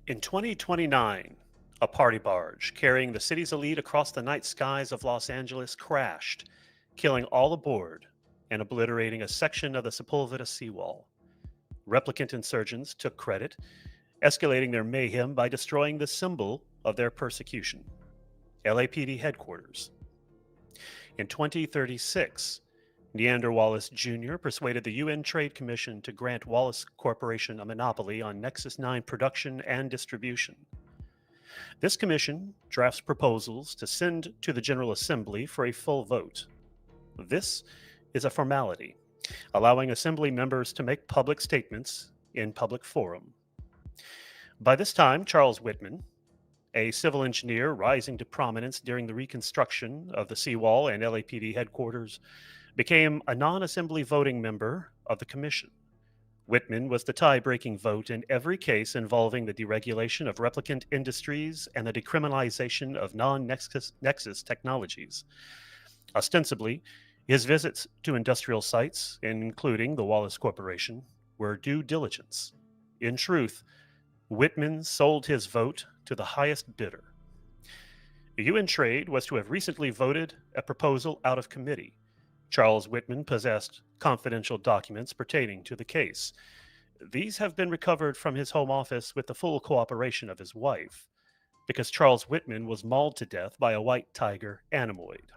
In 2029, a party barge carrying the city's elite across the night skies of Los Angeles crashed, killing all aboard and obliterating a section of the Sepulveda seawall. Replicant insurgents took credit, escalating their mayhem by destroying the symbol of their persecution, LAPD headquarters. In 2036, Neander Wallace Jr. persuaded the UN Trade Commission to grant Wallace Corporation a monopoly on Nexus 9 production and distribution. This commission drafts proposals to send to the General Assembly for a full vote. This is a formality, allowing Assembly members to make public statements in public forum. By this time, Charles Whitman, a civil engineer rising to prominence during the reconstruction of the seawall and LAPD headquarters, became a non assembly voting member of the commission. Whitman was the tie breaking vote in every case involving the deregulation of replicant industries and the decriminalization of non nexus technologies. Ostensibly, his visits to industrial sites, including the Wallace Corporation, were due diligence. In truth, Whitman sold his vote to the highest bidder. The UN Trade was to have recently voted a proposal out of committee. Charles Whitman possessed confidential documents pertaining to the case. These have been recovered from his home office with the full cooperation of his wife, because Charles Whitman was mauled to death by a white tiger anemoid.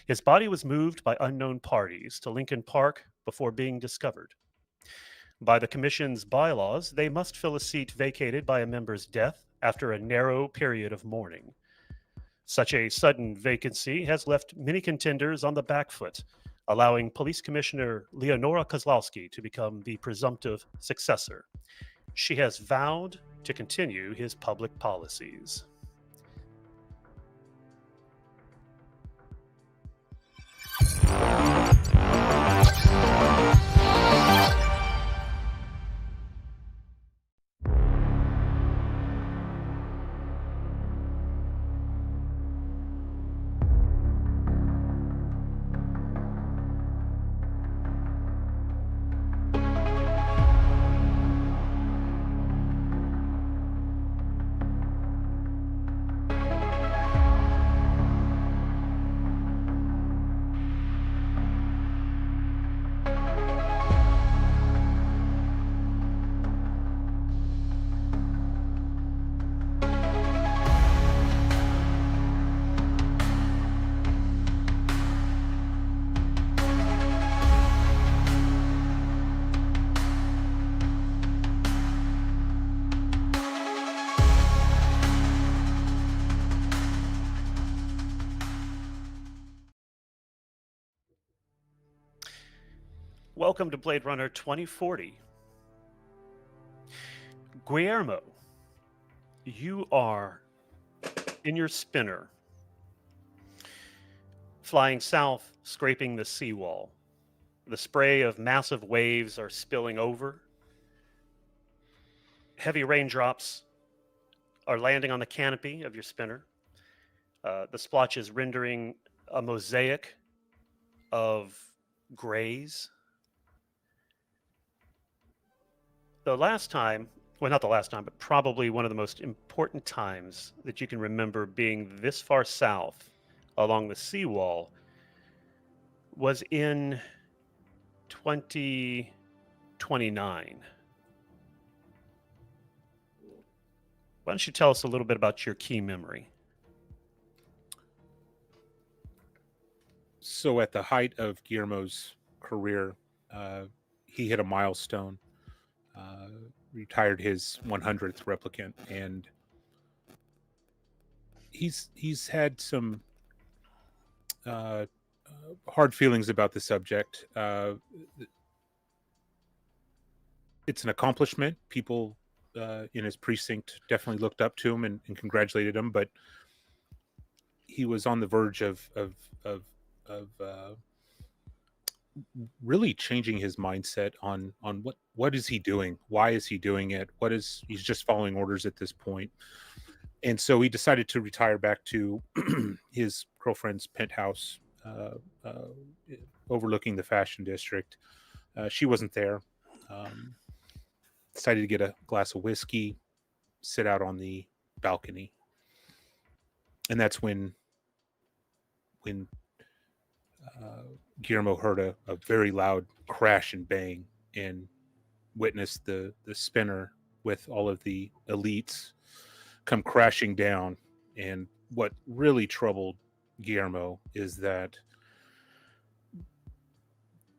His body was moved by unknown parties to Lincoln Park before being discovered. By the Commission's bylaws, they must fill a seat vacated by a member's death after a narrow period of mourning. Such a sudden vacancy has left many contenders on the back foot, allowing Police Commissioner Leonora Kozlowski to become the presumptive successor. She has vowed to continue his public policies. Welcome to Blade Runner 2040. Guillermo, you are in your spinner, flying south, scraping the seawall. The spray of massive waves are spilling over. Heavy raindrops are landing on the canopy of your spinner. The splotches rendering a mosaic of grays. The last time, well, not the last time, but probably one of the most important times that you can remember being this far south along the seawall was in 2029. Why don't you tell us a little bit about your key memory? So, at the height of Guillermo's career, he hit a milestone, retired his 100th replicant, and he's had some hard feelings about the subject. It's an accomplishment. People in his precinct definitely looked up to him and congratulated him, but he was on the verge of really changing his mindset on what is he doing, why is he doing it, he's just following orders at this point. And so he decided to retire back to his girlfriend's penthouse overlooking the fashion district. She wasn't there. Decided to get a glass of whiskey, sit out on the balcony, and that's when Guillermo heard a very loud crash and bang, and witnessed the spinner with all of the elites come crashing down. And what really troubled Guillermo is that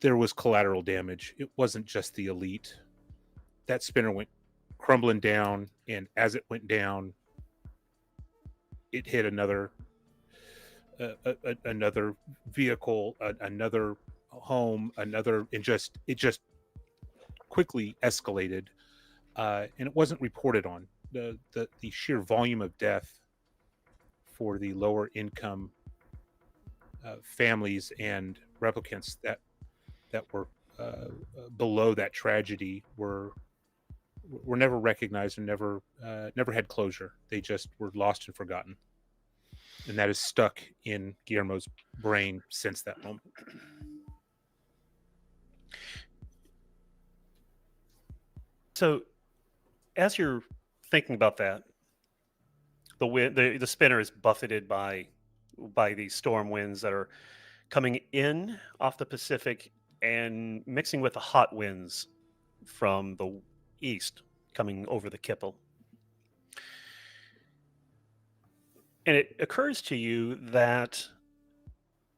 there was collateral damage. It wasn't just the elite. That spinner went crumbling down, and as it went down, it hit another vehicle, another home, and it just quickly escalated, and it wasn't reported on. The sheer volume of death for the lower income families and replicants that were below that tragedy were never recognized and never had closure. They just were lost and forgotten, and that is stuck in Guillermo's brain since that moment. So, as you're thinking about that, the spinner is buffeted by these storm winds that are coming in off the Pacific and mixing with the hot winds from the east coming over the Kipple. And it occurs to you that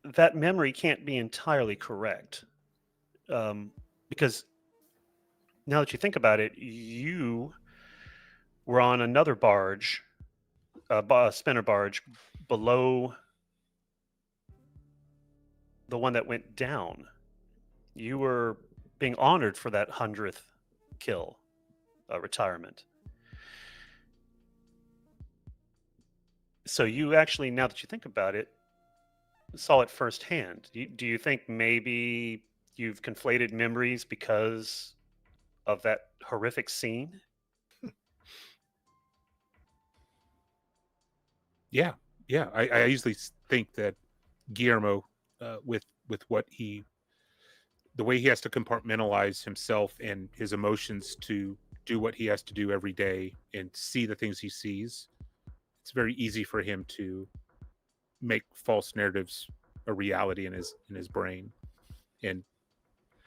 that memory can't be entirely correct, because now that you think about it, you were on another barge, a spinner barge, below the one that went down. You were being honored for that 100th kill, retirement. So you actually, now that you think about it, saw it firsthand. Do you think maybe you've conflated memories because of that horrific scene? Yeah, yeah. I usually think that Guillermo, with the way he has to compartmentalize himself and his emotions to do what he has to do every day and see the things he sees, it's very easy for him to make false narratives a reality in his brain. And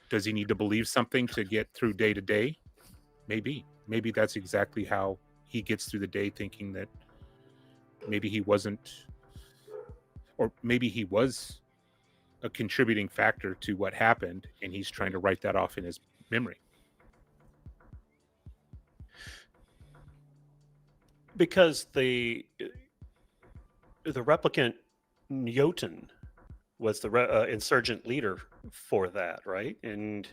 does he need to believe something to get through day to day? Maybe that's exactly how he gets through the day, thinking that maybe he wasn't, or maybe he was a contributing factor to what happened, and he's trying to write that off in his memory. Because the replicant Jotun was the insurgent leader for that, right? And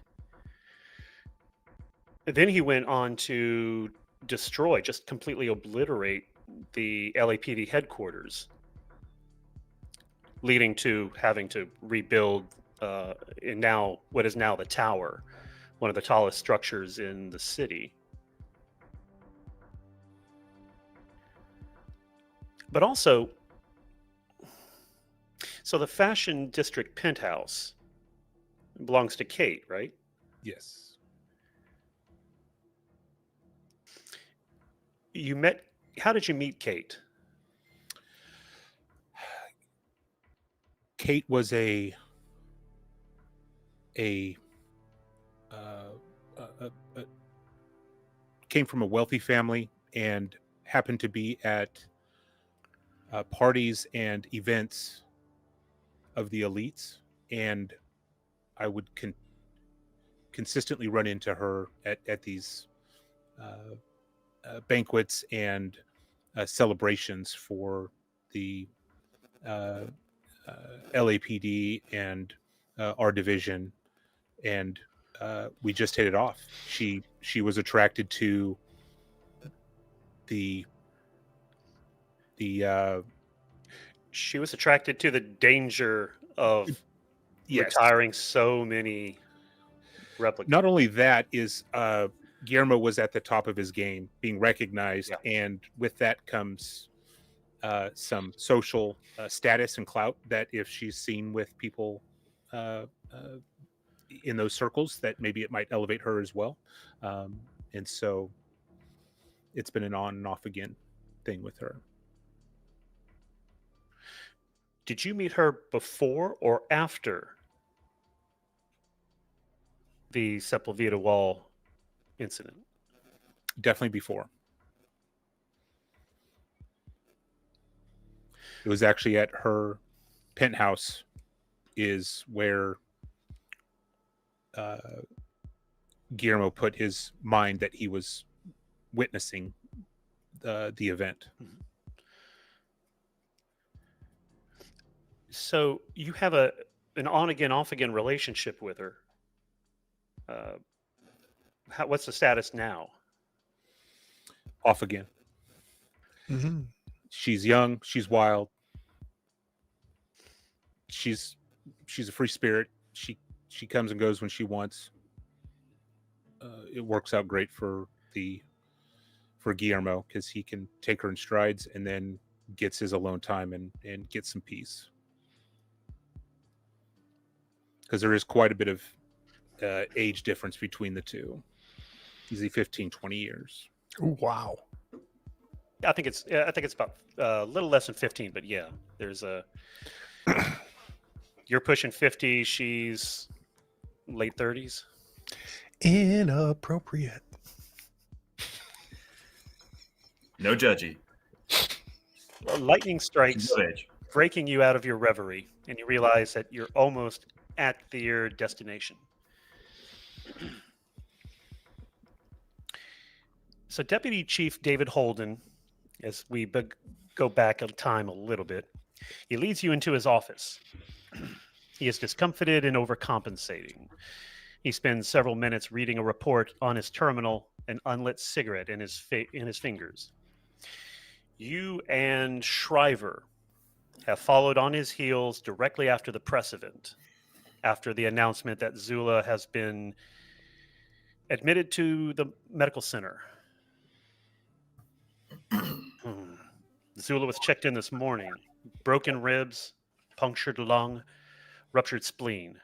then he went on to destroy, just completely obliterate the LAPD headquarters, leading to having to rebuild in now what is now the tower, one of the tallest structures in the city. But also, so the Fashion District penthouse belongs to Kate, right? Yes. You met, how did you meet Kate? Kate was a uh, came from a wealthy family and happened to be at parties and events of the elites, and I would consistently run into her at these uh, banquets and celebrations for the uh, LAPD and our division, and we just hit it off. She was attracted to the She was attracted to the danger of yes. retiring so many replicants. Not only that is Guillermo was at the top of his game, being recognized, Yeah. and with that comes some social status and clout. That if she's seen with people uh, uh, in those circles, that maybe it might elevate her as well. And so it's been an on and off again thing with her. Did you meet her before or after the Sepulveda Wall incident? Definitely before. It was actually at her penthouse is where Guillermo put his mind that he was witnessing the event. So you have an on again, off again relationship with her. What's the status now? Off again. Mm-hmm. She's young. She's wild. She's a free spirit. She comes and goes when she wants. It works out great for Guillermo because he can take her in strides and then gets his alone time and gets some peace. Because there is quite a bit of age difference between the two. Easily 15, 20 years. Ooh, wow. I think it's about a little less than 15, but yeah, there's a. You're pushing 50. She's late 30s. Inappropriate. No judgy. Lightning strikes, No age. breaking you out of your reverie, and you realize that you're almost at your destination. So Deputy Chief David Holden, as we go back in time a little bit, he leads you into his office. He is discomfited and overcompensating. He spends several minutes reading a report on his terminal, an unlit cigarette in his fingers. You and Shriver have followed on his heels directly after the press event, after the announcement that Zula has been admitted to the medical center. Zula was checked in this morning. Broken ribs, punctured lung, ruptured spleen,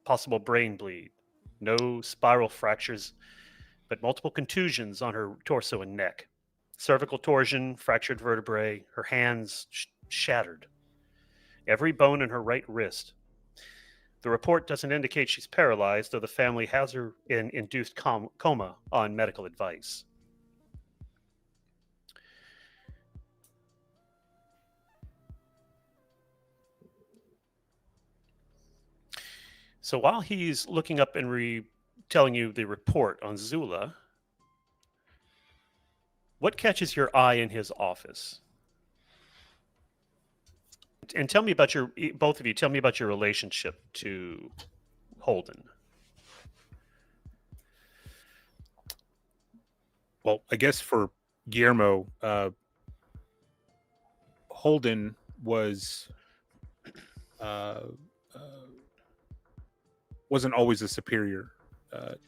possible brain bleed. No spiral fractures, but multiple contusions on her torso and neck. Cervical torsion, fractured vertebrae, her hands shattered. Every bone in her right wrist. The report doesn't indicate she's paralyzed, though the family has her in induced coma on medical advice. So while he's looking up and telling you the report on Zula, what catches your eye in his office? And tell me about both of you, tell me about your relationship to Holden. Well, I guess for Guillermo, Holden wasn't always a superior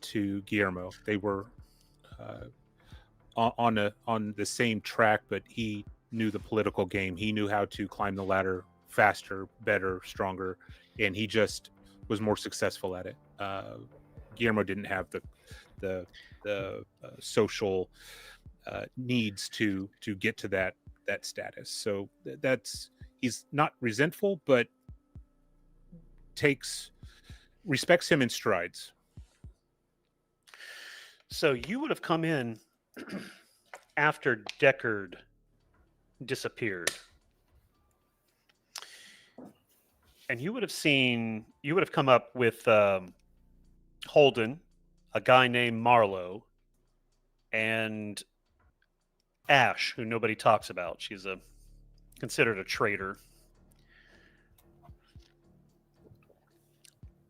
to Guillermo. They were on the same track, but he knew the political game. He knew how to climb the ladder faster, better, stronger, and he just was more successful at it. Guillermo didn't have the social needs to get to that status. So he's not resentful, but respects him in strides. So you would have come in after Deckard disappeared, and you would have come up with Holden, a guy named Marlowe, and Ash, who nobody talks about. She's considered a traitor.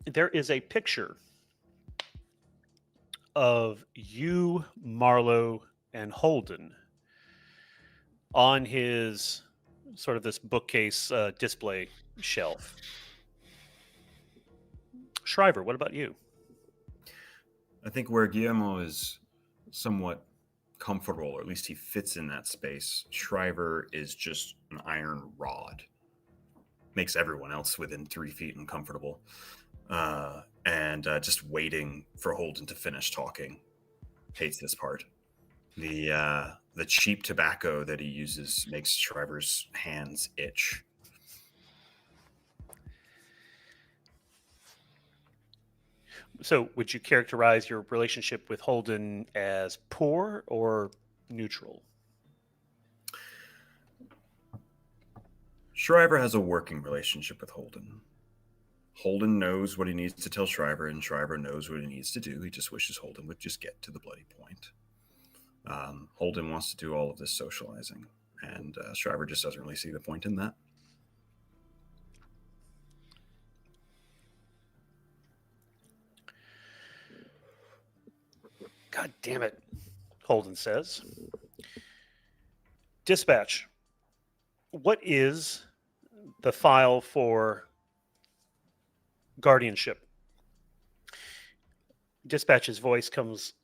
There is a picture of you, Marlowe, and Holden on his sort of this bookcase display shelf. Shriver, what about you? I think where Guillermo is somewhat comfortable, or at least he fits in that space, Shriver is just an iron rod. Makes everyone else within 3 feet uncomfortable. And just waiting for Holden to finish talking. Hates this part. The cheap tobacco that he uses makes Shriver's hands itch. So, would you characterize your relationship with Holden as poor or neutral? Shriver has a working relationship with Holden. Holden knows what he needs to tell Shriver, and Shriver knows what he needs to do. He just wishes Holden would just get to the bloody point. Holden wants to do all of this socializing, and Shriver just doesn't really see the point in that. God damn it, Holden says. Dispatch, what is the file for guardianship? Dispatch's voice comes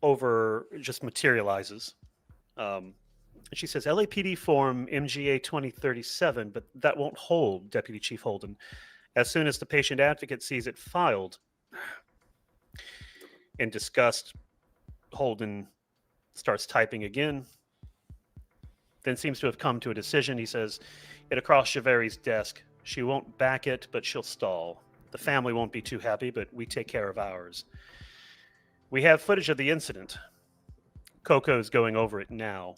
over, just materializes. And she says, LAPD form MGA 2037, but that won't hold, Deputy Chief Holden. As soon as the patient advocate sees it filed. In disgust, Holden starts typing again, then seems to have come to a decision. He says, it across Javeri's desk. She won't back it, but she'll stall. The family won't be too happy, but we take care of ours. We have footage of the incident. Coco's going over it now.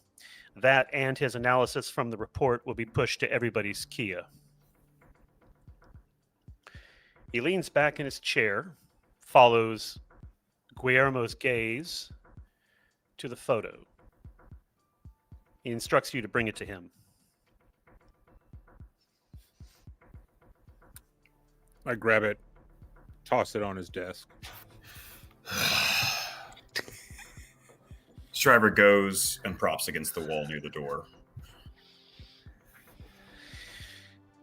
That and his analysis from the report will be pushed to everybody's Kia. He leans back in his chair, follows Guillermo's gaze to the photo. He instructs you to bring it to him. I grab it, toss it on his desk. Shriver goes and props against the wall near the door.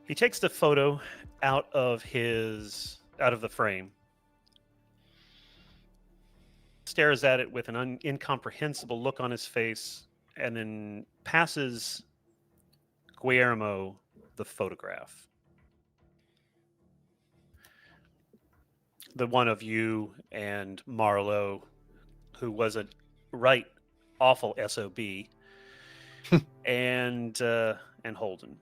He takes the photo out of the frame, stares at it with an incomprehensible look on his face, and then passes Guillermo the photograph. The one of you and Marlowe, who was a right awful SOB, and Holden.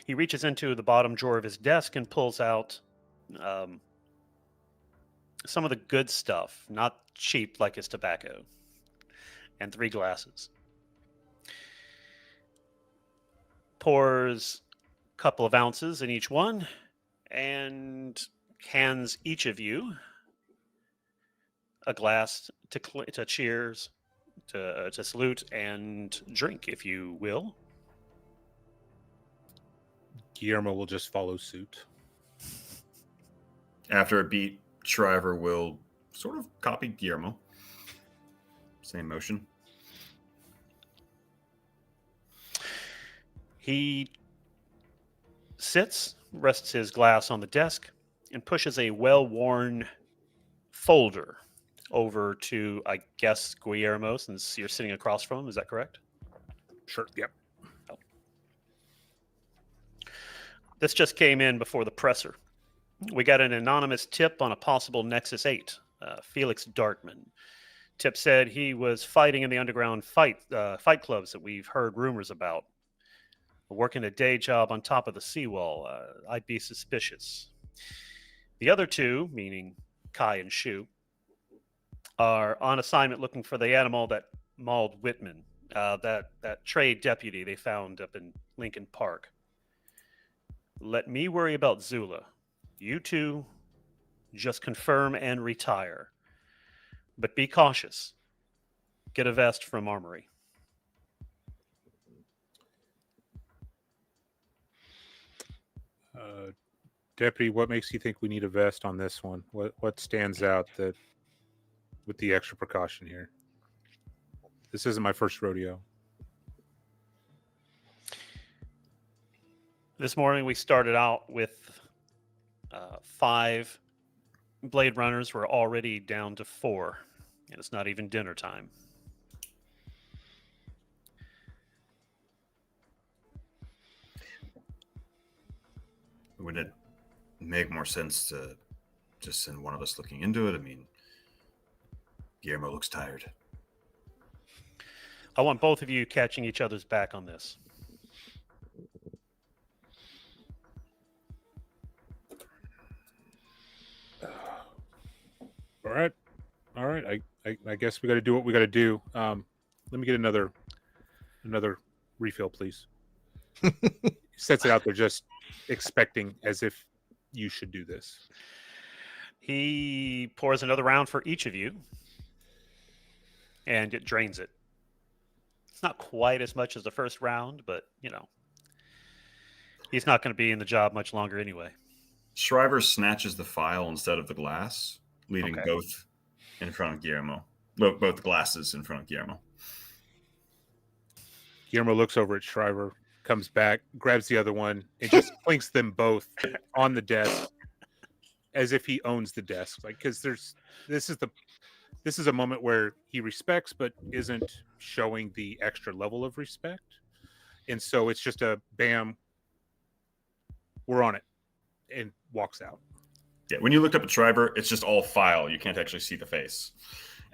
He reaches into the bottom drawer of his desk and pulls out some of the good stuff, not cheap like his tobacco, and 3 glasses. Pours a couple of ounces in each one and hands each of you a glass to cheers, to salute and drink, if you will. Guillermo will just follow suit. After a beat, Shriver will sort of copy Guillermo. Same motion. He sits, rests his glass on the desk, and pushes a well-worn folder over to, I guess, Guillermo, since you're sitting across from him. Is that correct? Sure. Yep. Oh. This just came in before the presser. We got an anonymous tip on a possible Nexus 8, Felix Dartman. Tip said he was fighting in the underground fight clubs that we've heard rumors about. Working a day job on top of the seawall. I'd be suspicious. The other 2, meaning Kai and Shu, are on assignment looking for the animal that mauled Whitman, that trade deputy they found up in Lincoln Park. Let me worry about Zula. You 2 just confirm and retire. But be cautious. Get a vest from Armory. Deputy, what makes you think we need a vest on this one? What stands out that with the extra precaution here? This isn't my first rodeo. This morning we started out with 5 Blade Runners. We're already down to 4, and it's not even dinner time. Would it make more sense to just send one of us looking into it? I mean, Guillermo looks tired. I want both of you catching each other's back on this. All right. I guess we got to do what we got to do. Let me get another refill, please. He sets it out there, just expecting as if you should do this. He pours another round for each of you, and it drains it. It's not quite as much as the first round, but he's not going to be in the job much longer anyway. Shriver snatches the phial instead of the glass, leaving Okay. both in front of Guillermo. Both glasses in front of Guillermo. Guillermo looks over at Shriver, comes back, grabs the other one, and just clinks them both on the desk as if he owns the desk. Like, because this is a moment where he respects but isn't showing the extra level of respect. And so it's just a bam, we're on it, and walks out. Yeah, when you looked up at Shriver, it's just all file. You can't actually see the face.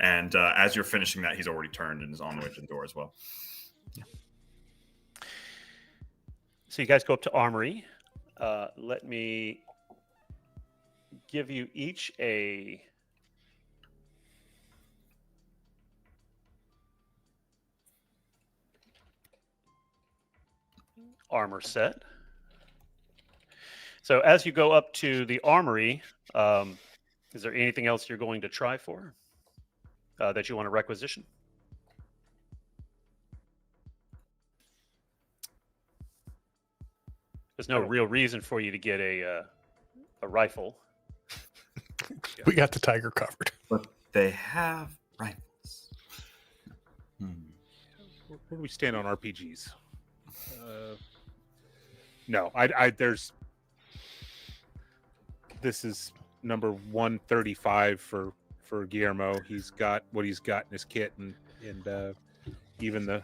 And as you're finishing that, he's already turned and is on the way to the door as well. So you guys go up to Armory. Let me give you each a armor set. So as you go up to the Armory, is there anything else you're going to try for that you want to requisition? There's no real reason for you to get a rifle. We got the tiger covered. But they have rifles. Where do we stand on RPGs? No, I there's. This is number 135 for Guillermo. He's got what he's got in his kit, and even the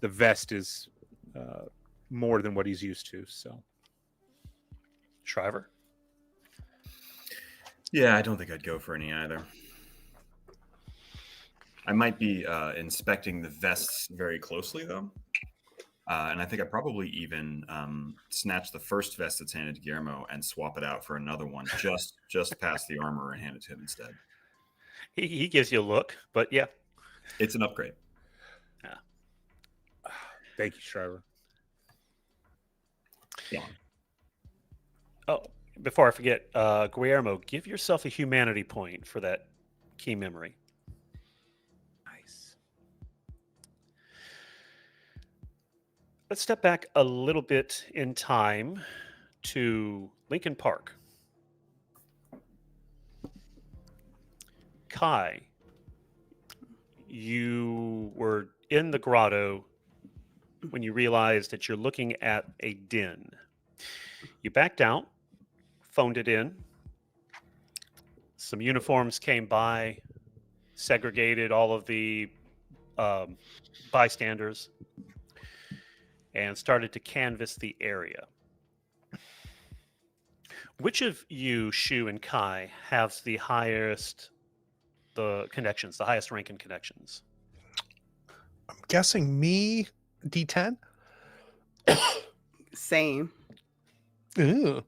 vest is more than what he's used to. So, Shriver? Yeah, I don't think I'd go for any either. I might be inspecting the vests very closely, though. And I think I probably even snatch the first vest that's handed to Guillermo and swap it out for another one just past the armor and hand it to him instead. He gives you a look, but yeah. It's an upgrade. Yeah. Thank you, Shriver. Yeah. Oh, before I forget, Guillermo, give yourself a humanity point for that key memory. Nice. Let's step back a little bit in time to Lincoln Park. Kai, you were in the grotto when you realized that you're looking at a den. You backed out, phoned it in. Some uniforms came by, segregated all of the bystanders, and started to canvass the area. Which of you, Shu and Kai, has the highest connections, the highest rank in connections? I'm guessing me, D10. Same. Ew.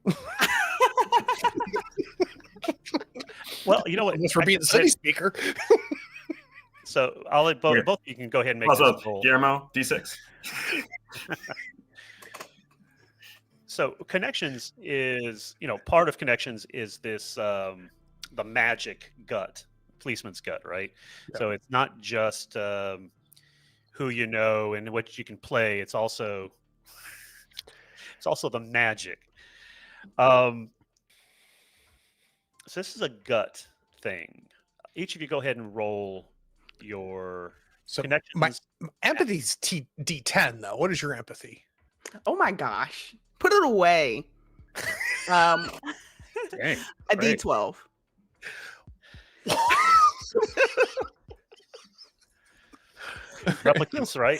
Well, you know what? Thanks for being the city speaker. So I'll let both Here. of you can go ahead and make Also, this roll. Guillermo, D6. So connections is, part of connections is this the magic gut, policeman's gut, right? Yeah. So it's not just who you know and what you can play. It's also the magic. So this is a gut thing. Each of you go ahead and roll your So connections. my empathy's D10 though. What is your empathy? Oh my gosh. Put it away. Dang, A great. D12. Replicants, right?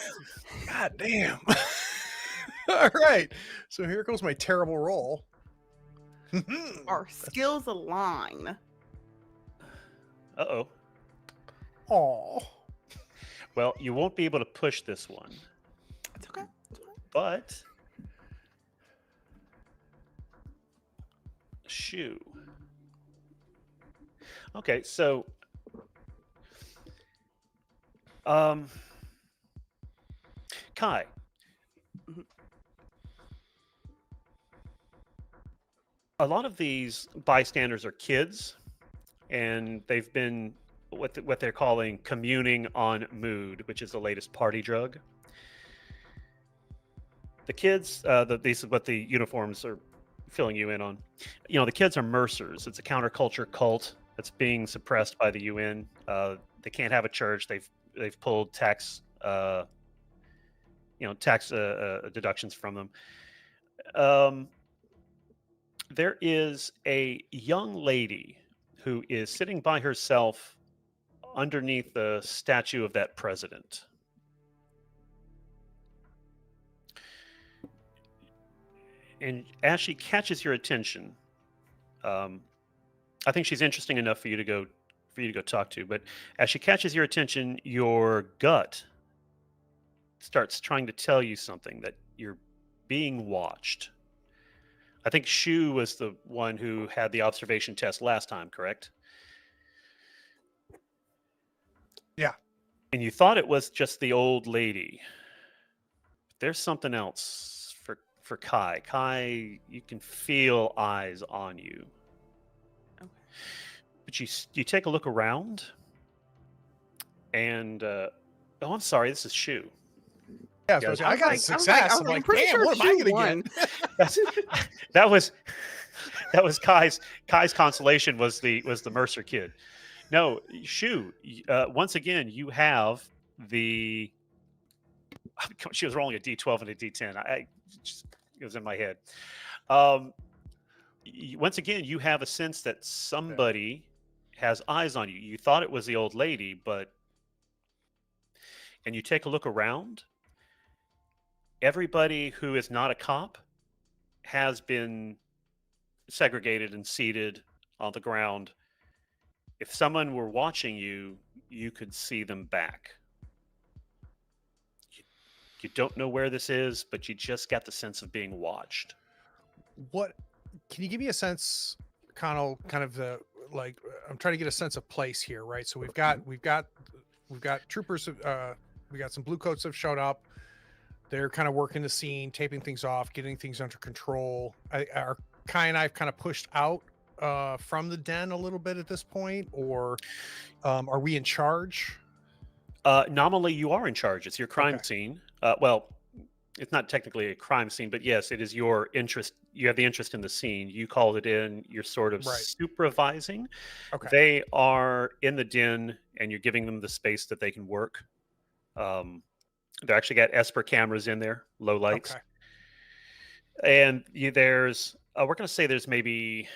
God damn. All right. So here goes my terrible roll. Our skills align. Uh-oh. Oh. Well, you won't be able to push this one, It's okay. but shoe. Okay, so Kai, Mhm. a lot of these bystanders are kids, and they've been what they're calling communing on mood, which is the latest party drug. The kids, these is what the uniforms are filling you in on. You know, the kids are mercers. It's a counterculture cult that's being suppressed by the UN. They can't have a church. They've pulled tax deductions from them. There is a young lady who is sitting by herself underneath the statue of that president. And as she catches your attention, I think she's interesting enough for you to go talk to. But as she catches your attention, your gut starts trying to tell you something, that you're being watched. I think Shu was the one who had the observation test last time, correct? Yeah. And you thought it was just the old lady. There's something else for Kai. Kai, you can feel eyes on you. Okay. But you take a look around, and I'm sorry, this is Shu. Yeah, Yeah, so I got I was success. I'm I'm like, pretty damn, sure what am I Shu gonna won. get? that was Kai's consolation was the Mercer kid. No, Shu. Once again, you have the. She was rolling a D12 and a D10. It was in my head. Once again, you have a sense that somebody has eyes on you. You thought it was the old lady, and you take a look around. Everybody who is not a cop has been segregated and seated on the ground. If someone were watching you, you could see them back. You don't know where this is, but you just got the sense of being watched. What can you give me a sense, kind of the like? I'm trying to get a sense of place here, right? So we've got troopers. We got some blue coats have showed up. They're kind of working the scene, taping things off, getting things under control. Are Kai and I've kind of pushed out from the den a little bit at this point, or are we in charge? Nominally, you are in charge. It's your crime Okay. scene. Well, it's not technically a crime scene, but yes, it is your interest. You have the interest in the scene. You called it in. You're sort of Right. supervising. Okay. They are in the den, and you're giving them the space that they can work. They actually got Esper cameras in there, low lights. Okay. And there's, we're going to say there's maybe,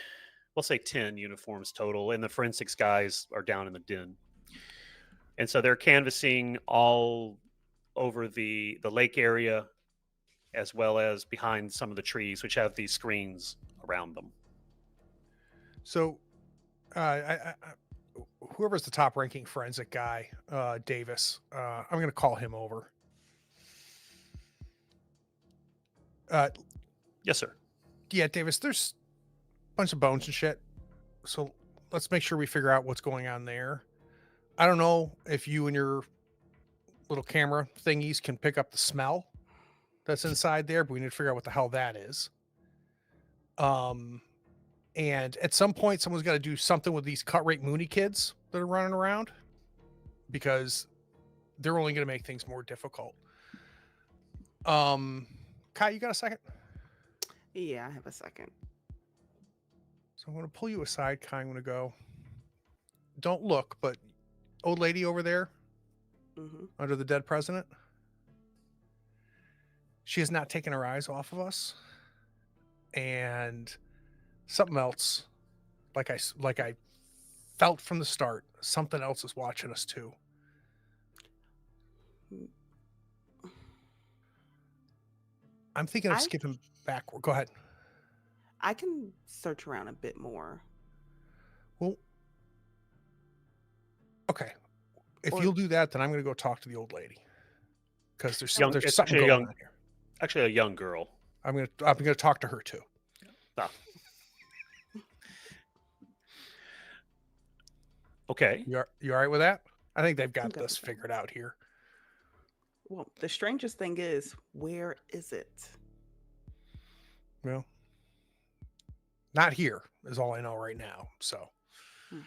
we'll say 10 uniforms total, and the forensics guys are down in the den. And so they're canvassing all over the lake area, as well as behind some of the trees, which have these screens around them. So, whoever's the top-ranking forensic guy, Davis, I'm going to call him over. Yes, sir. Yeah, Davis, there's a bunch of bones and shit. So let's make sure we figure out what's going on there. I don't know if you and your little camera thingies can pick up the smell that's inside there, but we need to figure out what the hell that is. And at some point, someone's got to do something with these cut rate Mooney kids that are running around, because they're only going to make things more difficult. Kai, you got a second? Yeah, I have a second. So I'm going to pull you aside, Kai. I'm going to go. Don't look, but old lady over there under the dead president, she has not taken her eyes off of us. And something else, like I felt from the start, something else is watching us too. I'm thinking of skipping backward. Go ahead. I can search around a bit more. Well, okay. if Or- you'll do that, then I'm going to go talk to the old lady because there's Young- there's it's something actually a going young- on here. Actually, a young girl. I'm gonna talk to her too. Ah. Okay. You all right with that? I think they've got good this with that. figured out here. Well, the strangest thing is, where is it? Well, not here is all I know right now. So, Hmm.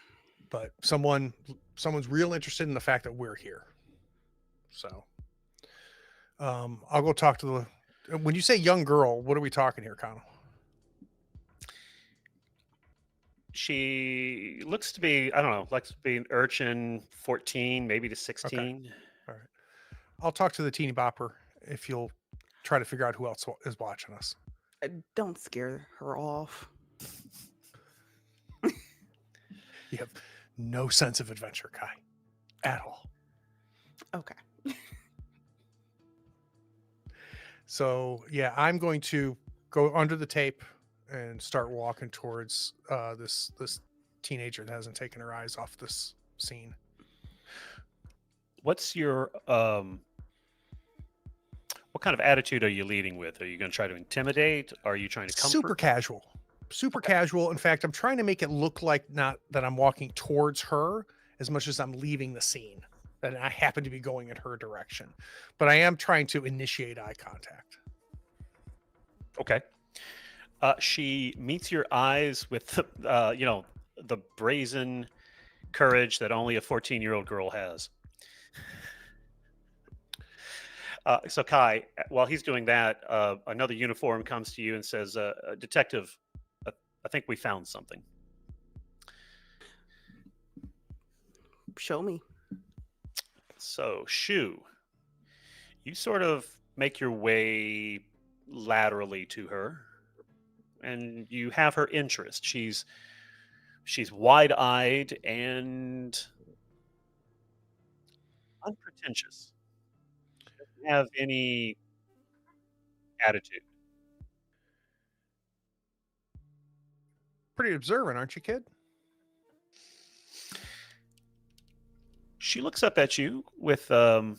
but someone's real interested in the fact that we're here. So, I'll go talk to the. When you say young girl, what are we talking here, Connell? She looks to be, I don't know, likes to be an urchin, 14, maybe to 16. All right, I'll talk to the teeny bopper if you'll try to figure out who else is watching us. Don't scare her off. You have no sense of adventure, Kai, at all. Okay. So yeah, I'm going to go under the tape and start walking towards this teenager that hasn't taken her eyes off this scene. What's your what kind of attitude are you leading with? Are you going to try to intimidate? Are you trying to comfort? Super casual. Super casual. In fact, I'm trying to make it look like not that I'm walking towards her as much as I'm leaving the scene. And I happen to be going in her direction. But I am trying to initiate eye contact. Okay. She meets your eyes with the brazen courage that only a 14-year-old girl has. So Kai, while he's doing that, another uniform comes to you and says, "Detective, I think we found something." Show me. So, Shu, you sort of make your way laterally to her, and you have her interest. She's wide-eyed and unpretentious. Doesn't have any attitude. Pretty observant, aren't you, kid? She looks up at you with a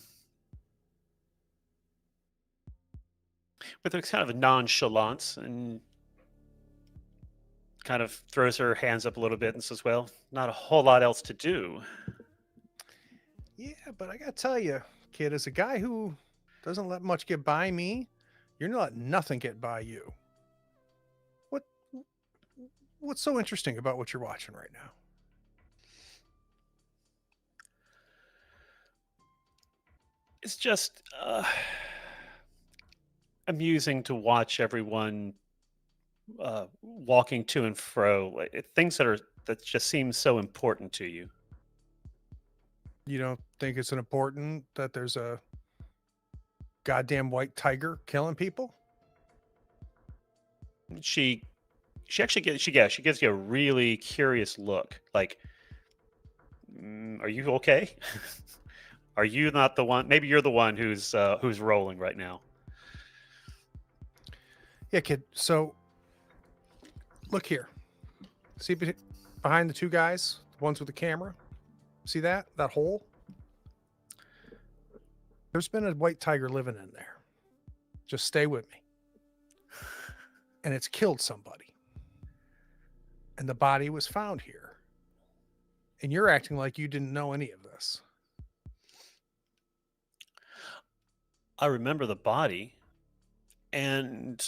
kind of a nonchalance and kind of throws her hands up a little bit and says, "Well, not a whole lot else to do." Yeah, but I gotta tell you, kid, as a guy who doesn't let much get by me, you're not letting nothing get by you. What's so interesting about what you're watching right now? It's just amusing to watch everyone walking to and fro, things that just seem so important to you. You don't think it's important that there's a goddamn white tiger killing people? She actually she gives you a really curious look, like, "Are you okay? Are you not the one? Maybe you're the one who's rolling right now." Yeah, kid. So look here. See behind the two guys, the ones with the camera? See that hole? There's been a white tiger living in there. Just stay with me. And it's killed somebody. And the body was found here. And you're acting like you didn't know any of this. I remember the body, and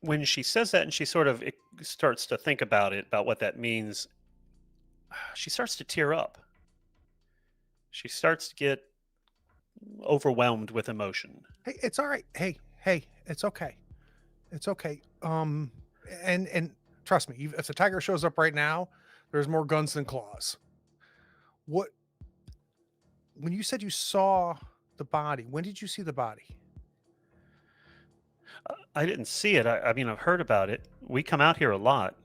when she says that and she sort of starts to think about what that means, she starts to tear up. She starts to get overwhelmed with emotion. Hey, it's all right. Hey, it's okay. It's okay. And trust me, if the tiger shows up right now, there's more guns than claws. When you said you saw the body, when did you see the body? I didn't see it. I mean, I've heard about it. We come out here a lot,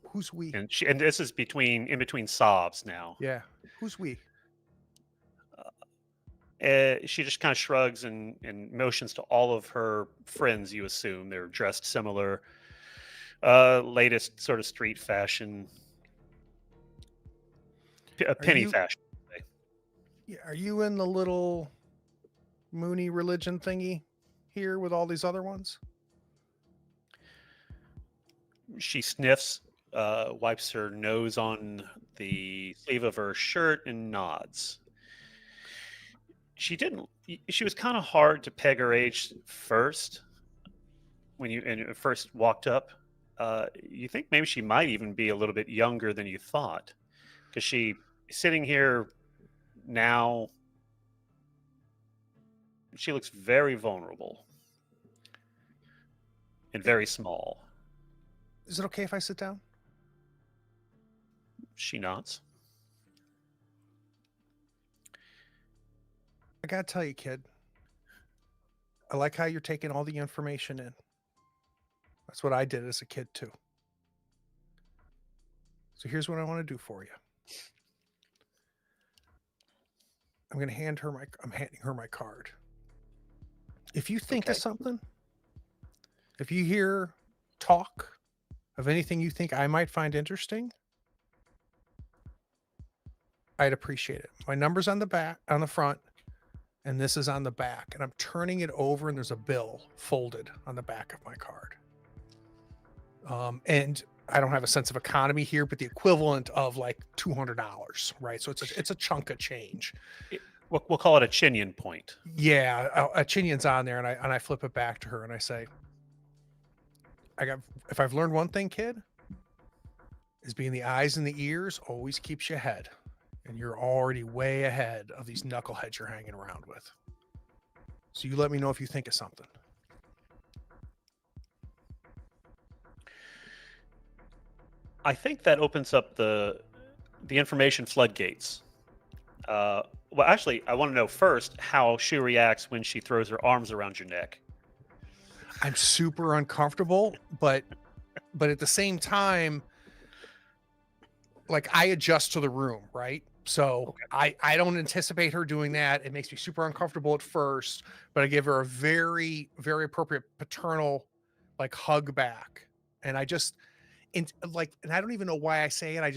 Who's we? and this is in between sobs now. Yeah. Who's we? She just kind of shrugs and motions to all of her friends. You assume they're dressed similar, latest sort of street fashion, penny you- fashion. Yeah, are you in the little Mooney religion thingy here with all these other ones? She sniffs, wipes her nose on the sleeve of her shirt, and nods. She didn't. She was kind of hard to peg her age first when you first walked up. You think maybe she might even be a little bit younger than you thought, because she sitting here now. She looks very vulnerable and very small. Is it okay if I sit down? She nods. I gotta tell you, kid. I like how you're taking all the information in. That's what I did as a kid too. So here's what I want to do for you. I'm handing her my card. If you think Okay. of something, if you hear talk of anything you think I might find interesting, I'd appreciate it. My number's on the back, on the front, and this is on the back. And I'm turning it over, and there's a bill folded on the back of my card. And I don't have a sense of economy here, but the equivalent of like $200, right? So it's a chunk of change. We'll call it a chinian point. Yeah, a chinion's on there, and I flip it back to her, and I say, if I've learned one thing, kid, is being the eyes and the ears always keeps you ahead, and you're already way ahead of these knuckleheads you're hanging around with. So you let me know if you think of something. I think that opens up the information floodgates. Well, actually, I want to know first how she reacts when she throws her arms around your neck. I'm super uncomfortable, but at the same time, like I adjust to the room, right? So I don't anticipate her doing that. It makes me super uncomfortable at first, but I give her a very, very appropriate paternal like hug back. And I just and I don't even know why I say it. I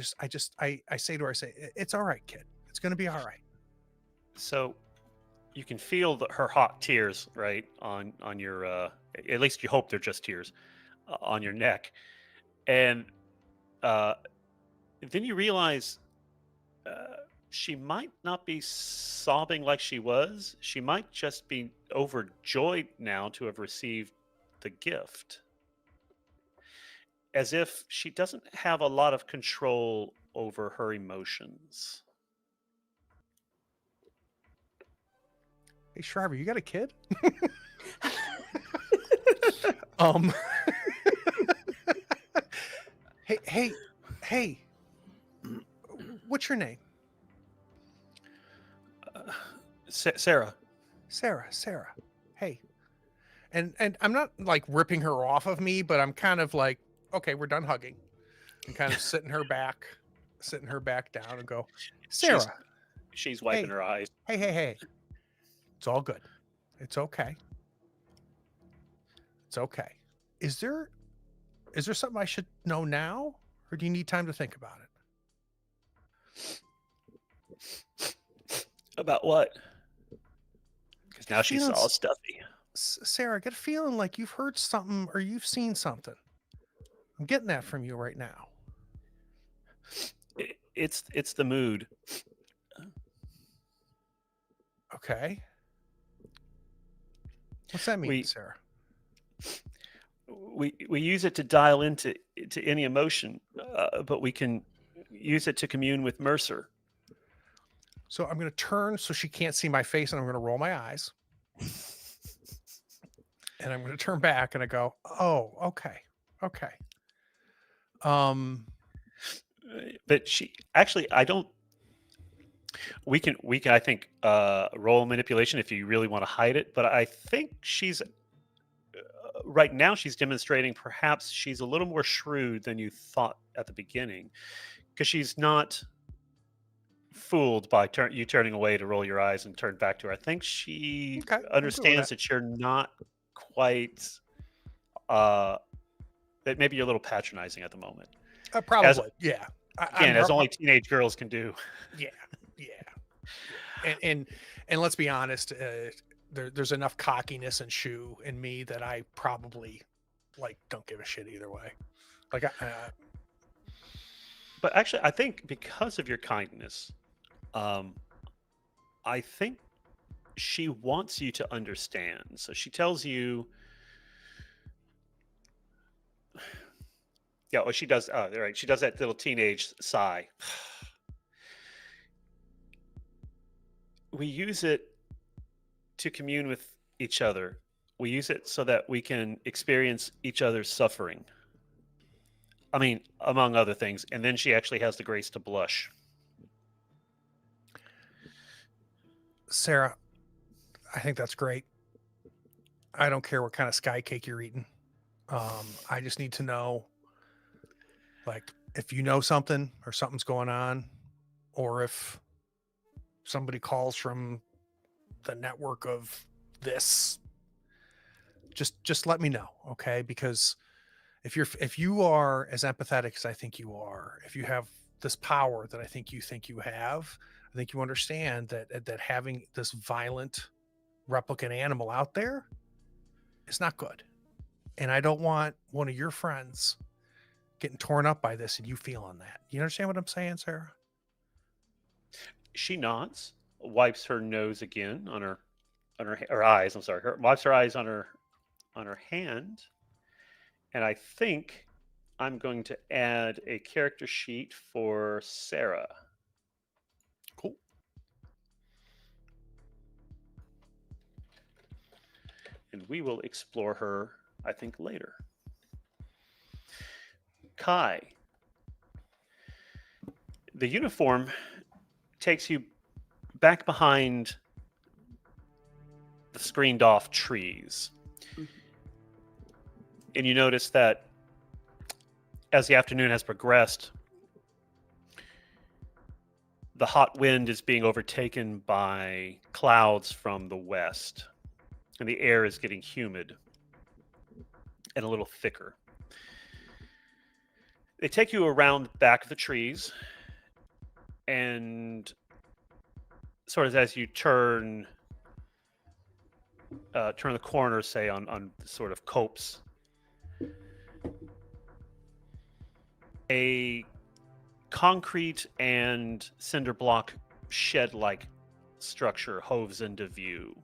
say to her, I say, it's all right, kid. It's gonna be all right. So you can feel her hot tears, right, on your. At least you hope they're just tears on your neck, and then you realize she might not be sobbing like she was. She might just be overjoyed now to have received the gift, as if she doesn't have a lot of control over her emotions. Hey Shriver, you got a kid? um hey, what's your name? Sarah. Sarah. Hey. And I'm not like ripping her off of me, but I'm kind of like, okay, we're done hugging. And kind of sitting her back down and go, Sarah. She's wiping her eyes. Hey. It's all good. It's okay. Is there something I should know now, or do you need time to think about it? About what? Because now she's all stuffy. Sarah, I get a feeling like you've heard something or you've seen something. I'm getting that from you right now. It's the mood. Okay. What's that mean, Sarah? We use it to dial into any emotion, but we can use it to commune with Mercer. So I'm going to turn so she can't see my face, and I'm going to roll my eyes. And I'm going to turn back, and I go, "Oh, okay." But she actually, I don't. We can I think roll manipulation if you really want to hide it, but I think she's right now she's demonstrating perhaps she's a little more shrewd than you thought at the beginning, because she's not fooled by you turning away to roll your eyes and turn back to her. I think she understands that you're not quite that maybe you're a little patronizing at the moment. Probably, yeah. Again, as only teenage girls can do. Yeah. and let's be honest, there's enough cockiness and shoe in me that I probably like don't give a shit either way. Like But actually, I think because of your kindness, um, I think she wants you to understand. So she tells you, yeah, oh, she does. Right, she does that little teenage sigh. We use it to commune with each other. We use it so that we can experience each other's suffering. I mean, among other things. And then she actually has the grace to blush. Sarah, I think that's great. I don't care what kind of sky cake you're eating. I just need to know, like, if you know something or something's going on, or if somebody calls from the network of this, just let me know, okay? Because if you are as empathetic as I think you are, if you have this power that I think you have, I think you understand that having this violent replicant animal out there is not good. And I don't want one of your friends getting torn up by this and you feeling that. You understand what I'm saying, Sarah? She nods, wipes her nose again on her eyes. I'm sorry, wipes her eyes on her hand, and I think I'm going to add a character sheet for Sarah. Cool. And we will explore her, I think, later. Kai. The uniform takes you back behind the screened off trees. And you notice that as the afternoon has progressed, the hot wind is being overtaken by clouds from the west, and the air is getting humid and a little thicker. They take you around the back of the trees, and sort of as you turn the corner, say on sort of copse, a concrete and cinder block shed-like structure hoves into view.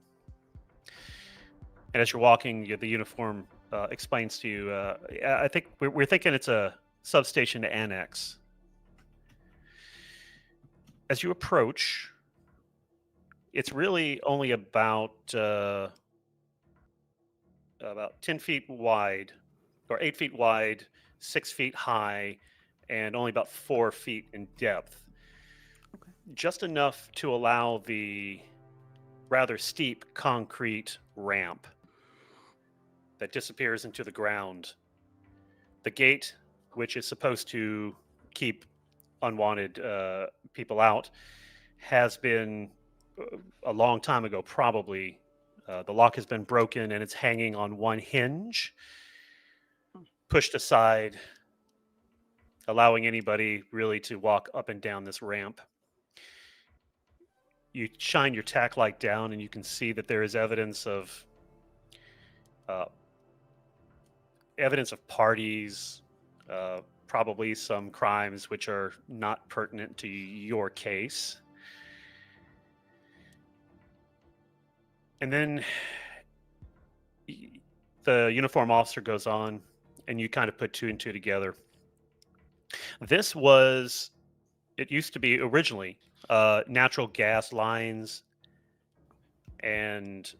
And as you're walking, the uniform explains to you, I think we're thinking it's a substation annex. As you approach, it's really only about 10 feet wide, or 8 feet wide, 6 feet high, and only about 4 feet in depth. Okay. Just enough to allow the rather steep concrete ramp that disappears into the ground. The gate, which is supposed to keep unwanted people out, has been a long time ago, probably. The lock has been broken and it's hanging on one hinge, pushed aside, allowing anybody really to walk up and down this ramp. You shine your tack light down and you can see that there is evidence of parties, probably some crimes which are not pertinent to your case. And then the uniform officer goes on, and you kind of put two and two together. It used to be originally natural gas lines and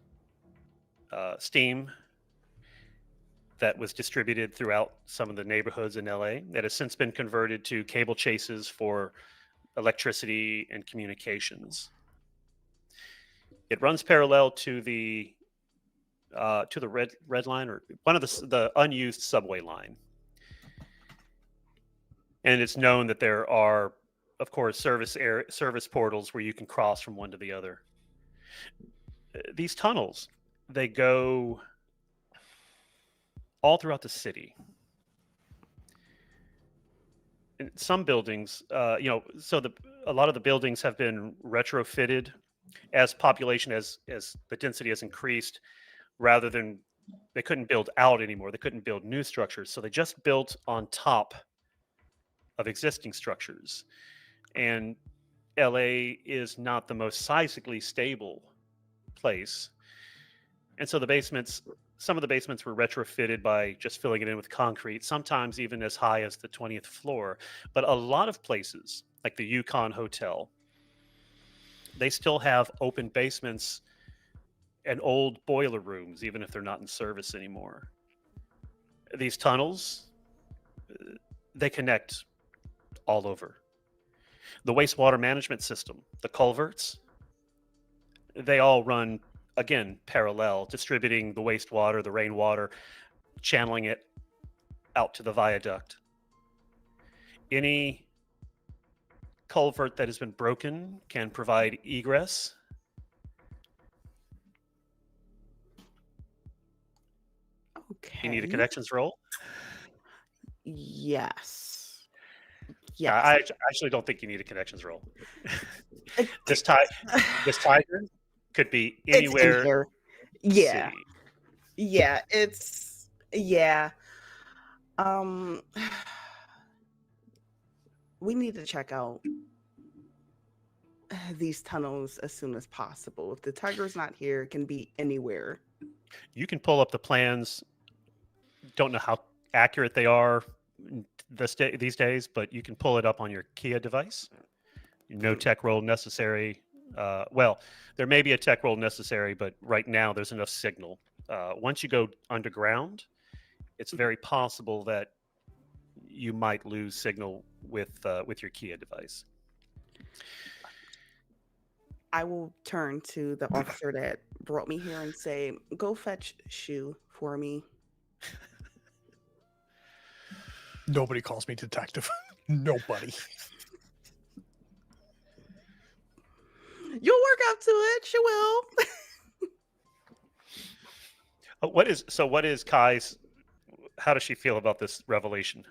steam that was distributed throughout some of the neighborhoods in LA that has since been converted to cable chases for electricity and communications. It runs parallel to the red line, or one of the unused subway line. And it's known that there are, of course, service portals where you can cross from one to the other. These tunnels, they go all throughout the city. In some buildings, a lot of the buildings have been retrofitted as population as the density has increased, rather than they couldn't build out anymore, they couldn't build new structures, so they just built on top of existing structures. And LA is not the most seismically stable place, and so some of the basements were retrofitted by just filling it in with concrete, sometimes even as high as the 20th floor. But a lot of places, like the Yukon Hotel, they still have open basements and old boiler rooms, even if they're not in service anymore. These tunnels, they connect all over. The wastewater management system, the culverts, they all run, again, parallel, distributing the wastewater, the rainwater, channeling it out to the viaduct. Any culvert that has been broken can provide egress. You need a Okay. connections roll. Yes. Yeah, Yes. I actually don't think you need a connections roll. It- This tiger could be it's in anywhere in here. the Yeah. city. Yeah. Yeah. Um, we need to check out these tunnels as soon as possible. If the tiger's not here, it can be anywhere. You can pull up the plans. Don't know how accurate they are these days, but you can pull it up on your Kia device. No tech roll necessary. Well, there may be a tech roll necessary, but right now there's enough signal. Once you go underground, it's very possible that you might lose signal with your Kia device. I will turn to the officer that brought me here and say, "Go fetch Shoe for me." Nobody calls me detective. Nobody. You'll work up to it. She will. What is Kai's? How does she feel about this revelation?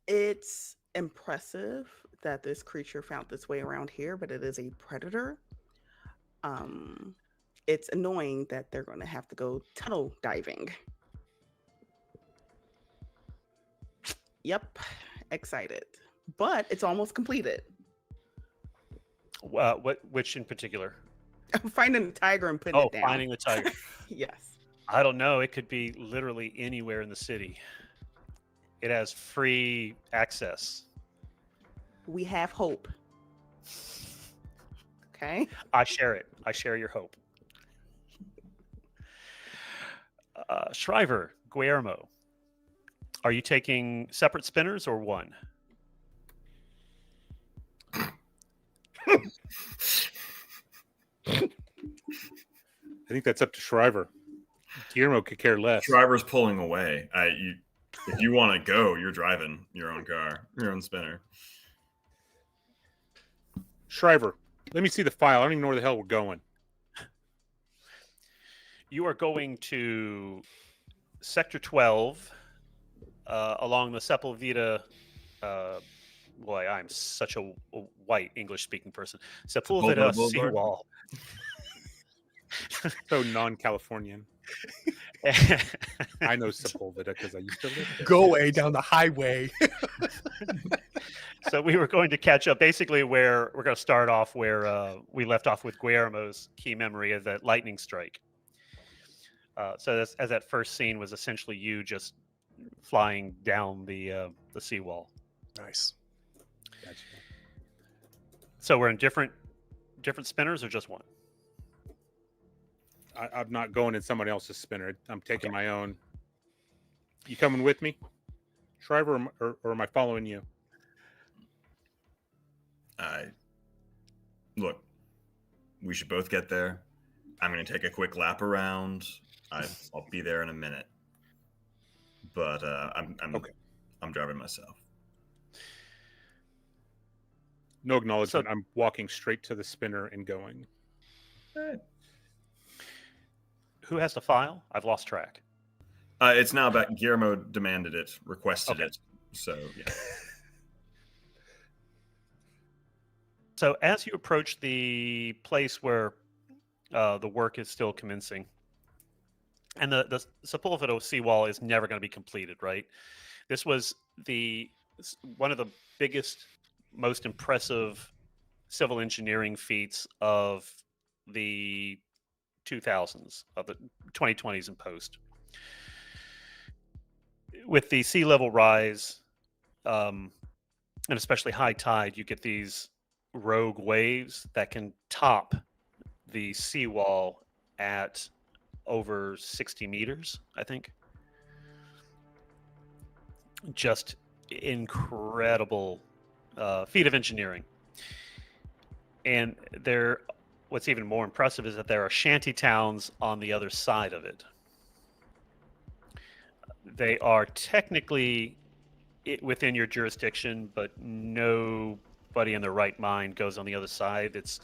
It's impressive that this creature found its way around here, but it is a predator. It's annoying that they're going to have to go tunnel diving. Yep, excited, but it's almost completed. Which in particular? Finding the tiger and putting Oh, it down. finding the tiger. Yes. I don't know. It could be literally anywhere in the city. It has free access. We have hope. Okay. I share it. I share your hope. Shriver, Guillermo, are you taking separate spinners or one? I think that's up to Shriver. Guillermo could care less. Shriver's pulling away. If you want to go, you're driving your own car, your own spinner. Shriver, let me see the file. I don't even know where the hell we're going. You are going to Sector 12 along the Sepulveda. Boy, I'm such a white English-speaking person. Sepulveda Boulevard. seawall. So non-Californian. I know Sepulveda because I used to live there. Go away down the highway. So we were going to catch up basically where we're going to start off where we left off with Guillermo's key memory of that lightning strike. So as that first scene was essentially you just flying down the seawall. Nice. Gotcha. So we're in different spinners or just one? I'm not going in somebody else's spinner. I'm taking my own. You coming with me, Shriver, or am I following you? Look, we should both get there. I'm going to take a quick lap around. I'll be there in a minute. But I'm Okay. I'm driving myself. No acknowledgement. I'm walking straight to the spinner and going. Who has the file? I've lost track. It's now back. Guillermo demanded it, requested Okay. it. So yeah. So as you approach the place where the work is still commencing, and the Sepulveda seawall is never going to be completed, right? This was one of the biggest, most impressive civil engineering feats of the 2000s, of the 2020s and post. With the sea level rise, and especially high tide, you get these rogue waves that can top the seawall at over 60 meters, I think. Just incredible feat of engineering. And what's even more impressive is that there are shanty towns on the other side of it. They are technically within your jurisdiction, but nobody in their right mind goes on the other side. It's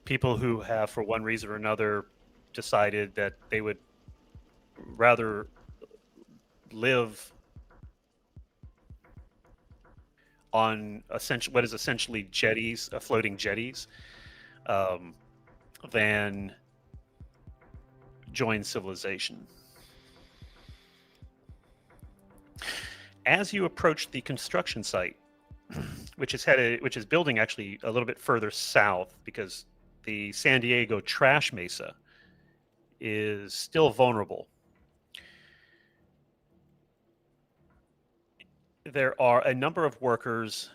people who have, for one reason or another, decided that they would rather live on what is essentially jetties, floating jetties, than join civilization. As you approach the construction site, which is building actually a little bit further south, because the San Diego trash mesa is still vulnerable. There are a number of workers,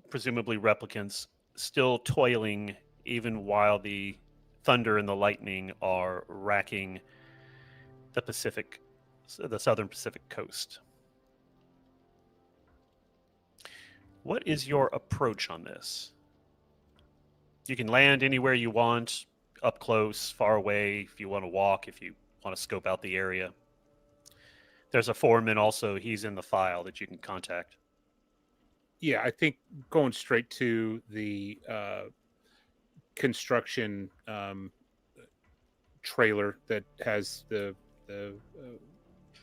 presumably replicants, still toiling even while the thunder and the lightning are racking the southern Pacific coast. What is your approach on this? You can land anywhere you want, up close, far away, if you want to walk, if you want to scope out the area. There's a foreman also, he's in the file that you can contact. Yeah, I think going straight to the construction trailer that has the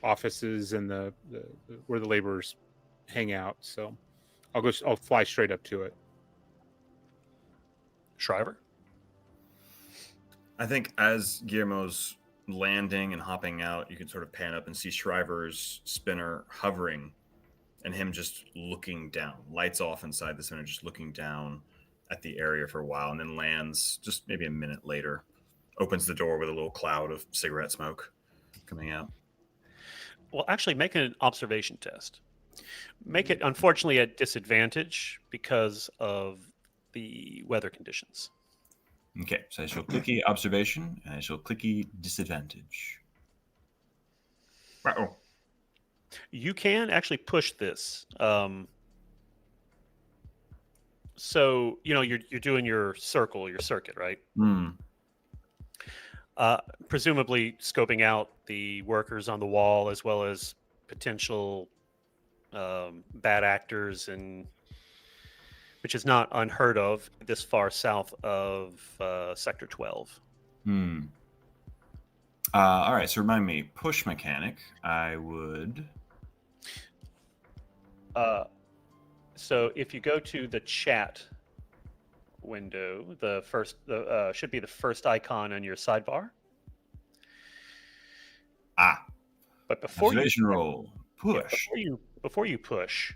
offices and the where the laborers hang out. So I'll fly straight up to it. Shriver? I think as Guillermo's landing and hopping out, you can sort of pan up and see Shriver's spinner hovering and him just looking down. Lights off inside the spinner, just looking down at the area for a while, and then lands just maybe a minute later, opens the door with a little cloud of cigarette smoke coming out. Well, actually, make an observation test. Make it, unfortunately, at disadvantage because of the weather conditions. Okay, so I shall clicky observation, and I shall clicky disadvantage. Uh-oh. You can actually push this. So, you're doing your circuit, right? Presumably scoping out the workers on the wall as well as potential bad actors, which is not unheard of this far south of Sector 12. All right, so remind me, push mechanic, I would... So if you go to the chat window, should be the first icon on your sidebar. But before observation roll, push. Before you push,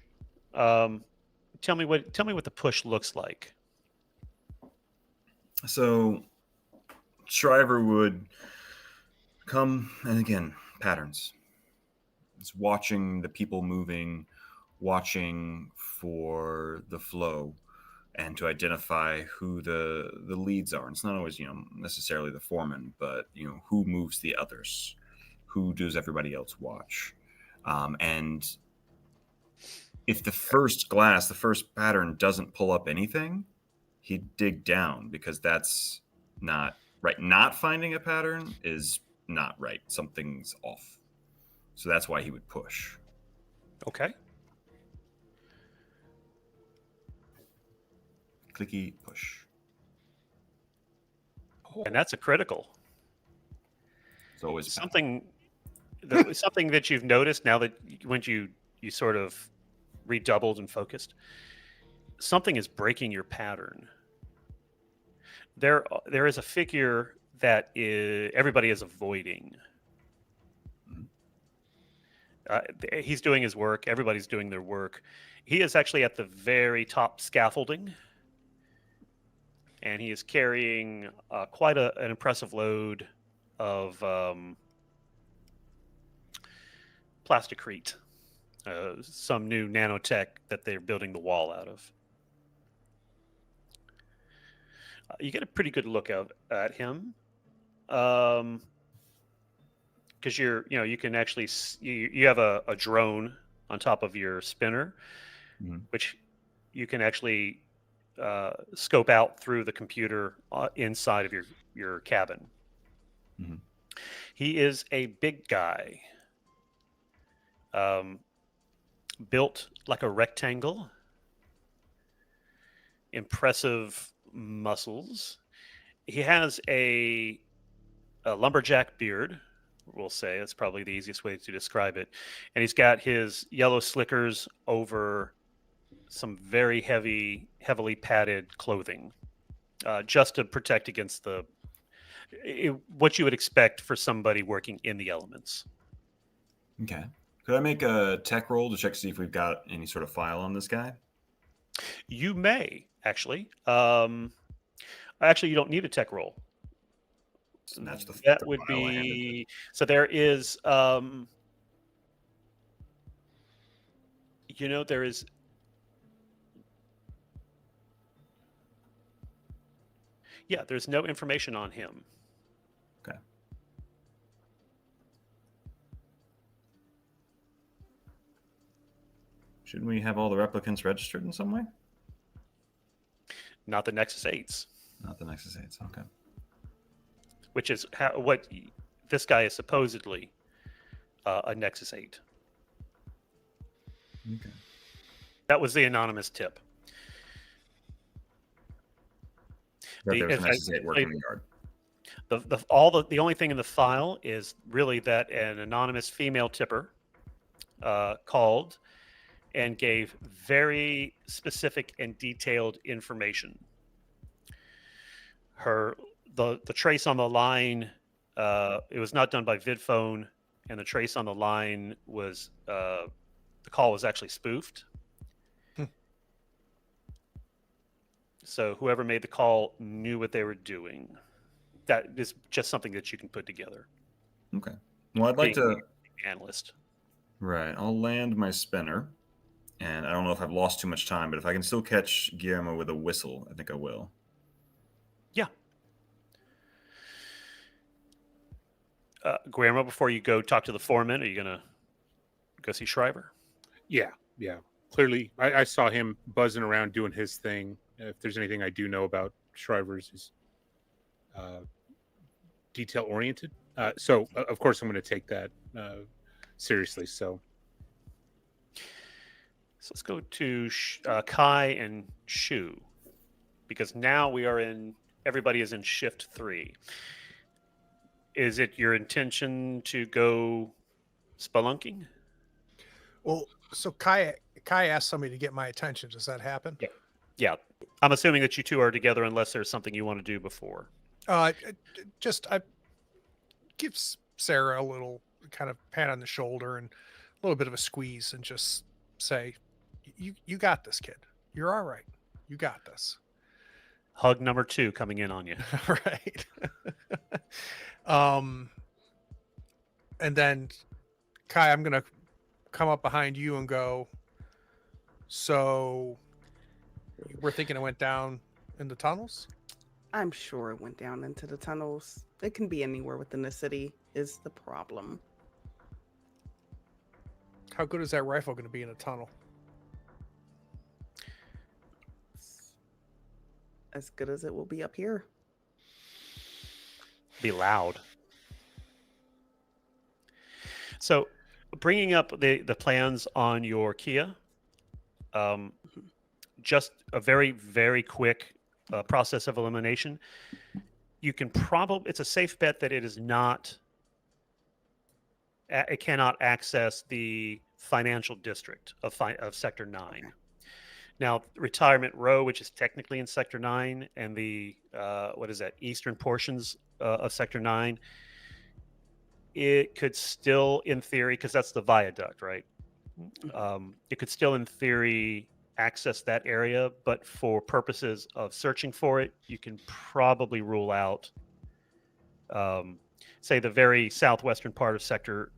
tell me what the push looks like. So Shriver would come, and again, patterns. It's watching the people moving, watching for the flow, and to identify who the leads are. And it's not always, necessarily the foreman, but who moves the others, who does everybody else watch, and if the first pattern doesn't pull up anything, he'd dig down, because that's not right. Not finding a pattern is not right. Something's off. So that's why he would push. Okay. Clicky push. And that's a critical. It's always something that you've noticed now that when you sort of redoubled and focused. something is breaking your pattern. There is a figure that everybody is avoiding. He's doing his work. Everybody's doing their work. He is actually at the very top scaffolding, and he is carrying quite an impressive load of plasticrete, some new nanotech that they're building the wall out of. You get a pretty good look at him, because you can actually you have a drone on top of your spinner, which you can actually scope out through the computer inside of your cabin. He is a big guy, built like a rectangle, impressive muscles. He has a lumberjack beard, we'll say. That's probably the easiest way to describe it. And he's got his yellow slickers over some very heavily padded clothing, just to protect against what you would expect for somebody working in the elements. Okay. Could I make a tech roll to check to see if we've got any sort of file on this guy? You may, actually. Actually, you don't need a tech roll. And that's the Would file I handed be so. There is, there is. Yeah, there's no information on him. Okay. Shouldn't we have all the replicants registered in some way? Not the Nexus 8s. Not the Nexus 8s. Okay. Which is what this guy is supposedly a Nexus 8. Okay. That was the anonymous tip. There was a Nexus 8 working in the yard. The only thing in the file is really that an anonymous female tipper called and gave very specific and detailed information. The trace on the line, it was not done by VidPhone, and the trace on the line was the call was actually spoofed. So whoever made the call knew what they were doing. That is just something that you can put together. Okay. Well, I'd like to analyst. Right. I'll land my spinner, and I don't know if I've lost too much time, but if I can still catch Guillermo with a whistle, I think I will. Yeah. Guillermo, before you go talk to the foreman, are you going to go see Shriver? Yeah. Clearly, I saw him buzzing around doing his thing. If there's anything I do know about Shriver's, is detail-oriented. So, of course, I'm going to take that seriously. So let's go to Kai and Shu, because now everybody is in shift 3. Is it your intention to go spelunking? Well, so Kai asked somebody to get my attention. Does that happen? Yeah. I'm assuming that you two are together unless there's something you want to do before. I give Sarah a little kind of pat on the shoulder and a little bit of a squeeze and just say, you got this, kid. You're all right. You got this. Hug number 2 coming in on you. Right. And then Kai, I'm going to come up behind you and go, so we're thinking it went down in the tunnels? I'm sure it went down into the tunnels. It can be anywhere within the city is the problem. How good is that rifle going to be in a tunnel? As good as it will be up here. Be loud. So, bringing up the plans on your Kia, just a very, very quick process of elimination. You can it's a safe bet that it is not, it cannot access the financial district of Sector 9. Now, Retirement Row, which is technically in Sector 9, and the, what is that, eastern portions of Sector 9, it could still, in theory, because that's the viaduct, right? It could still, in theory, access that area, but for purposes of searching for it, you can probably rule out, say, the very southwestern part of Sector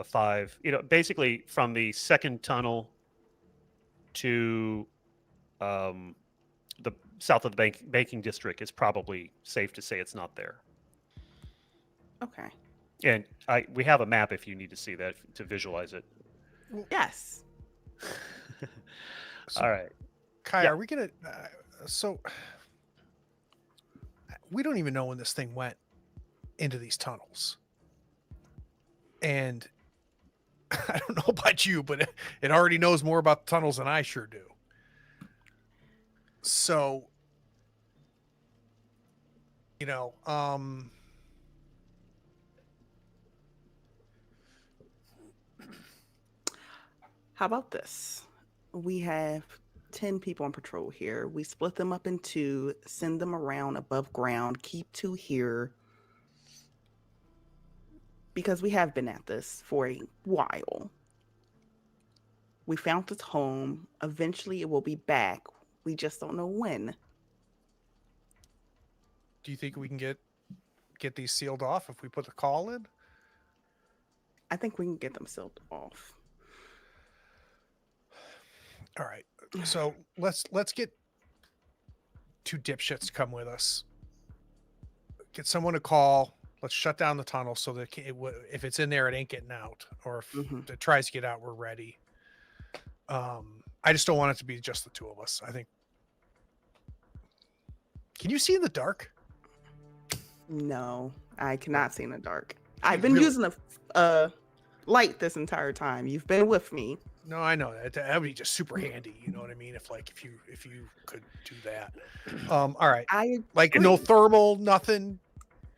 5. Basically from the second tunnel to the south of the banking district is probably safe to say it's not there. Okay. And we have a map if you need to see that to visualize it. Yes. So, All right. Kai, Yeah. are we gonna? So we don't even know when this thing went into these tunnels, and I don't know about you, but it already knows more about the tunnels than I sure do. So, How about this? We have 10 people on patrol here. We split them up in two, send them around above ground, keep 2 here. Because we have been at this for a while. We found its home. Eventually it will be back. We just don't know when. do you think we can get these sealed off if we put the call in? I think we can get them sealed off. All right. So let's get 2 dipshits to come with us. Get someone to call. Let's shut down the tunnel so that if it's in there, it ain't getting out. Or if it tries to get out, we're ready. I just don't want it to be just the 2 of us. I think. Can you see in the dark? No, I cannot see in the dark. I've been using a light this entire time. You've been with me. No, I know that. That would be just super handy. You know what I mean? If you could do that. All right. No thermal, nothing.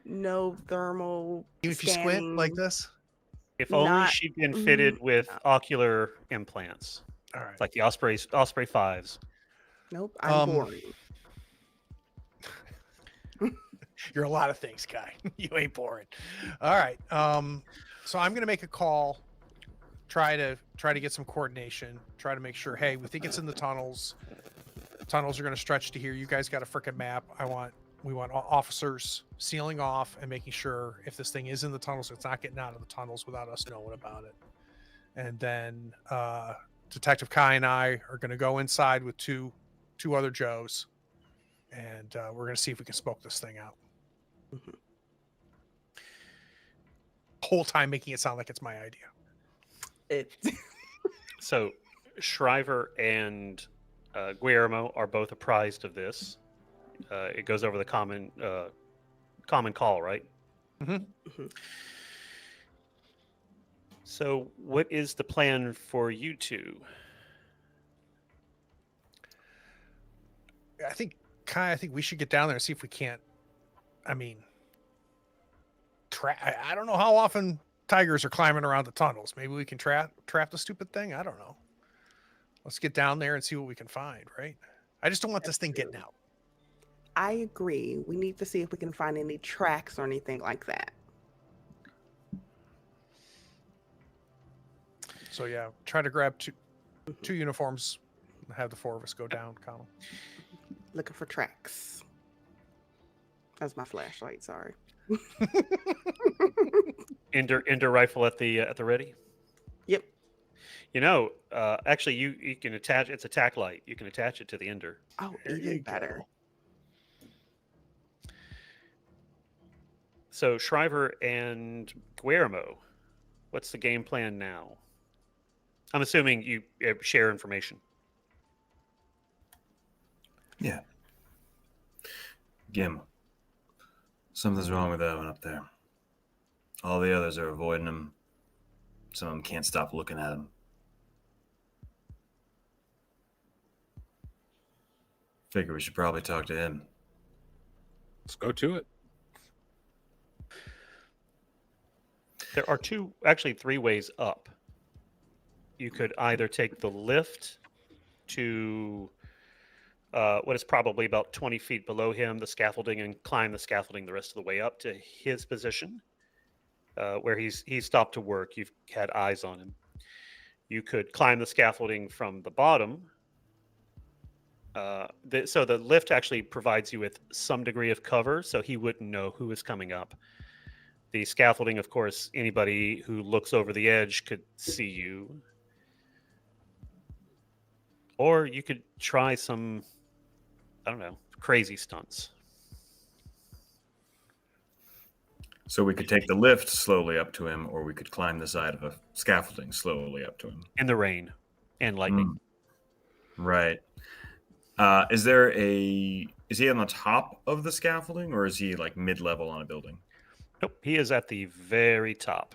No thermal. Even if you squint like this. If only she'd been fitted with ocular implants. All right. Like the Osprey 5s. Nope. I'm boring. You're a lot of things, Kai. You ain't boring. All right. So I'm gonna make a call. Try to get some coordination. Try to make sure. Hey, we think it's in the tunnels. The tunnels are gonna stretch to here. You guys got a freaking map. We want officers sealing off and making sure if this thing is in the tunnels, it's not getting out of the tunnels without us knowing about it. And then Detective Kai and I are gonna go inside with two other Joes, and we're gonna see if we can smoke this thing out. Whole time making it sound like it's my idea. So Shriver and Guillermo are both apprised of this. It goes over the common call, right? So what is the plan for you two? Kai, I think we should get down there and see if we can't. I mean, I don't know how often tigers are climbing around the tunnels. Maybe we can trap the stupid thing. I don't know. Let's get down there and see what we can find, right? I just don't want this thing getting out. I agree. We need to see if we can find any tracks or anything like that. So yeah, try to grab two uniforms and have the 4 of us go down, Connell. Looking for tracks. That's my flashlight, sorry. Ender rifle at the ready. Yep. Actually, you can attach. It's a tack light. You can attach it to the Ender. Oh, even better. So Shriver and Guillermo, what's the game plan now? I'm assuming you share information. Yeah. Gim. Something's wrong with that one up there. All the others are avoiding him. Some of them can't stop looking at him. Figure we should probably talk to him. Let's go to it. There are 3 ways up. You could either take the lift to what is probably about 20 feet below him, the scaffolding, and climb the scaffolding the rest of the way up to his position, where he's stopped to work. You've had eyes on him. You could climb the scaffolding from the bottom. So the lift actually provides you with some degree of cover, so he wouldn't know who is coming up. The scaffolding, of course, anybody who looks over the edge could see you. Or you could try some, I don't know, crazy stunts. So we could take the lift slowly up to him, or we could climb the side of a scaffolding slowly up to him. In the rain and lightning. Right. Is he on the top of the scaffolding, or is he like mid-level on a building? Nope, he is at the very top.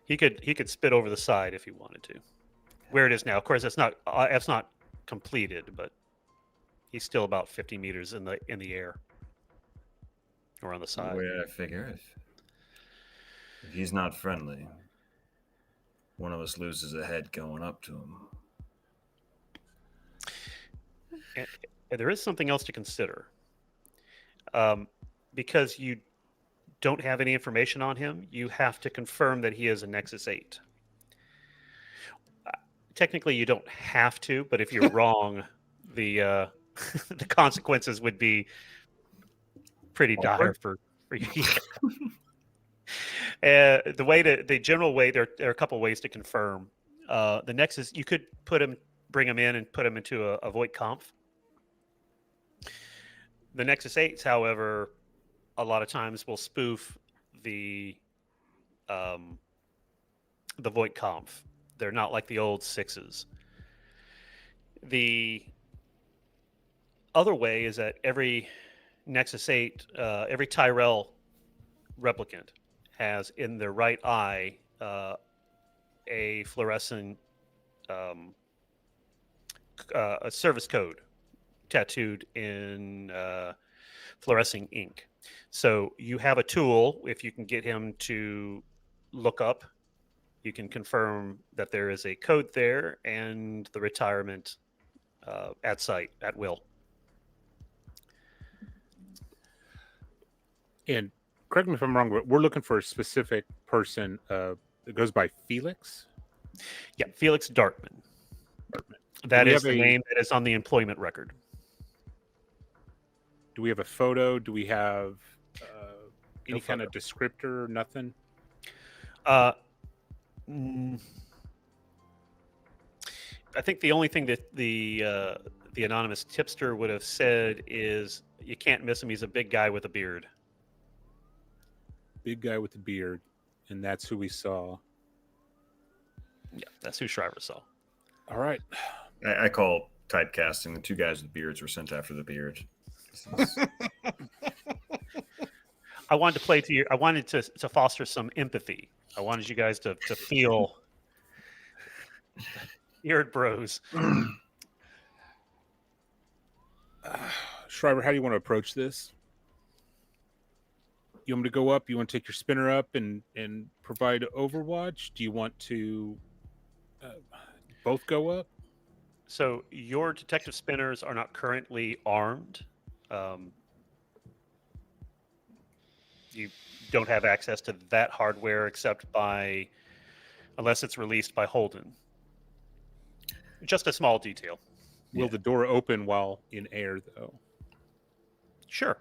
He could spit over the side if he wanted to. Where it is now, of course, it's not completed, but he's still about 50 meters in the air or on the side. The way I figure, if he's not friendly, one of us loses a head going up to him. And there is something else to consider, because you don't have any information on him. You have to confirm that he is a Nexus 8. Technically, you don't have to, but if you're wrong, the the consequences would be pretty dire for you. The general way, there are a couple ways to confirm. The Nexus, you could bring him in and put him into a void conf. The Nexus 8s, however, a lot of times will spoof the void conf. They're not like the old 6s. The other way is that every Nexus 8, every Tyrell replicant has in their right eye a fluorescent a service code tattooed in fluorescing ink. So you have a tool. If you can get him to look up, you can confirm that there is a code there and the retirement at site, at will. And correct me if I'm wrong, but we're looking for a specific person that goes by Felix. Yeah, Felix Dartman. That is the name that is on the employment record. Do we have a photo? Do we have any kind photo. of descriptor? Nothing? I think the only thing that the anonymous tipster would have said is, you can't miss him. He's a big guy with a beard. Big guy with a beard. And that's who we saw. Yeah, that's who Shriver saw. All right. I call typecasting. The two guys with beards were sent after the beard. I wanted to play to you. I wanted to foster some empathy. I wanted you guys to feel beard bros. Shriver, how do you want to approach this? You want me to go up? You want to take your spinner up and provide overwatch? Do you want to both go up? So your detective spinners are not currently armed. You don't have access to that hardware except unless it's released by Holden. Just a small detail. Will the door open while in air, though? Sure.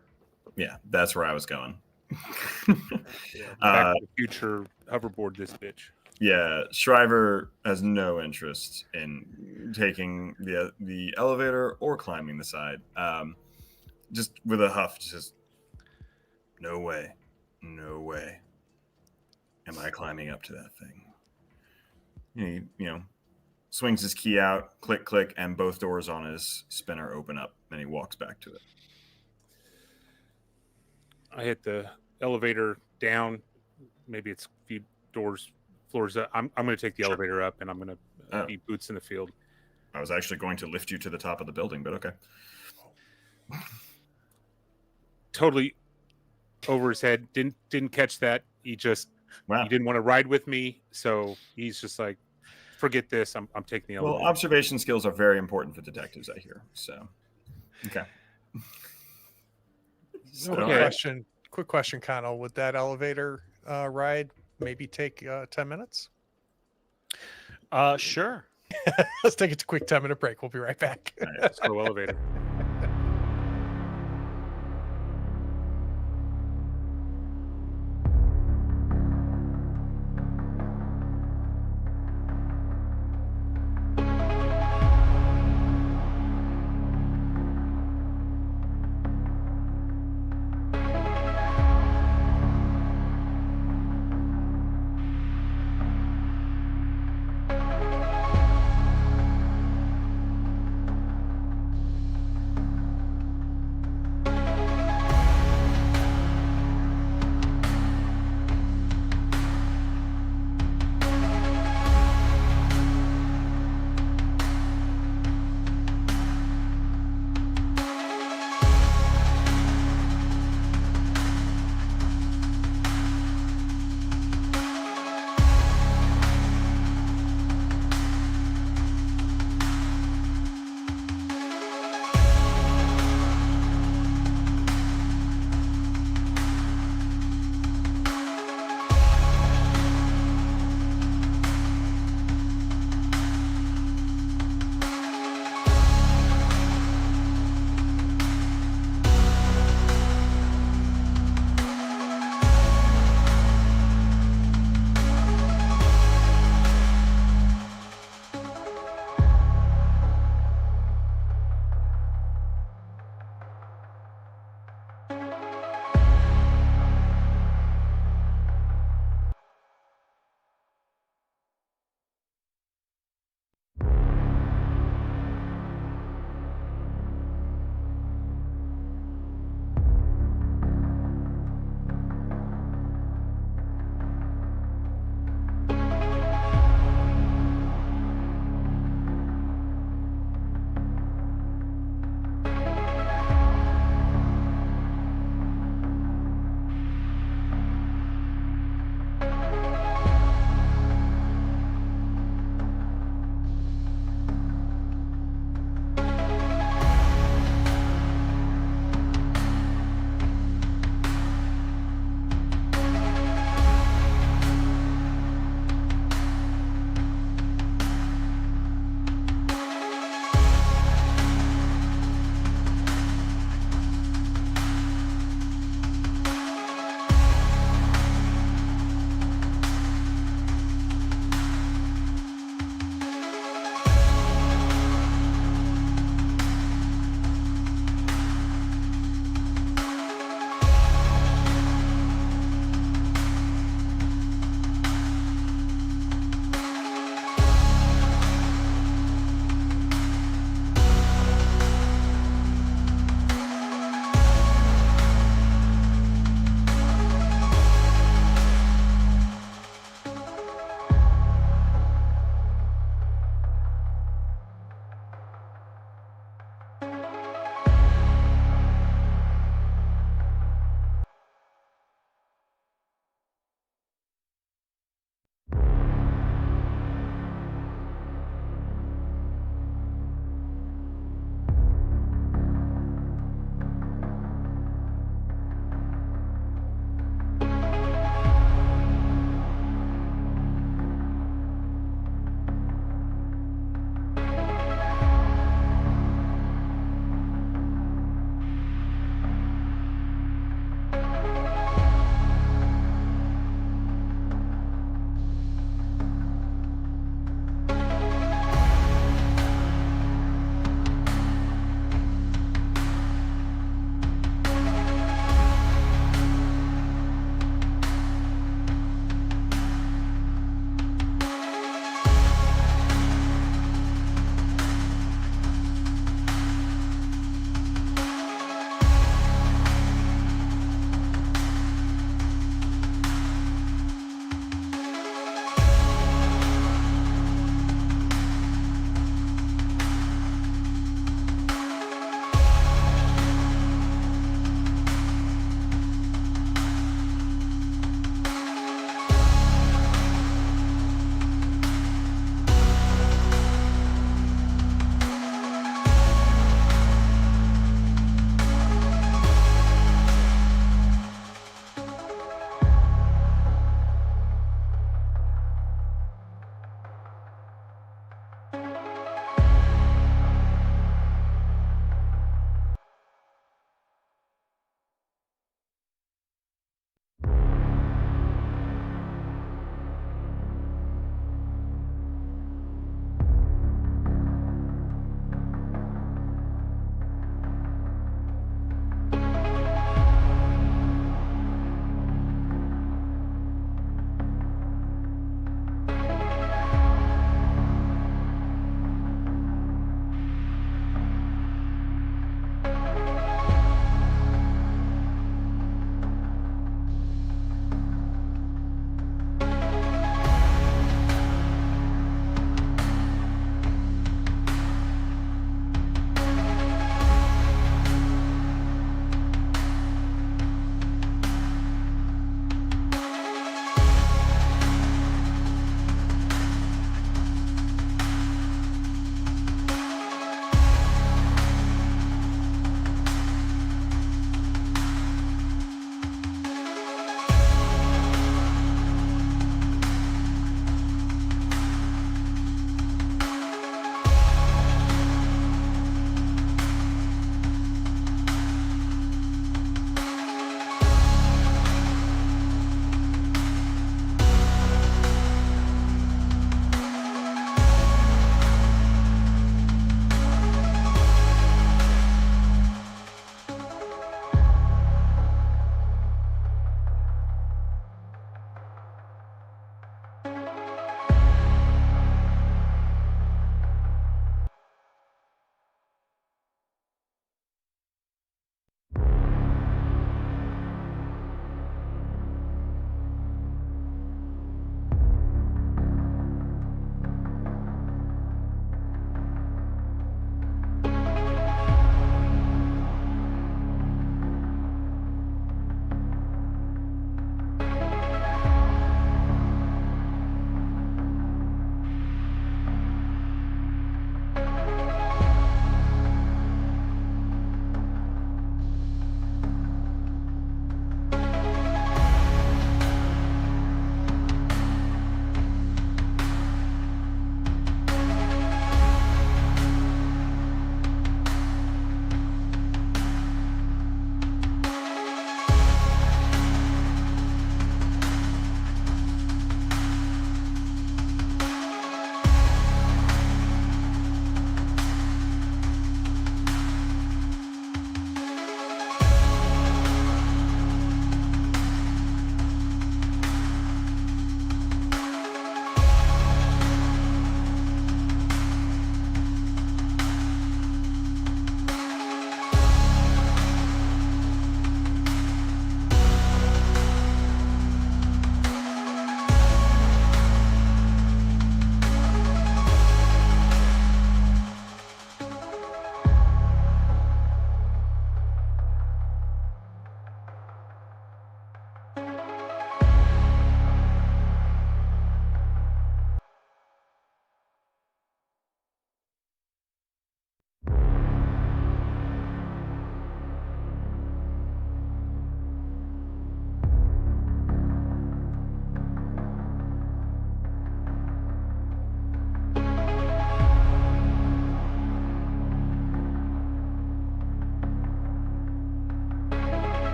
Yeah, that's where I was going. Back to the future hoverboard this bitch. Yeah, Shriver has no interest in taking the elevator or climbing the side. Just with a huff, just no way, am I climbing up to that thing? You know, swings his key out, click, click, and both doors on his spinner open up, and he walks back to it. I hit the elevator down. Maybe it's a few floors up. I'm going to take the elevator up, and I'm going to be boots in the field. I was actually going to lift you to the top of the building, but okay. Totally over his head. Didn't catch that. He just Wow. he didn't want to ride with me, so he's just like, forget this. I'm taking the Well, elevator. observation skills are very important for detectives, I hear. So, okay. Quick Okay. question, Connell. Would that elevator ride maybe take 10 minutes? Sure. Let's take a quick 10-minute break. We'll be right back. All right. Let's go elevator.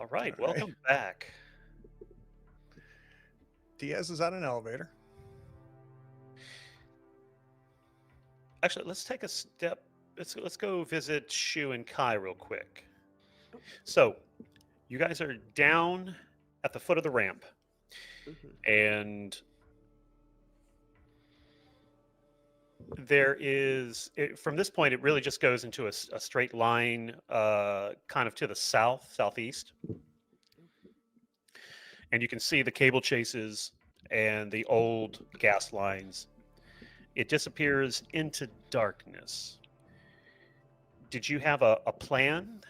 All right, All right. welcome back. Diaz is on an elevator. Actually, let's take a step. Let's go visit Shu and Kai real quick. So, you guys are down at the foot of the ramp, and there is from this point it really just goes into a straight line, kind of to the southeast, and you can see the cable chases and the old gas lines. It disappears into darkness. Did you have a plan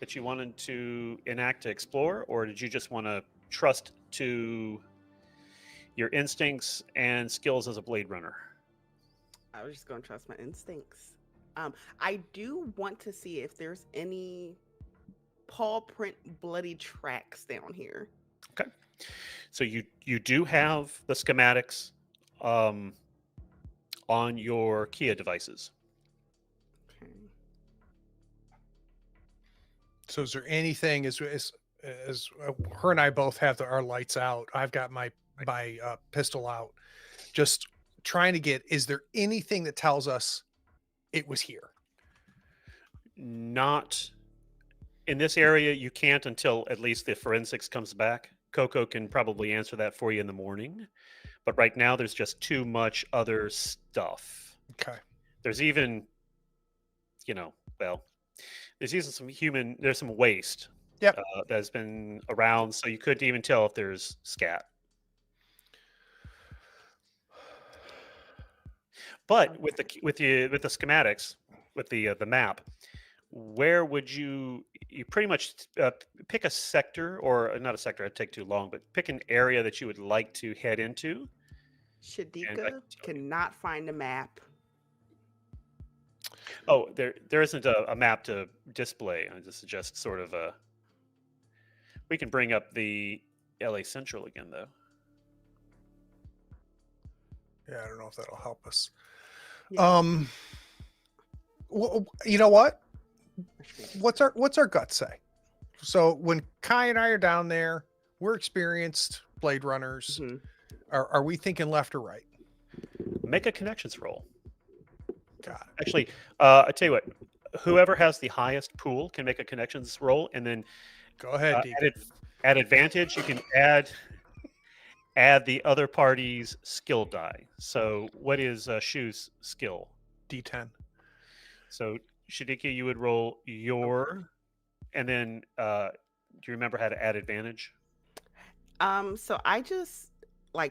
that you wanted to enact to explore, or did you just want to trust to your instincts and skills as a blade runner? I was just going to trust my instincts. I do want to see if there's any paw print bloody tracks down here. Okay, so you do have the schematics on your Kia devices. Okay. So is there anything as her and I both have our lights out? I've got my pistol out, just trying to get. Is there anything that tells us it was here? Not in this area. You can't until at least the forensics comes back. Coco can probably answer that for you in the morning, but right now there's just too much other stuff. Okay. There's even, there's even there's some waste. Yep. That's been around, so you couldn't even tell if there's scat. But with the schematics, with the map, where would you pretty much pick a sector, or not a sector? It'd take too long, but pick an area that you would like to head into. Shadika cannot find a map. Oh, there isn't a map to display. I just suggest sort of a. We can bring up the LA Central again, though. Yeah, I don't know if that'll help us. Yeah. Well, you know what? What's our gut say? So when Kai and I are down there, we're experienced blade runners. Mhm. Are we thinking left or right? Make a connections roll. Got it. Actually, I tell you what. Whoever has the highest pool can make a connections roll, and then Go ahead, Deacon. at advantage you can add the other party's skill die. So what is Shu's skill? D10. So Shadiki, you would roll your, and then do you remember how to add advantage? So I just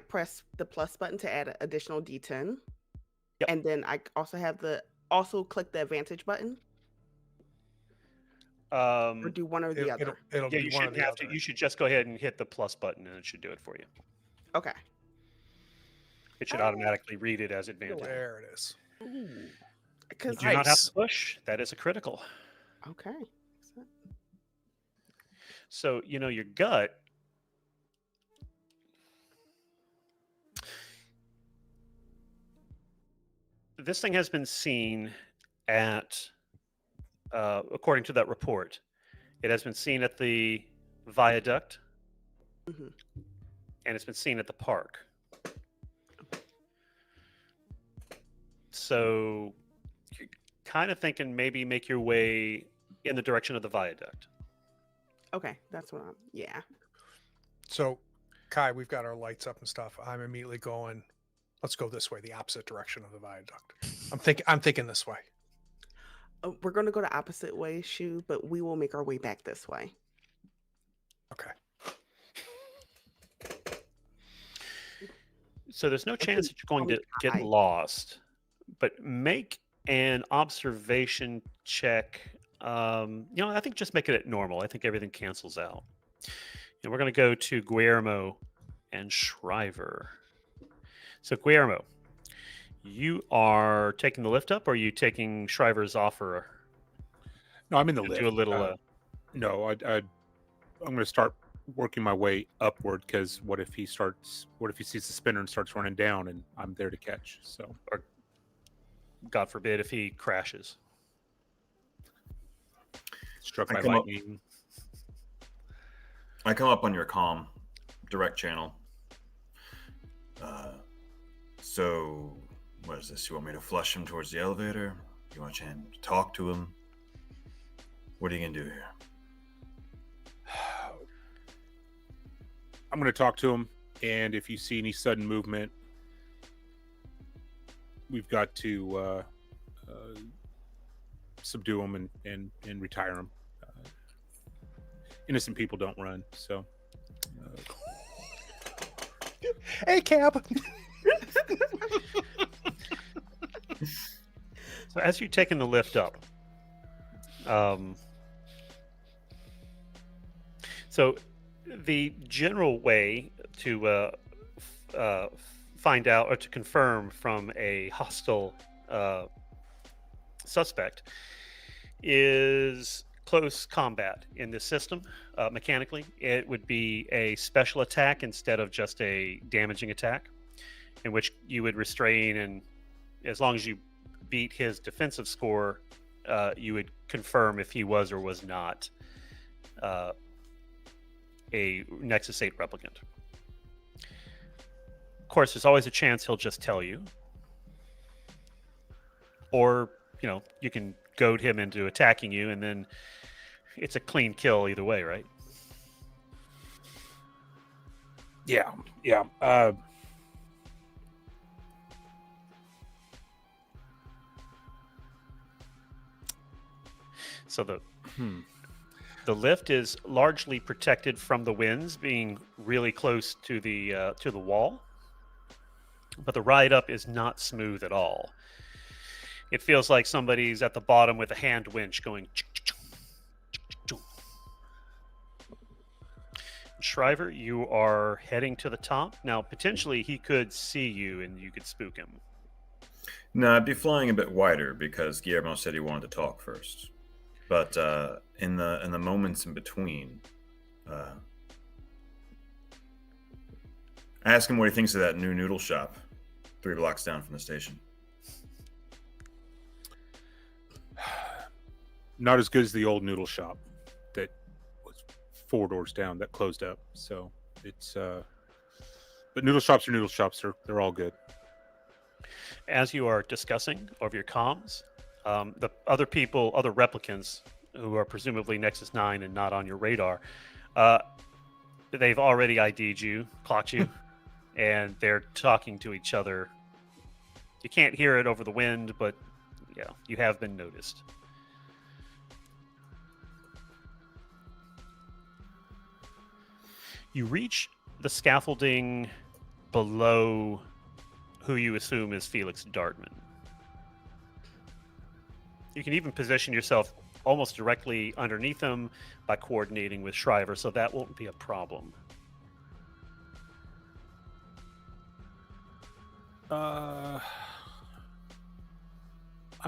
press the plus button to add an additional D10. Yep. And then I also have click the advantage button, or do one or the other. It'll Yeah, be you one or shouldn't the have other. to. You should just go ahead and hit the plus button, and it should do it for you. Okay. It should automatically read it as advantage. There it is. You Because do not have to push. That is a critical. okay. So your gut. This thing has been seen at, according to that report, it has been seen at the viaduct, Mhm. and it's been seen at the park. So you're kind of thinking maybe make your way in the direction of the viaduct. Okay, that's what yeah. So, Kai, we've got our lights up and stuff. I'm immediately going, let's go this way, the opposite direction of the viaduct. I'm thinking this way. We're going to go the opposite way, Shu, but we will make our way back this way. Okay. So there's no chance that you're going to get lost, but make an observation check. I think just make it at normal. I think everything cancels out. And we're going to go to Guillermo and Shriver. So Guillermo, you are taking the lift up, or are you taking Shriver's offer? No, I'm in the lift. Do a little. No, I'm going to start working my way upward, because what if he sees the spinner and starts running down, and I'm there to catch? So, or God forbid if he crashes. Struck I by come up- lightning. I come up on your comm, direct channel. So, what is this? You want me to flush him towards the elevator? You want him to talk to him? What are you gonna do here? I'm going to talk to him, and if you see any sudden movement, we've got to subdue him and retire him. Innocent people don't run, so. Hey, Cab. So as you're taking the lift up, so the general way to find out or to confirm from a hostile suspect is close combat in this system. Mechanically, it would be a special attack instead of just a damaging attack, in which you would restrain, and as long as you beat his defensive score, you would confirm if he was or was not a Nexus 8 replicant. Of course, there's always a chance he'll just tell you, or you can goad him into attacking you, and then it's a clean kill either way, right? Yeah. So the lift is largely protected from the winds, being really close to the wall, but the ride up is not smooth at all. It feels like somebody's at the bottom with a hand winch going. Shriver, you are heading to the top. Now, potentially, he could see you and you could spook him. No, I'd be flying a bit wider because Guillermo said he wanted to talk first. But in the moments in between, ask him what he thinks of that new noodle shop 3 blocks down from the station. Not as good as the old noodle shop that was 4 doors down that closed up. So it's but noodle shops are noodle shops. They're all good. As you are discussing over your comms, the other replicants who are presumably Nexus 9 and not on your radar, they've already ID'd you, clocked you, and they're talking to each other. You can't hear it over the wind, but yeah, you have been noticed. You reach the scaffolding below who you assume is Felix Dartman. You can even position yourself almost directly underneath him by coordinating with Shriver, so that won't be a problem. I'm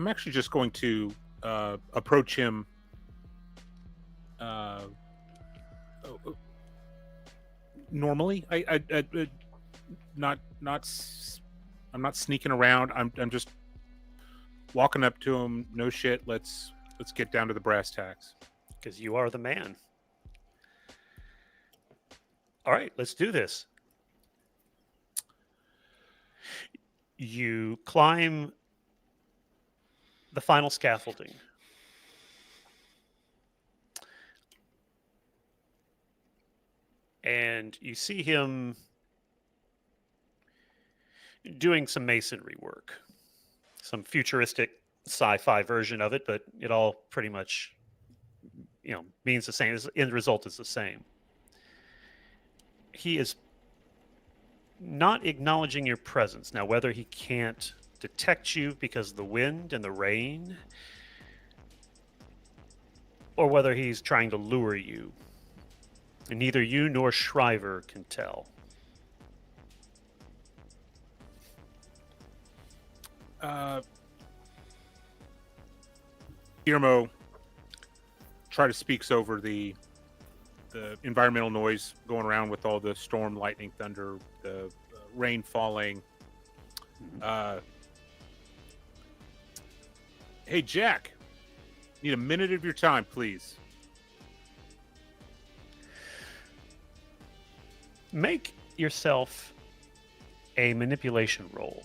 actually just going to approach him normally. I'm not sneaking around. I'm just walking up to him. No shit. Let's get down to the brass tacks. Because you are the man. All right, let's do this. You climb the final scaffolding. And you see him doing some masonry work. Some futuristic sci-fi version of it, but it all pretty much, means the same. The end result is the same. He is not acknowledging your presence. Now, whether he can't detect you because of the wind and the rain, or whether he's trying to lure you, and neither you nor Shriver can tell. Guillermo speaks over the environmental noise going around with all the storm, lightning, thunder, the rain falling. Hey, Jack, need a minute of your time, please. Make yourself a manipulation roll.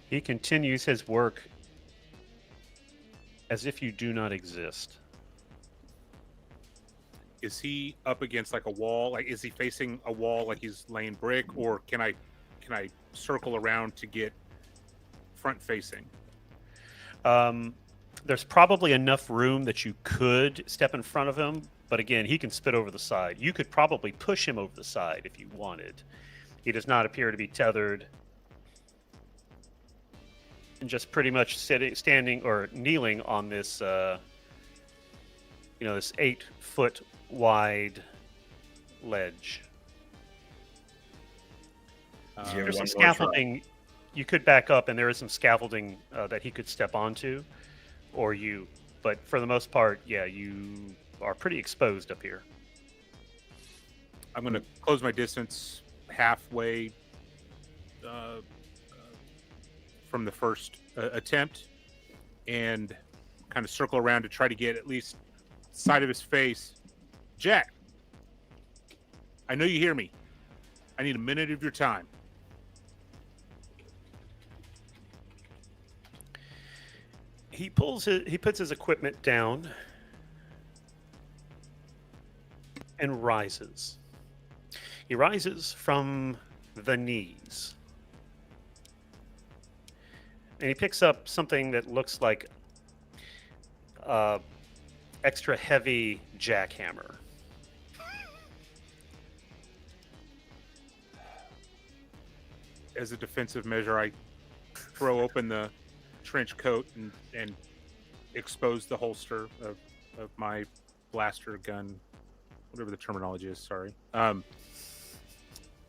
He continues his work as if you do not exist. Is he up against like a wall? Like, is he facing a wall like he's laying brick, or can I circle around to get front facing? There's probably enough room that you could step in front of him, but again, he can spit over the side. You could probably push him over the side if you wanted. He does not appear to be tethered. And just pretty much standing or kneeling on this, this 8-foot wide ledge. There's some scaffolding. You could back up, and there is some scaffolding that he could step onto, or you. But for the most part, yeah, you are pretty exposed up here. I'm going to close my distance halfway from the first attempt, and kind of circle around to try to get at least side of his face. Jack, I know you hear me. I need a minute of your time. He puts his equipment down and rises. He rises from the knees. And he picks up something that looks like extra heavy jackhammer. As a defensive measure, I throw open the trench coat and expose the holster of my blaster gun, whatever the terminology is. Sorry.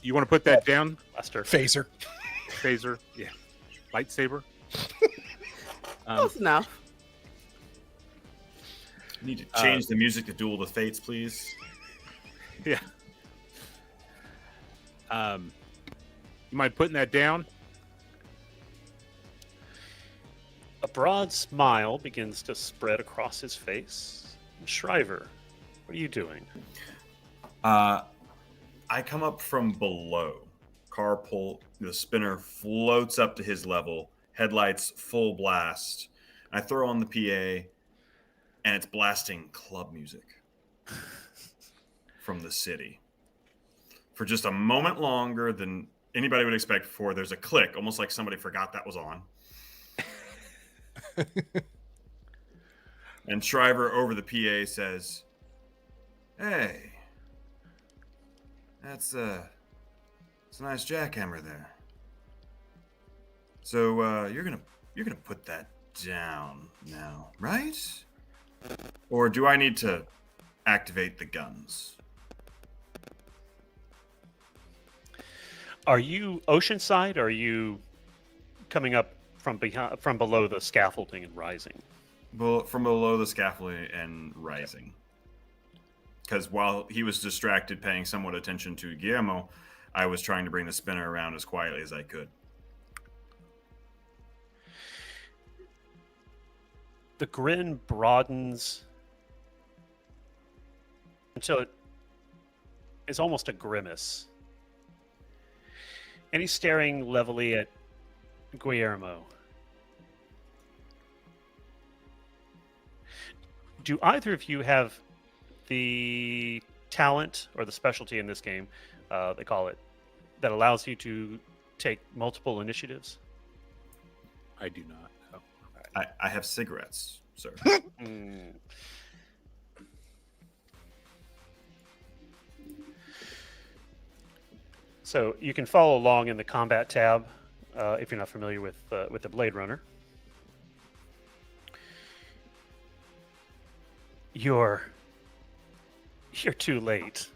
You want to put that down? Blaster. Phaser. Phaser. Yeah. Lightsaber. Close enough. Need to change the music to Duel of the Fates, please. Yeah. You mind putting that down? A broad smile begins to spread across his face. Shriver, what are you doing? I come up from below. Car pull, the spinner floats up to his level, headlights full blast. I throw on the PA, and it's blasting club music from the city. For just a moment longer than anybody would expect before, there's a click, almost like somebody forgot that was on. And Shriver over the PA says, "Hey, it's a nice jackhammer there. So you're gonna put that down now, right? Or do I need to activate the guns?" Are you oceanside, or are you coming up from below the scaffolding and rising? From below the scaffolding and rising. Because while he was distracted paying somewhat attention to Guillermo, I was trying to bring the spinner around as quietly as I could. The grin broadens until it is almost a grimace. And he's staring levelly at Guillermo. Do either of you have the talent, or the specialty in this game, they call it, that allows you to take multiple initiatives? I do not. Oh. I have cigarettes, sir. So you can follow along in the combat tab if you're not familiar with the Blade Runner. You're too late.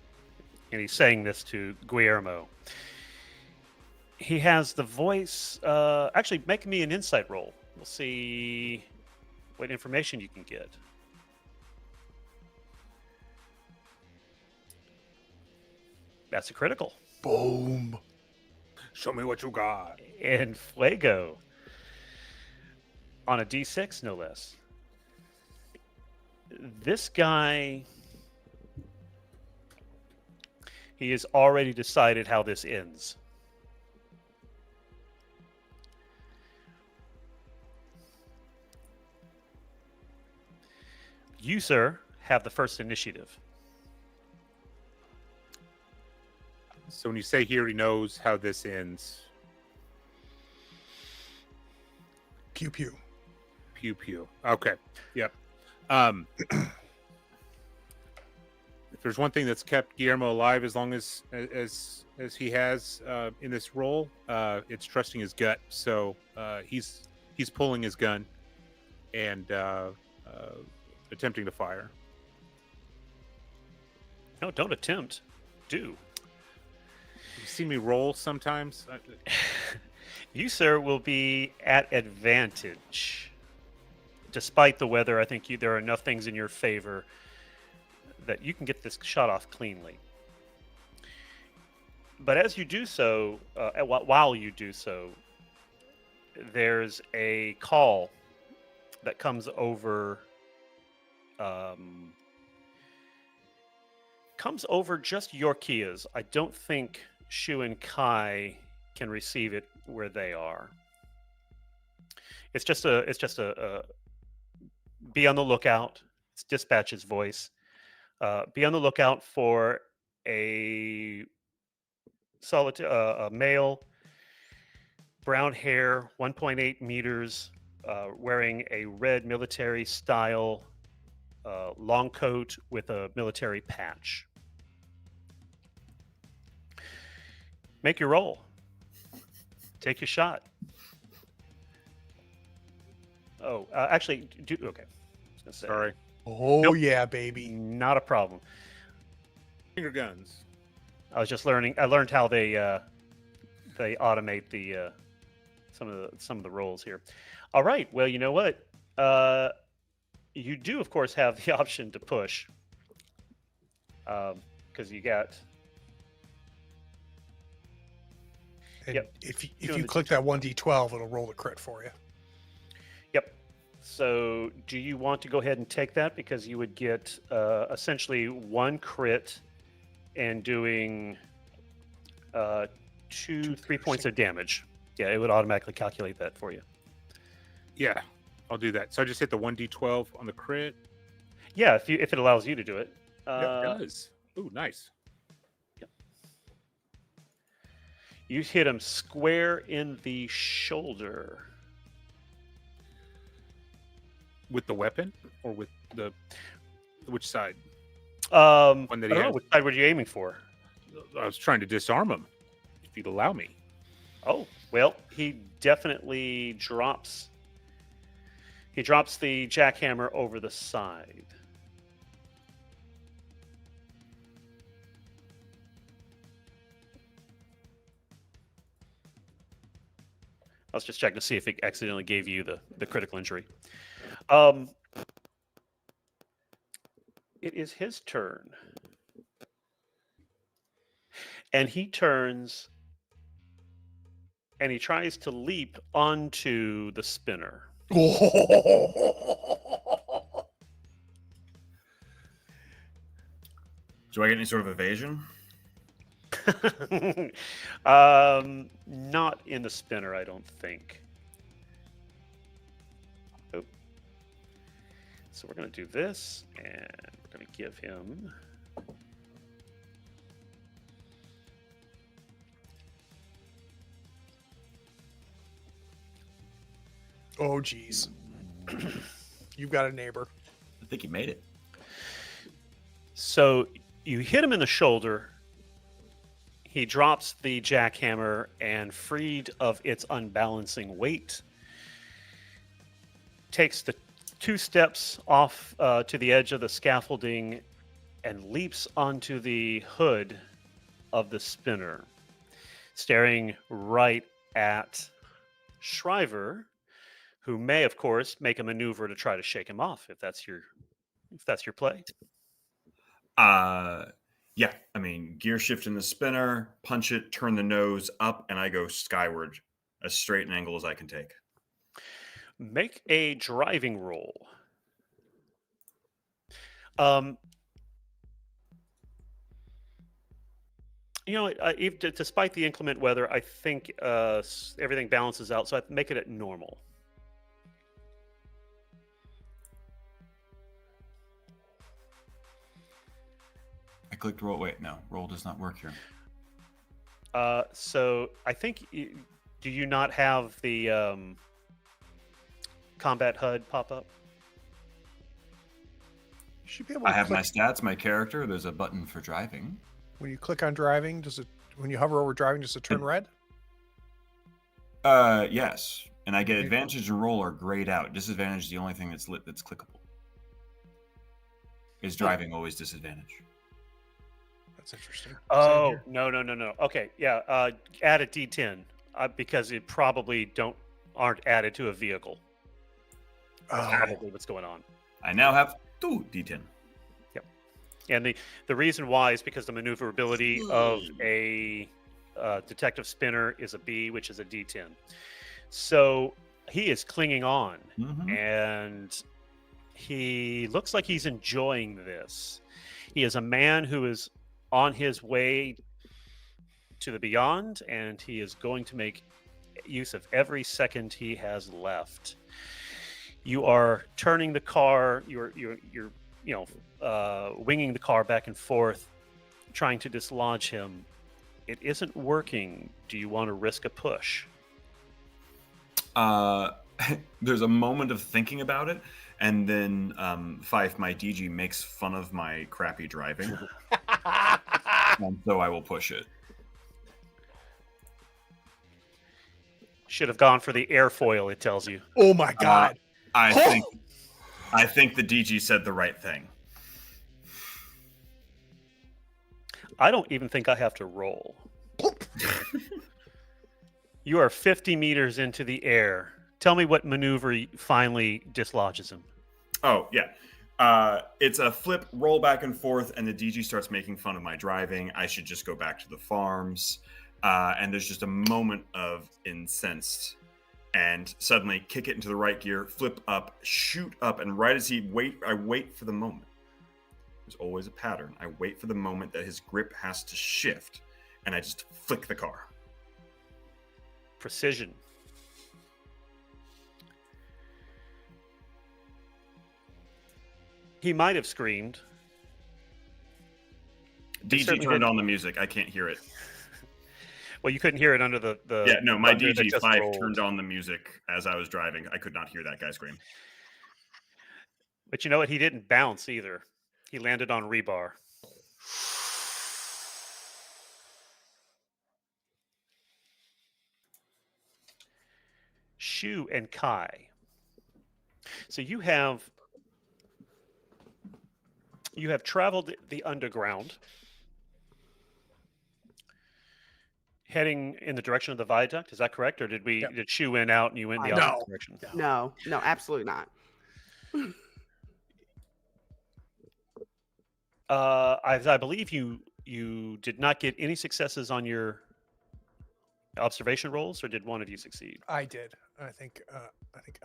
And he's saying this to Guillermo. He has the voice. Actually, make me an insight roll. We'll see what information you can get. That's a critical. Boom. Show me what you got. And Fuego on a D6, no less. This guy, he has already decided how this ends. You, sir, have the first initiative. So when you say he already knows how this ends, Pew pew. pew pew. Okay. Yep. If there's one thing that's kept Guillermo alive as long as he has in this role, it's trusting his gut. So he's pulling his gun and attempting to fire. No, don't attempt. Do. You see me roll sometimes. You, sir, will be at advantage. Despite the weather, I think there are enough things in your favor that you can get this shot off cleanly. But as you do so, while you do so, there's a call that comes over just your Kias. I don't think Shu and Kai can receive it where they are. It's just a be on the lookout. It's dispatch's voice. Be on the lookout for a male, brown hair, 1.8 meters, wearing a red military style long coat with a military patch. Make your roll. Take your shot. Oh, actually, okay. I was gonna say, Sorry. Oh Nope. yeah, baby. not a problem. Finger guns. I was just learning. I learned how they automate the some of the roles here. All right. Well, you know what? You do, of course, have the option to push because you got. And Yep. if Doing you the click that 1d12, it'll roll the crit for you. Yep. So, do you want to go ahead and take that because you would get essentially one crit and doing 3 points of damage. Yeah, it would automatically calculate that for you. Yeah, I'll do that. So I just hit the 1d12 on the crit. Yeah, if it allows you to do it. It does. Ooh, nice. You hit him square in the shoulder. With the weapon or with the which side? One One that I he don't know, has. which side were you aiming for? I was trying to disarm him. If you'd allow me. Oh, well, he definitely drops. He drops the jackhammer over the side. Let's just check to see if it accidentally gave you the critical injury. It is his turn. And he turns and he tries to leap onto the spinner. Do I get any sort of evasion? Not in the spinner, I don't think. Oh. So we're going to do this, and we're going to give him... Oh, geez. You've got a neighbor. I think he made it. So you hit him in the shoulder. He drops the jackhammer and, freed of its unbalancing weight, takes the 2 steps off to the edge of the scaffolding and leaps onto the hood of the spinner, staring right at Shriver, who may, of course, make a maneuver to try to shake him off if that's your play. Yeah. I mean, gear shift in the spinner, punch it, turn the nose up, and I go skyward, as straight an angle as I can take. Make a driving roll. Um, despite the inclement weather, I think everything balances out. So I make it at normal. I clicked roll. Wait, no, roll does not work here. So I think, do you not have the combat HUD pop up? You should be able to I have click, my stats, my character. There's a button for driving. when you click on driving, when you hover over driving, does it turn red? Yes, and I get advantage and roll are grayed out. Disadvantage is the only thing that's lit that's clickable. Is driving always disadvantage? That's interesting. Oh, no. Okay, yeah, add a D10 because it probably aren't added to a vehicle. That's probably what's going on. I now have 2 D10. Yep. And the reason why is because the maneuverability of a detective spinner is a B, which is a D10. So he is clinging on, and he looks like he's enjoying this. He is a man who is on his way to the beyond, and he is going to make use of every second he has left. You are turning the car. You're winging the car back and forth, trying to dislodge him. It isn't working. Do you want to risk a push? There's a moment of thinking about it, and then Fife, my DG, makes fun of my crappy driving, and so I will push it. Should have gone for the airfoil, it tells you. Oh my god! I think the DG said the right thing. I don't even think I have to roll. You are 50 meters into the air. Tell me what maneuver finally dislodges him. Oh, yeah. It's a flip, roll back and forth, and the DG starts making fun of my driving. I should just go back to the farms. And there's just a moment of incensed. And suddenly kick it into the right gear, flip up, shoot up, and right as I wait for the moment. There's always a pattern. I wait for the moment that his grip has to shift, and I just flick the car. Precision. He might have screamed. DG turned on the music. I can't hear it. Well, you couldn't hear it under the Yeah, no, my thunder that just DG5 rolled. turned on the music as I was driving. I could not hear that guy scream. But you know what? He didn't bounce either. He landed on rebar. Shu and Kai. So you have traveled the underground, heading in the direction of the viaduct. Is that correct, or did Shu went out and you went the opposite direction? No, absolutely not. I believe you did not get any successes on your observation rolls, or did one of you succeed? I did. I think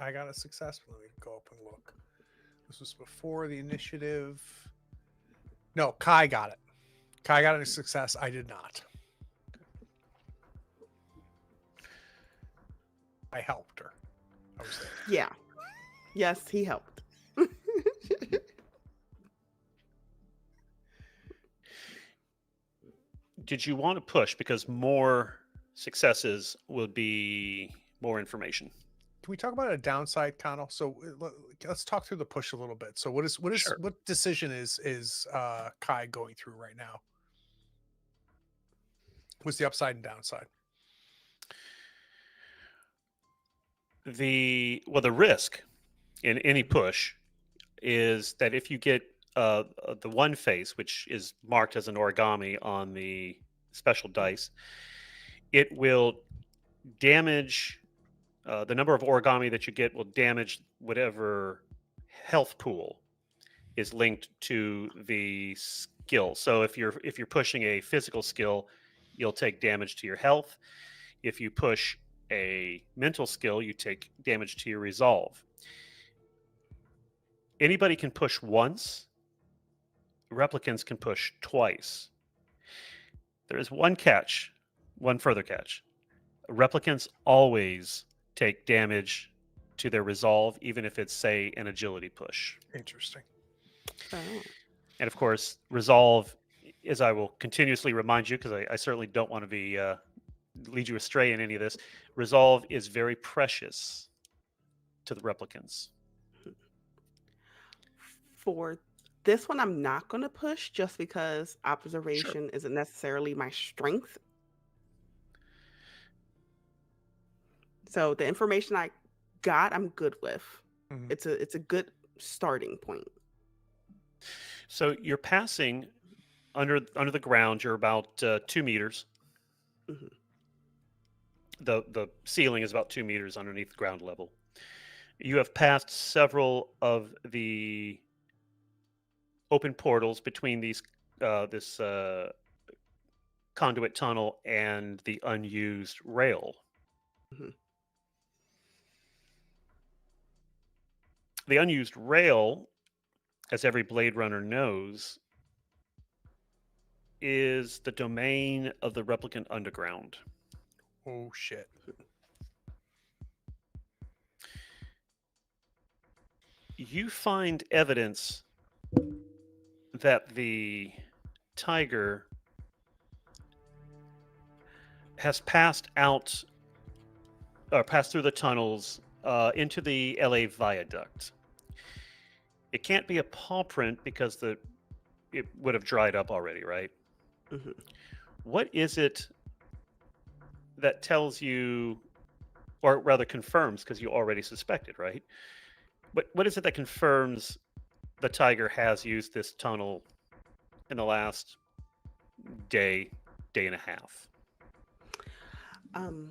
I got a success. Let me go up and look. This was before the initiative. No, Kai got it. Kai got a success. I did not. I helped her. I was there. Yeah. Yes, he helped. Did you want to push because more successes would be more information? Can we talk about a downside, Connell? So let's talk through the push a little bit. So what decision is Kai going through right now? What's the upside and downside? The risk in any push is that if you get the one face, which is marked as an origami on the special dice, it will damage the number of origami that you get will damage whatever health pool is linked to the skill. So if you're pushing a physical skill, you'll take damage to your health. If you push a mental skill, you take damage to your resolve. Anybody can push once. Replicants can push twice. There is one catch, one further catch. Replicants always take damage to their resolve, even if it's, say, an agility push. Interesting. Oh. And of course, resolve, as I will continuously remind you, because I certainly don't want to be lead you astray in any of this, resolve is very precious to the replicants. For this one, I'm not going to push just because observation isn't necessarily my strength. So the information I got, I'm good with. Mhm. It's a good starting point. So you're passing under the ground. You're about 2 meters. Mhm. The ceiling is about 2 meters underneath ground level. You have passed several of the open portals between this conduit tunnel and the unused rail. Mhm. The unused rail, as every Blade Runner knows, is the domain of the replicant underground. Oh shit. You find evidence that the tiger has passed through the tunnels into the LA viaduct. It can't be a paw print because it would have dried up already, right? Mhm. What is it that tells you, or rather confirms, because you already suspected, right? What is it that confirms the tiger has used this tunnel in the last day and a half? Um,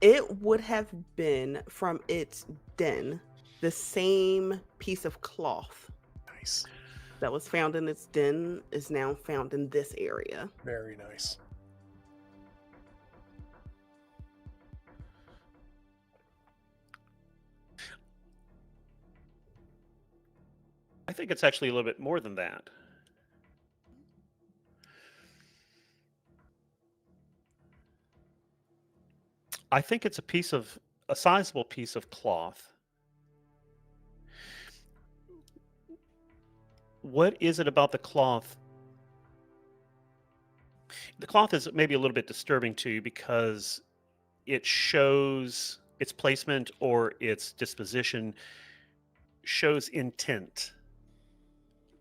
it would have been from its den, the same piece of cloth Nice. that was found in its den is now found in this area. Very nice. I think it's actually a little bit more than that. I think it's a sizable piece of cloth. What is it about the cloth? The cloth is maybe a little bit disturbing to you because it shows its placement or its disposition shows intent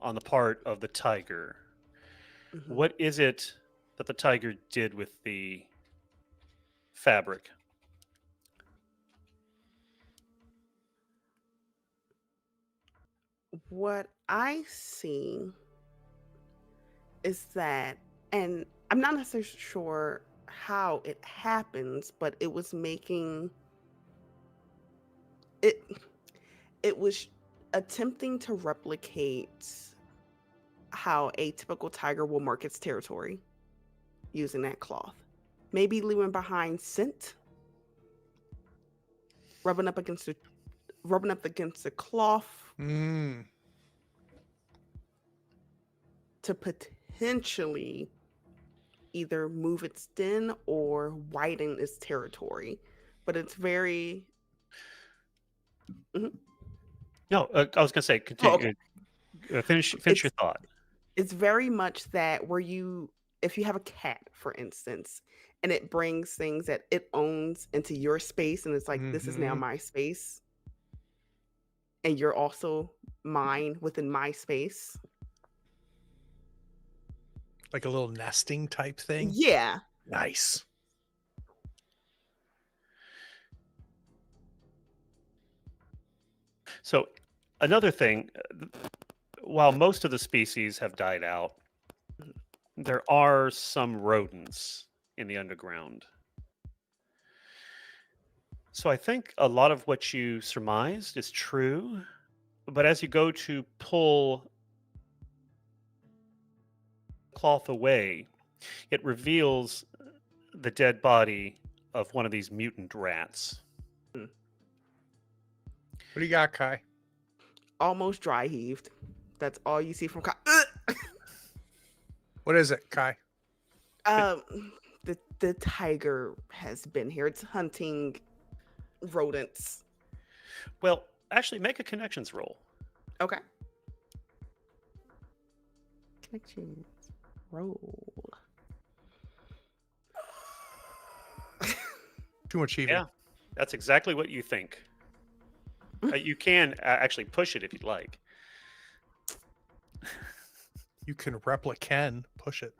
on the part of the tiger. Mhm. What is it that the tiger did with the fabric? What I see is that, and I'm not necessarily sure how it happens, but it was making it. It was attempting to replicate how a typical tiger will mark its territory using that cloth. Maybe leaving behind scent, rubbing up against the cloth Mm. to potentially either move its den or widen its territory. But it's very Mhm. No, I was going to say, Oh, continue. okay. Finish It's your thought. it's very much that where if you have a cat, for instance, and it brings things that it owns into your space, and it's like, this is now Mhm. my space, and you're also mine within my space. Like a little nesting type thing. Yeah. Nice. So, another thing, while most of the species have died out, there are some rodents in the underground. So, I think a lot of what you surmised is true, but as you go to pull cloth away, it reveals the dead body of one of these mutant rats. What do you got, Kai? Almost dry heaved. That's all you see from What is it, Kai? um the tiger has been here. It's hunting rodents. Well, actually, make a connections roll. Okay. Connections. Roll. Too much heaving. Yeah, that's exactly what you think. You can actually push it if you'd like. You can replicant. Push it.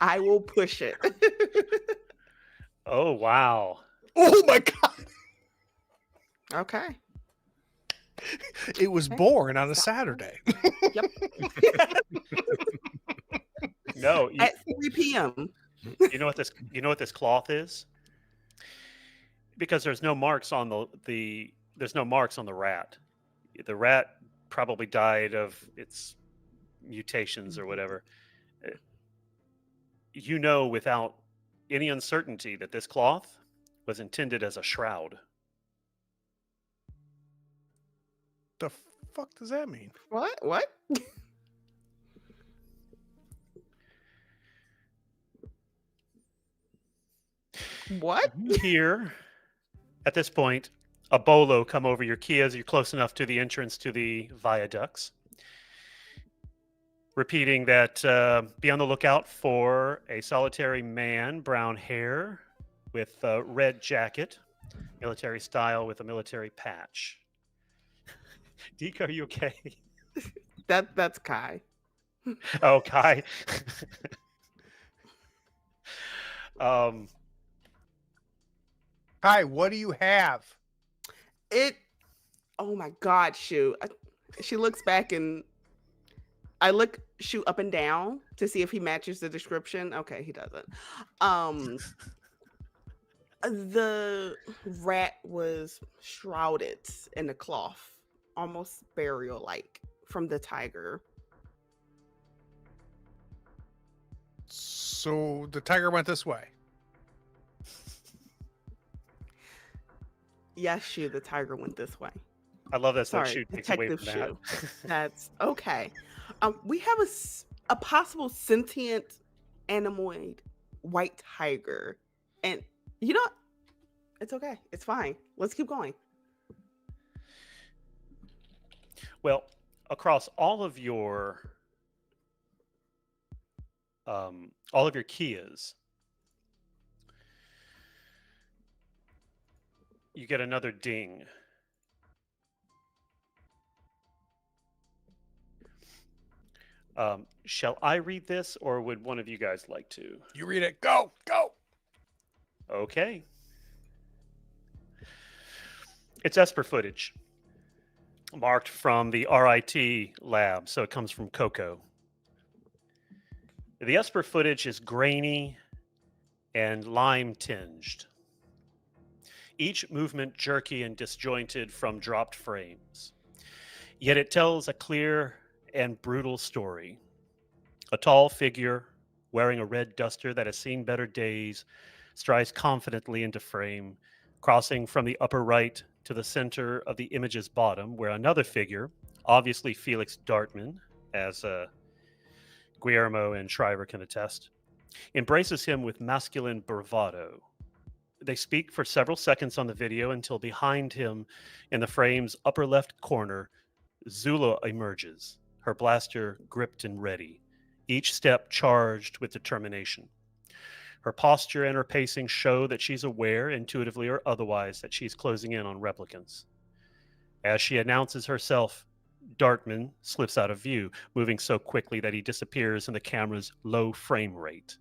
I will push it. Oh, wow. Oh my god! Okay. It was born on a Saturday. Yep. No, At 3 p.m. you know what this cloth is? Because there's no marks on there's no marks on the rat. The rat probably died of its mutations or whatever. You know without any uncertainty that this cloth was intended as a shroud. The fuck does that mean? What? What? What? You hear at this point a bolo come over your key as you're close enough to the entrance to the viaducts, repeating that be on the lookout for a solitary man, brown hair, with a red jacket, military style with a military patch. Deke, are you okay? That's Kai. Oh, Kai. um, Kai, what do you have? Oh my God, Shu. She looks back and I look Shu up and down to see if he matches the description. Okay, he doesn't. The rat was shrouded in a cloth, almost burial-like, from the tiger. So the tiger went this way. Yes, Shu, the tiger went this way. I love that. Sorry, Shoot takes away Detective from that. Shu. That's okay. We have a possible sentient animaloid white tiger, and you know, it's okay. It's fine. Let's keep going. Well, across all of your Kias, you get another ding. Shall I read this, or would one of you guys like to? You read it. Go, go. Okay. It's Esper footage, marked from the RIT lab, so it comes from Coco. The Esper footage is grainy and lime tinged. Each movement jerky and disjointed from dropped frames. Yet it tells a clear and brutal story. A tall figure wearing a red duster that has seen better days strides confidently into frame, crossing from the upper right to the center of the image's bottom, where another figure, obviously Felix Dartman, as Guillermo and Shriver can attest, embraces him with masculine bravado. They speak for several seconds on the video until behind him, in the frame's upper left corner, Zula emerges, her blaster gripped and ready, each step charged with determination. Her posture and her pacing show that she's aware, intuitively or otherwise, that she's closing in on replicants. As she announces herself, Dartman slips out of view, moving so quickly that he disappears in the camera's low frame rate.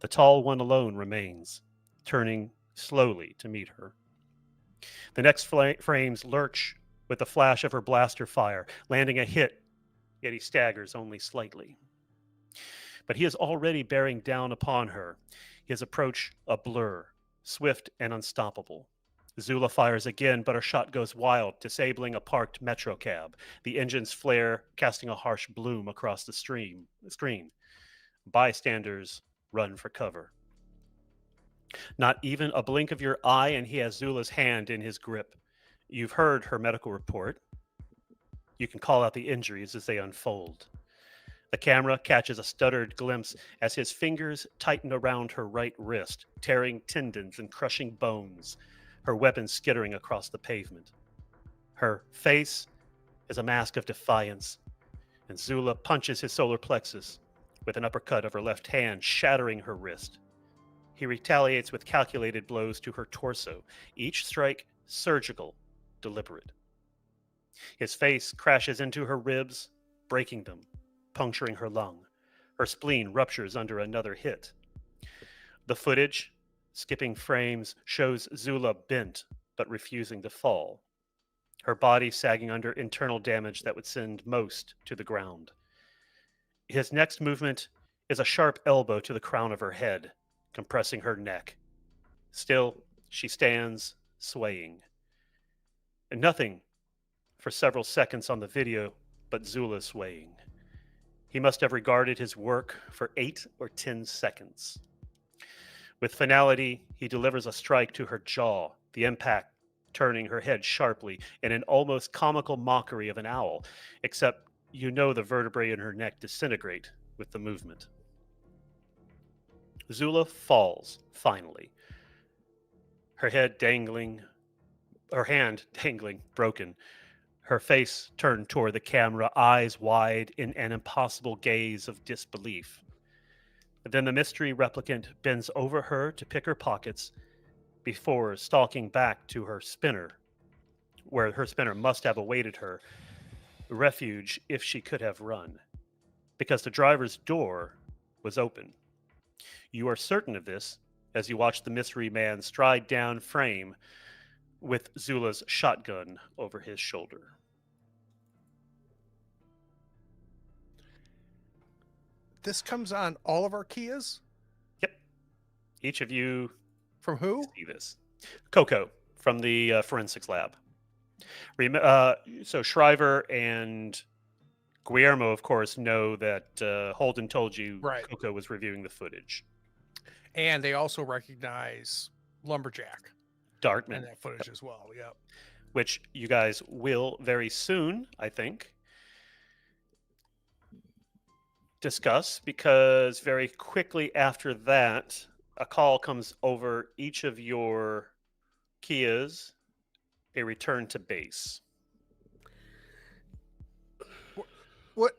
The tall one alone remains, turning slowly to meet her. The next frames lurch with the flash of her blaster fire, landing a hit, yet he staggers only slightly. But he is already bearing down upon her, his approach a blur, swift and unstoppable. Zula fires again, but her shot goes wild, disabling a parked metro cab, the engine's flare casting a harsh bloom across the screen. Bystanders run for cover. Not even a blink of your eye, and he has Zula's hand in his grip. You've heard her medical report. You can call out the injuries as they unfold. The camera catches a stuttered glimpse as his fingers tighten around her right wrist, tearing tendons and crushing bones, her weapon skittering across the pavement. Her face is a mask of defiance, and Zula punches his solar plexus with an uppercut of her left hand, shattering her wrist. He retaliates with calculated blows to her torso, each strike surgical, deliberate. His face crashes into her ribs, breaking them, puncturing her lung. Her spleen ruptures under another hit. The footage, skipping frames, shows Zula bent but refusing to fall, her body sagging under internal damage that would send most to the ground. His next movement is a sharp elbow to the crown of her head, compressing her neck. Still, she stands, swaying. And nothing for several seconds on the video but Zula swaying. He must have regarded his work for 8 or 10 seconds. With finality, he delivers a strike to her jaw, the impact turning her head sharply in an almost comical mockery of an owl, except you know the vertebrae in her neck disintegrate with the movement. Zula falls, finally. Her hand dangling, broken. Her face turned toward the camera, eyes wide in an impossible gaze of disbelief. Then the mystery replicant bends over her to pick her pockets before stalking back to her spinner, where her spinner must have awaited her, refuge if she could have run, because the driver's door was open. You are certain of this as you watch the mystery man stride down frame with Zula's shotgun over his shoulder. This comes on all of our Kias? Yep. Each of you From who? see this. Coco from the forensics lab. So Shriver and Guillermo, of course, know that Holden told you Right. Coco was reviewing the footage. And they also recognize Lumberjack Dartman, in that footage as well. Yep. which you guys will very soon, I think, discuss, because very quickly after that, a call comes over each of your Kias, a return to base. What?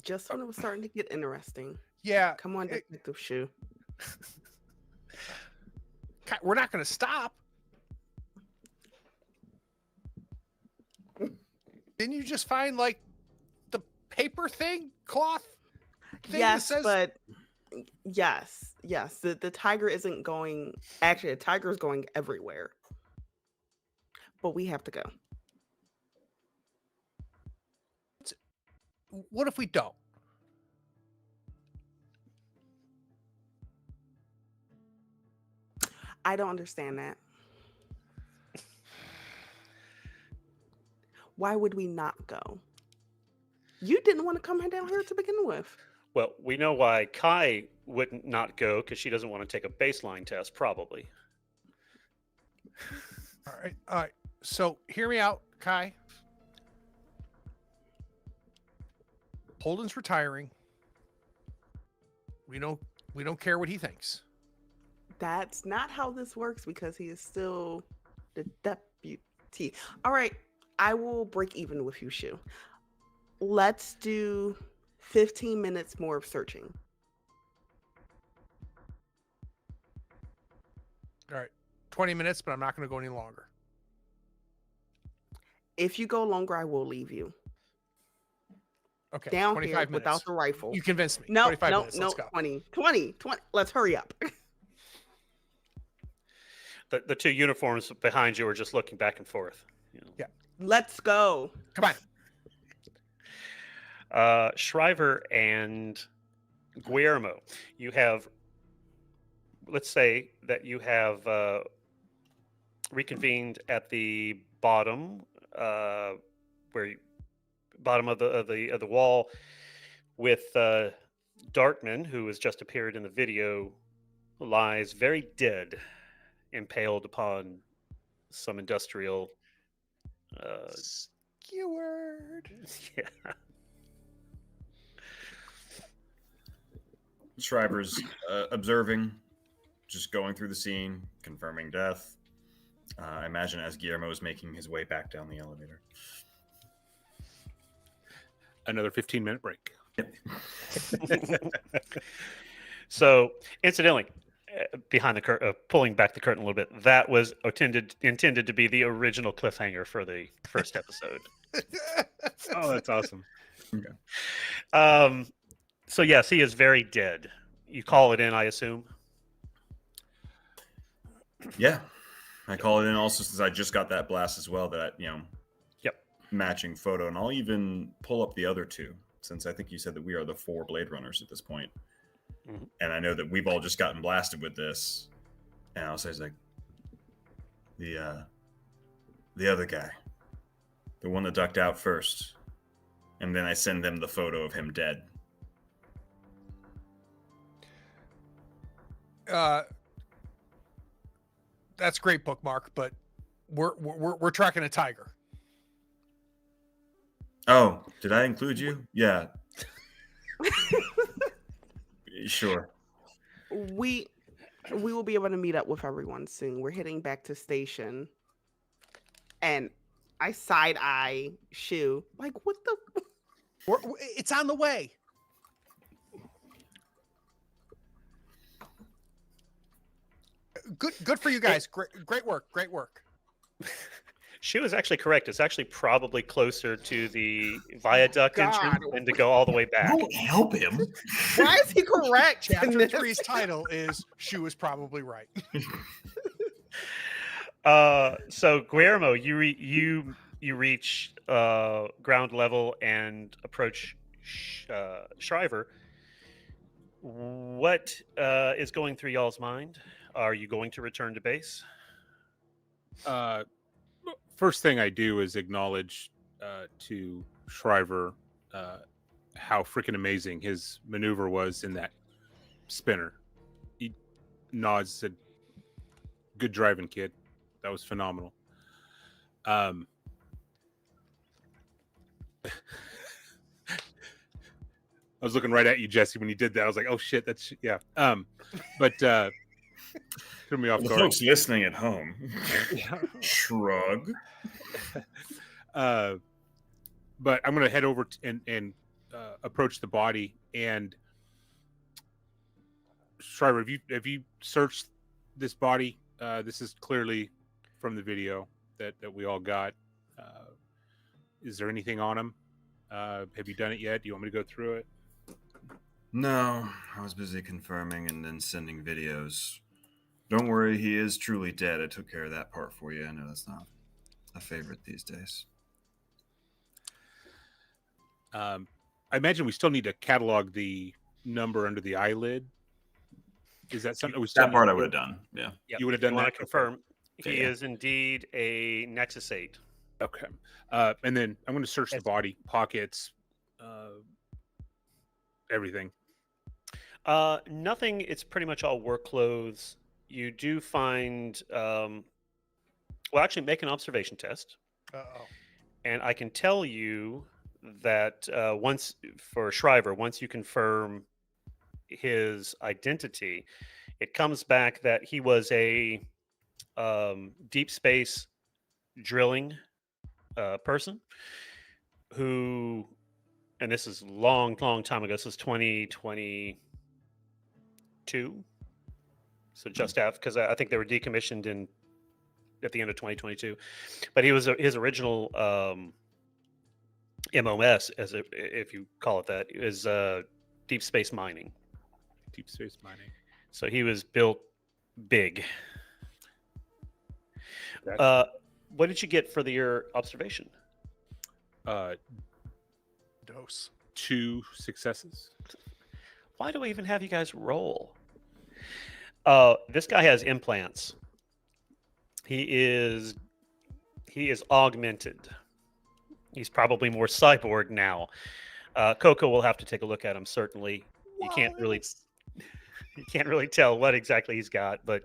Just when it was starting to get interesting. Yeah. Come on, Detective Shoe. We're not going to stop. Didn't you just find like the paper thing, cloth thing Yes, that says? but yes. The tiger isn't going. Actually, the tiger is going everywhere. But we have to go. What if we don't? I don't understand that. Why would we not go? You didn't want to come down here to begin with. Well, we know why Kai wouldn't not go, because she doesn't want to take a baseline test, probably. All right. So hear me out, Kai. Holden's retiring. We don't care what he thinks. That's not how this works, because he is still the deputy. All right, I will break even with you, Shu. Let's do 15 minutes more of searching. All right. 20 minutes, but I'm not going to go any longer. If you go longer, I will leave you. Okay. Down 25 here minutes. without the rifle. You convinced me. No, 25 no, minutes. no, Let's go. 20. Let's hurry up. The two uniforms behind you are just looking back and forth. You know. Yeah. Let's go. Come on. Shriver and Guillermo, you have, let's say that you have reconvened at the bottom, bottom of the wall, with Dartman, who has just appeared in the video, lies very dead, impaled upon some industrial. Skewered. Yeah. Shriver's observing, just going through the scene, confirming death. I imagine as Guillermo is making his way back down the elevator. Another 15-minute break. So, incidentally, behind the curtain, pulling back the curtain a little bit, that was intended to be the original cliffhanger for the first episode. Oh, that's awesome. So yes, he is very dead. You call it in, I assume. Yeah, I call it in also since I just got that blast as well. That Yep. matching photo, and I'll even pull up the other two since I think you said that we are the 4 Blade Runners at this point. Mhm. And I know that we've all just gotten blasted with this, and I'll say it's like the other guy, the one that ducked out first, and then I send them the photo of him dead. That's great bookmark, but we're tracking a tiger. Oh, did I include you? Yeah. Sure. We will be able to meet up with everyone soon. We're heading back to station, and I side eye Shu like, what the? It's on the way. Good for you guys. Great work. Great work. She was actually correct. It's actually probably closer to the viaduct God. entrance than to go all the way back. Don't help him. Why is he correct? in Chapter this? 3's title is Shu is probably right. So Guillermo, you reach ground level and approach Shriver. What is going through y'all's mind? Are you going to return to base? First thing I do is acknowledge to Shriver how freaking amazing his maneuver was in that spinner. He nods, said, "Good driving, kid. That was phenomenal." I was looking right at you, Jesse, when you did that. I was like, "Oh shit, that's yeah." But threw me off The guard. folks listening at home, shrug. But I'm going to head over and approach the body. And Shriver, have you searched this body? This is clearly from the video that we all got. Is there anything on him? Have you done it yet? Do you want me to go through it? No, I was busy confirming and then sending videos. Don't worry, he is truly dead. I took care of that part for you. I know that's not a favorite these days. I imagine we still need to catalog the number under the eyelid. Is that something we still That part need I to would have do? done. Yeah. Yep. You would have I done want that? to confirm he Yeah. is indeed a Nexus 8. Okay. And then I'm going to search the Yes. body, pockets, everything. Nothing. It's pretty much all work clothes. You do find. Well, actually, make an observation test, Uh-oh. and I can tell you that once for Shriver, once you confirm his identity, it comes back that he was a deep space drilling person who, and this is long time ago. This is 2022. So just after, because I think they were decommissioned at the end of 2022. But he was his original MOS, if you call it that, is deep space mining. Deep space mining. So he was built big. That's- What did you get for your observation? Dose. 2 successes. Why do I even have you guys roll? This guy has implants. He is augmented. He's probably more cyborg now. Coco will have to take a look at him, certainly. You can't really tell what exactly he's got, but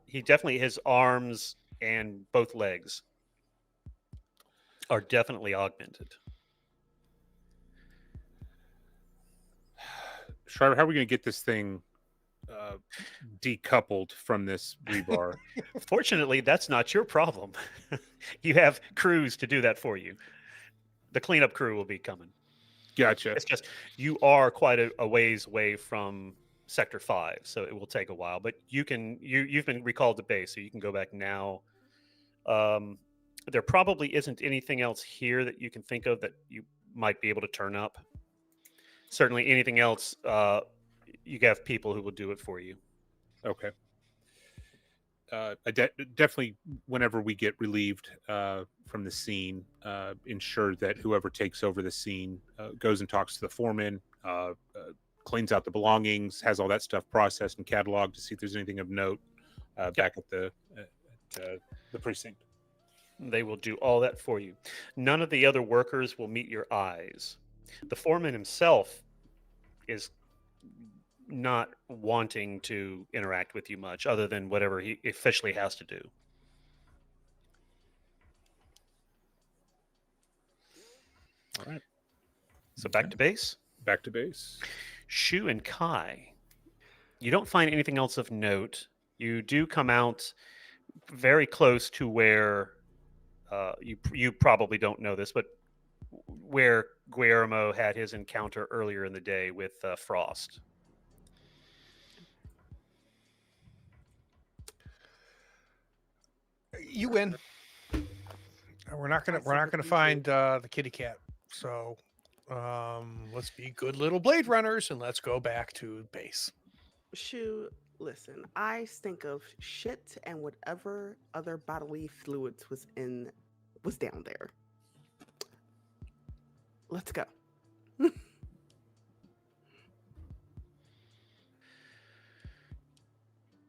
he definitely, his arms and both legs are definitely augmented. Shriver, how are we going to get this thing decoupled from this rebar? Fortunately, that's not your problem. You have crews to do that for you. The cleanup crew will be coming. Gotcha. It's just you are quite a ways away from Sector 5, so it will take a while. But you've been recalled to base, so you can go back now. There probably isn't anything else here that you can think of that you might be able to turn up. Certainly, anything else, you have people who will do it for you. Okay. Definitely, whenever we get relieved from the scene, ensure that whoever takes over the scene goes and talks to the foreman, cleans out the belongings, has all that stuff processed and cataloged to see if there's anything of note back at the precinct. They will do all that for you. None of the other workers will meet your eyes. The foreman himself is not wanting to interact with you much other than whatever he officially has to do. All right. So back to base. Back to base. Shu and Kai. You don't find anything else of note. You do come out very close to where you probably don't know this, but where Guillermo had his encounter earlier in the day with Frost. You win. We're not gonna find the kitty cat. So let's be good little Blade Runners and let's go back to base. Shu, listen, I stink of shit and whatever other bodily fluids was down there. Let's go.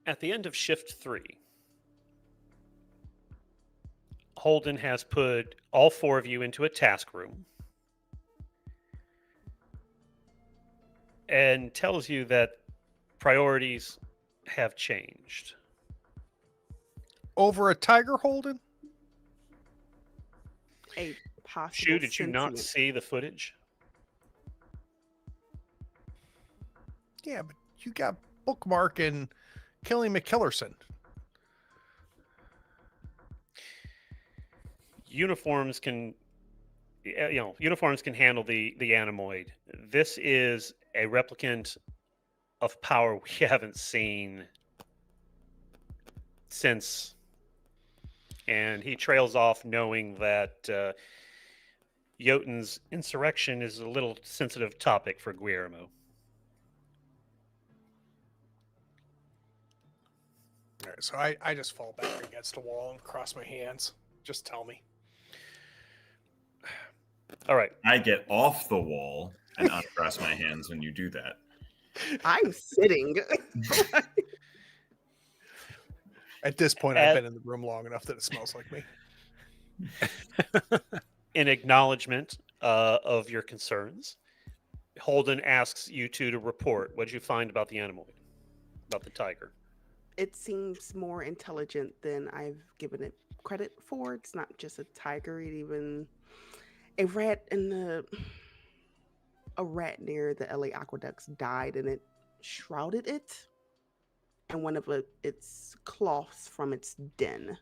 At the end of shift 3, Holden has put all 4 of you into a task room and tells you that priorities have changed. Over a tiger, Holden? A possible Shu, did you not sentient- see the footage? Yeah, but you got Bookmark and Killing McKillerson. Uniforms can handle the animoid. This is a replicant of power we haven't seen since, and he trails off knowing that Jotun's insurrection is a little sensitive topic for Guillermo. All right, so I just fall back against a wall and cross my hands. Just tell me. All right. I get off the wall and uncross my hands when you do that. I'm sitting. At this point, I've been in the room long enough that it smells like me. In acknowledgement of your concerns, Holden asks you two to report. What did you find about the animoid, about the tiger? It seems more intelligent than I've given it credit for. It's not just a tiger, a rat near the LA aqueducts died and it shrouded it, and one of its cloths from its den.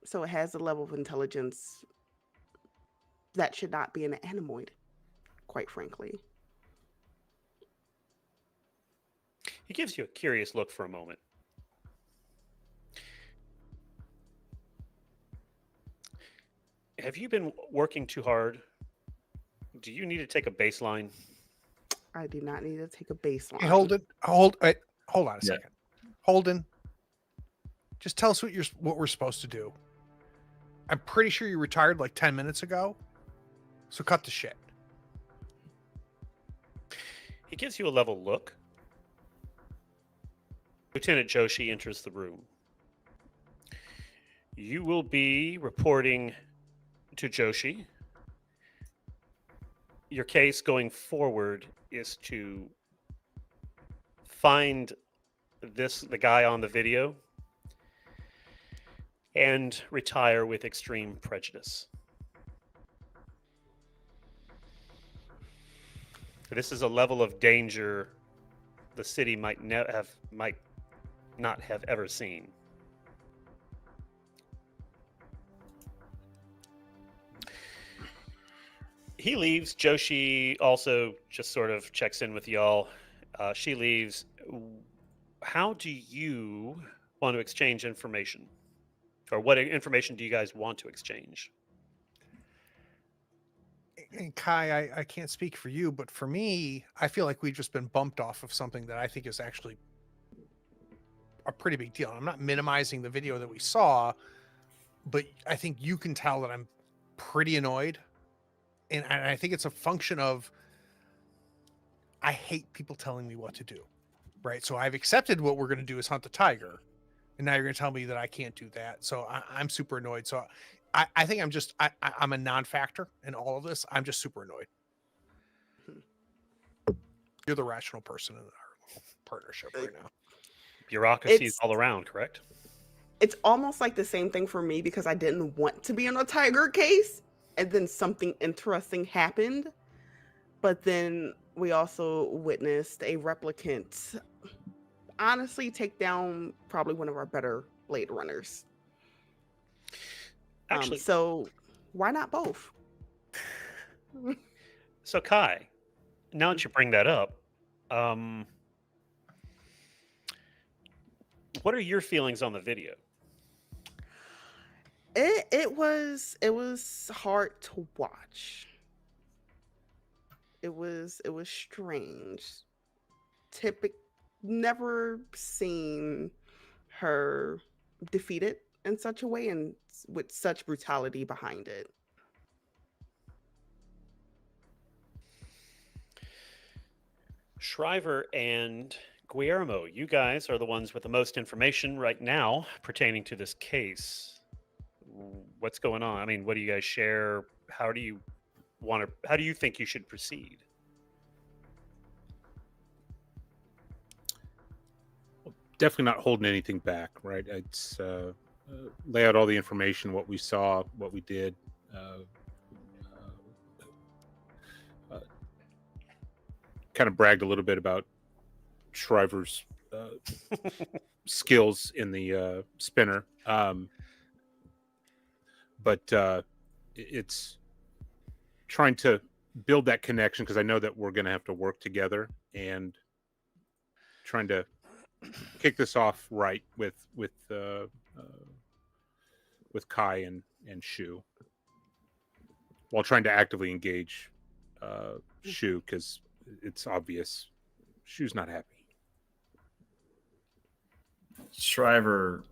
So it has a level of intelligence that should not be an animoid, quite frankly. He gives you a curious look for a moment. Have you been working too hard? Do you need to take a baseline? I do not need to take a baseline. Hey, hold on a Yeah. second. Holden, just tell us what we're supposed to do. I'm pretty sure you retired like 10 minutes ago, so cut the shit. He gives you a level look. Lieutenant Joshi enters the room. You will be reporting to Joshi your case going forward is to find the guy on the video and retire with extreme prejudice. This is a level of danger the city might not have ever seen. He leaves. Joshi also just sort of checks in with y'all. She leaves. How do you want to exchange information? Or what information do you guys want to exchange? And Kai, I can't speak for you, but for me, I feel like we've just been bumped off of something that I think is actually a pretty big deal. I'm not minimizing the video that we saw, but I think you can tell that I'm pretty annoyed. And I think it's a function of I hate people telling me what to do, right? So I've accepted what we're going to do is hunt the tiger, and now you're going to tell me that I can't do that. So I'm super annoyed. So I think I'm a non-factor in all of this. I'm just super annoyed. You're the rational person in our partnership right now. Bureaucracy is all around, correct? It's almost like the same thing for me because I didn't want to be in a tiger case, and then something interesting happened. But then we also witnessed a replicant honestly take down probably one of our better Blade Runners. Actually, so why not both? So Kai, now that you bring that up, what are your feelings on the video? It was hard to watch. It was strange. Never seen her defeated in such a way and with such brutality behind it. Shriver and Guillermo, you guys are the ones with the most information right now pertaining to this case. What's going on? I mean, what do you guys share? How do you think you should proceed? Definitely not holding anything back, right? It's lay out all the information, what we saw, what we did. Kind of bragged a little bit about Shriver's skills in the spinner. But it's trying to build that connection because I know that we're going to have to work together and trying to kick this off right with Kai and Shu, while trying to actively engage Shu because it's obvious Shu's not happy. Shriver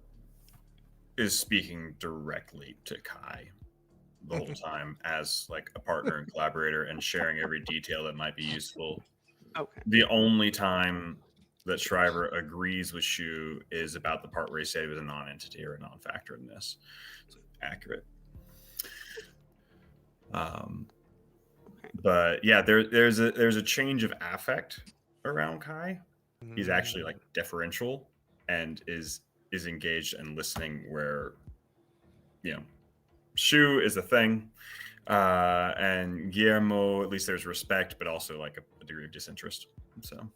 is speaking directly to Kai the whole time as like a partner and collaborator and sharing every detail that might be useful. Okay. The only time that Shriver agrees with Shu is about the part where he said he was a non-entity or a non-factor in this. So, accurate. But yeah, there's a change of affect around Kai. He's actually like deferential and is engaged and listening where, Shu is a thing. And Guillermo, at least there's respect, but also like a degree of disinterest. So.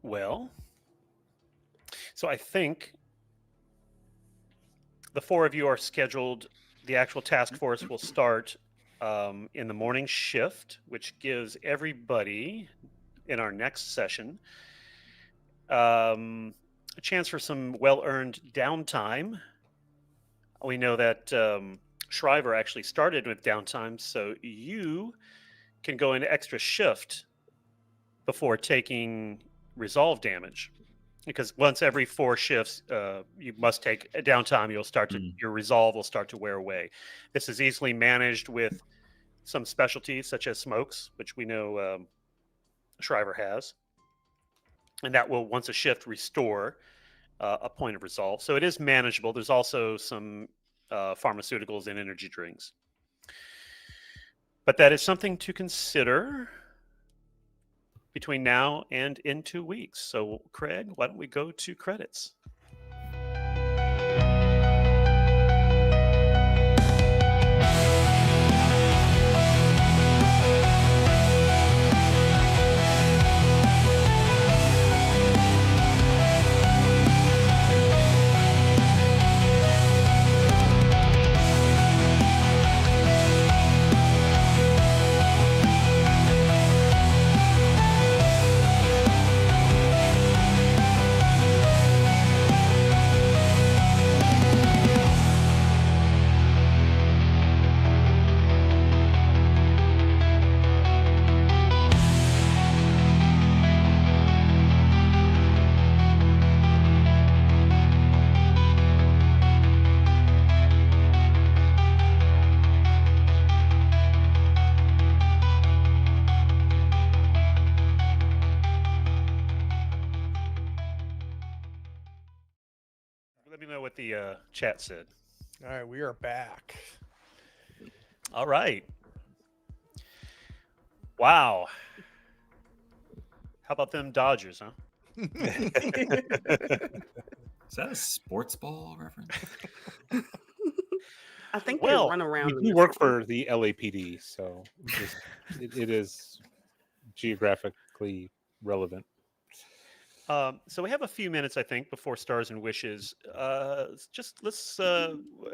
Well, so I think the four of you are scheduled. The actual task force will start in the morning shift, which gives everybody in our next session a chance for some well-earned downtime. We know that Shriver actually started with downtime, so you can go into extra shift before taking resolve damage, because once every 4 shifts you must take a downtime. You'll start to your resolve will start to wear away. This is easily managed with some specialties such as smokes, which we know Shriver has, and that will, once a shift, restore a point of resolve. So it is manageable. There's also some pharmaceuticals and energy drinks. But that is something to consider between now and in 2 weeks. So, Craig, why don't we go to credits? Let me know what the chat said. All right, we are back. All right. Wow. How about them Dodgers, huh? Is that a sports ball reference? I think Well, they run around. in You this work one. for the LAPD, so it is geographically relevant. So we have a few minutes, I think, before Stars and Wishes. Let's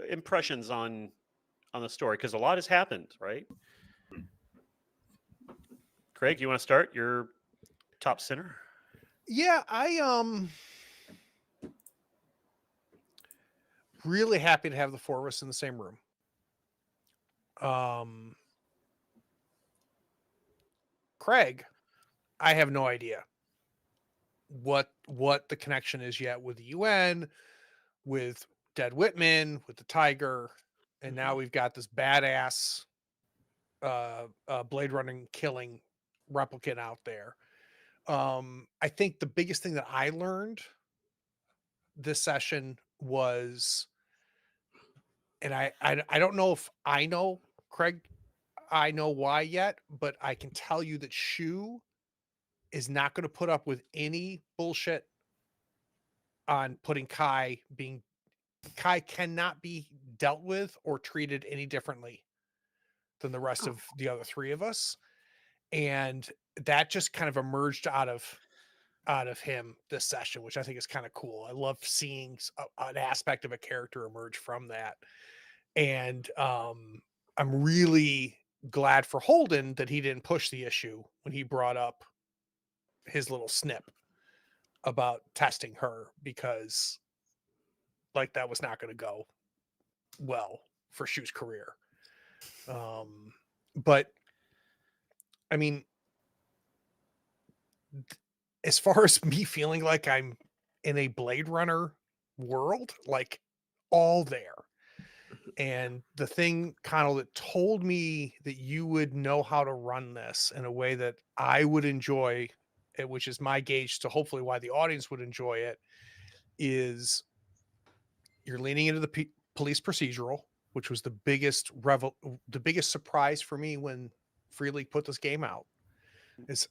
impressions on the story, because a lot has happened, right? Craig, you want to start? You're top center. Yeah, I really happy to have the four of us in the same room. Craig, I have no idea what the connection is yet with the UN, with Dead Whitman, with the Tiger, and now we've got this badass blade running killing replicant out there. I think the biggest thing that I learned this session was, and I don't know if I know, Craig, I know why yet, but I can tell you that Shu is not going to put up with any bullshit on putting Kai cannot be dealt with or treated any differently than the rest of the other three of us. And that just kind of emerged out of him this session, which I think is kind of cool. I love seeing an aspect of a character emerge from that. And I'm really glad for Holden that he didn't push the issue when he brought up his little snip about testing her, because like that was not going to go well for Shu's career. But I mean, as far as me feeling like I'm in a Blade Runner world, like all there. And the thing, Connell, that told me that you would know how to run this in a way that I would enjoy it, which is my gauge to hopefully why the audience would enjoy it, is you're leaning into the police procedural, which was the biggest surprise for me when Free League put this game out, is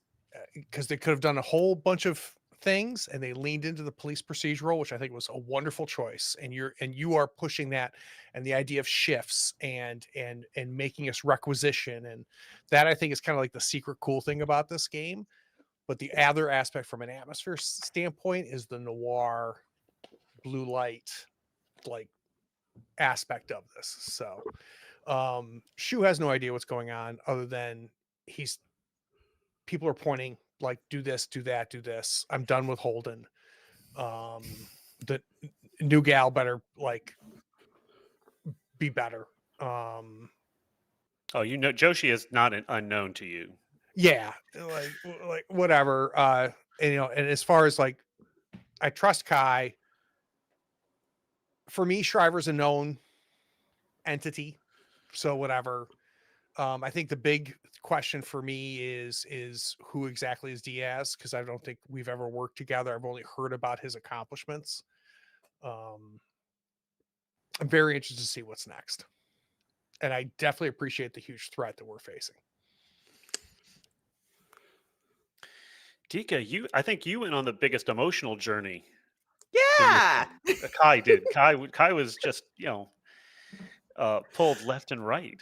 because they could have done a whole bunch of things and they leaned into the police procedural, which I think was a wonderful choice. And you are pushing that, and the idea of shifts and making us requisition, and that I think is kind of like the secret cool thing about this game. But the other aspect from an atmosphere standpoint is the noir blue light like aspect of this. So Shu has no idea what's going on, other than people are pointing like, do this, do that, do this. I'm done with Holden. The new gal better like be better. Oh, Joshi is not an unknown to you. Yeah, like whatever. And, and as far as like, I trust Kai. For me, Shriver's a known entity, so whatever. I think the big question for me is who exactly is Diaz, because I don't think we've ever worked together. I've only heard about his accomplishments. I'm very interested to see what's next, and I definitely appreciate the huge threat that we're facing. Dika, I think you went on the biggest emotional journey in this Yeah. one. Kai did. Kai was just pulled left and right.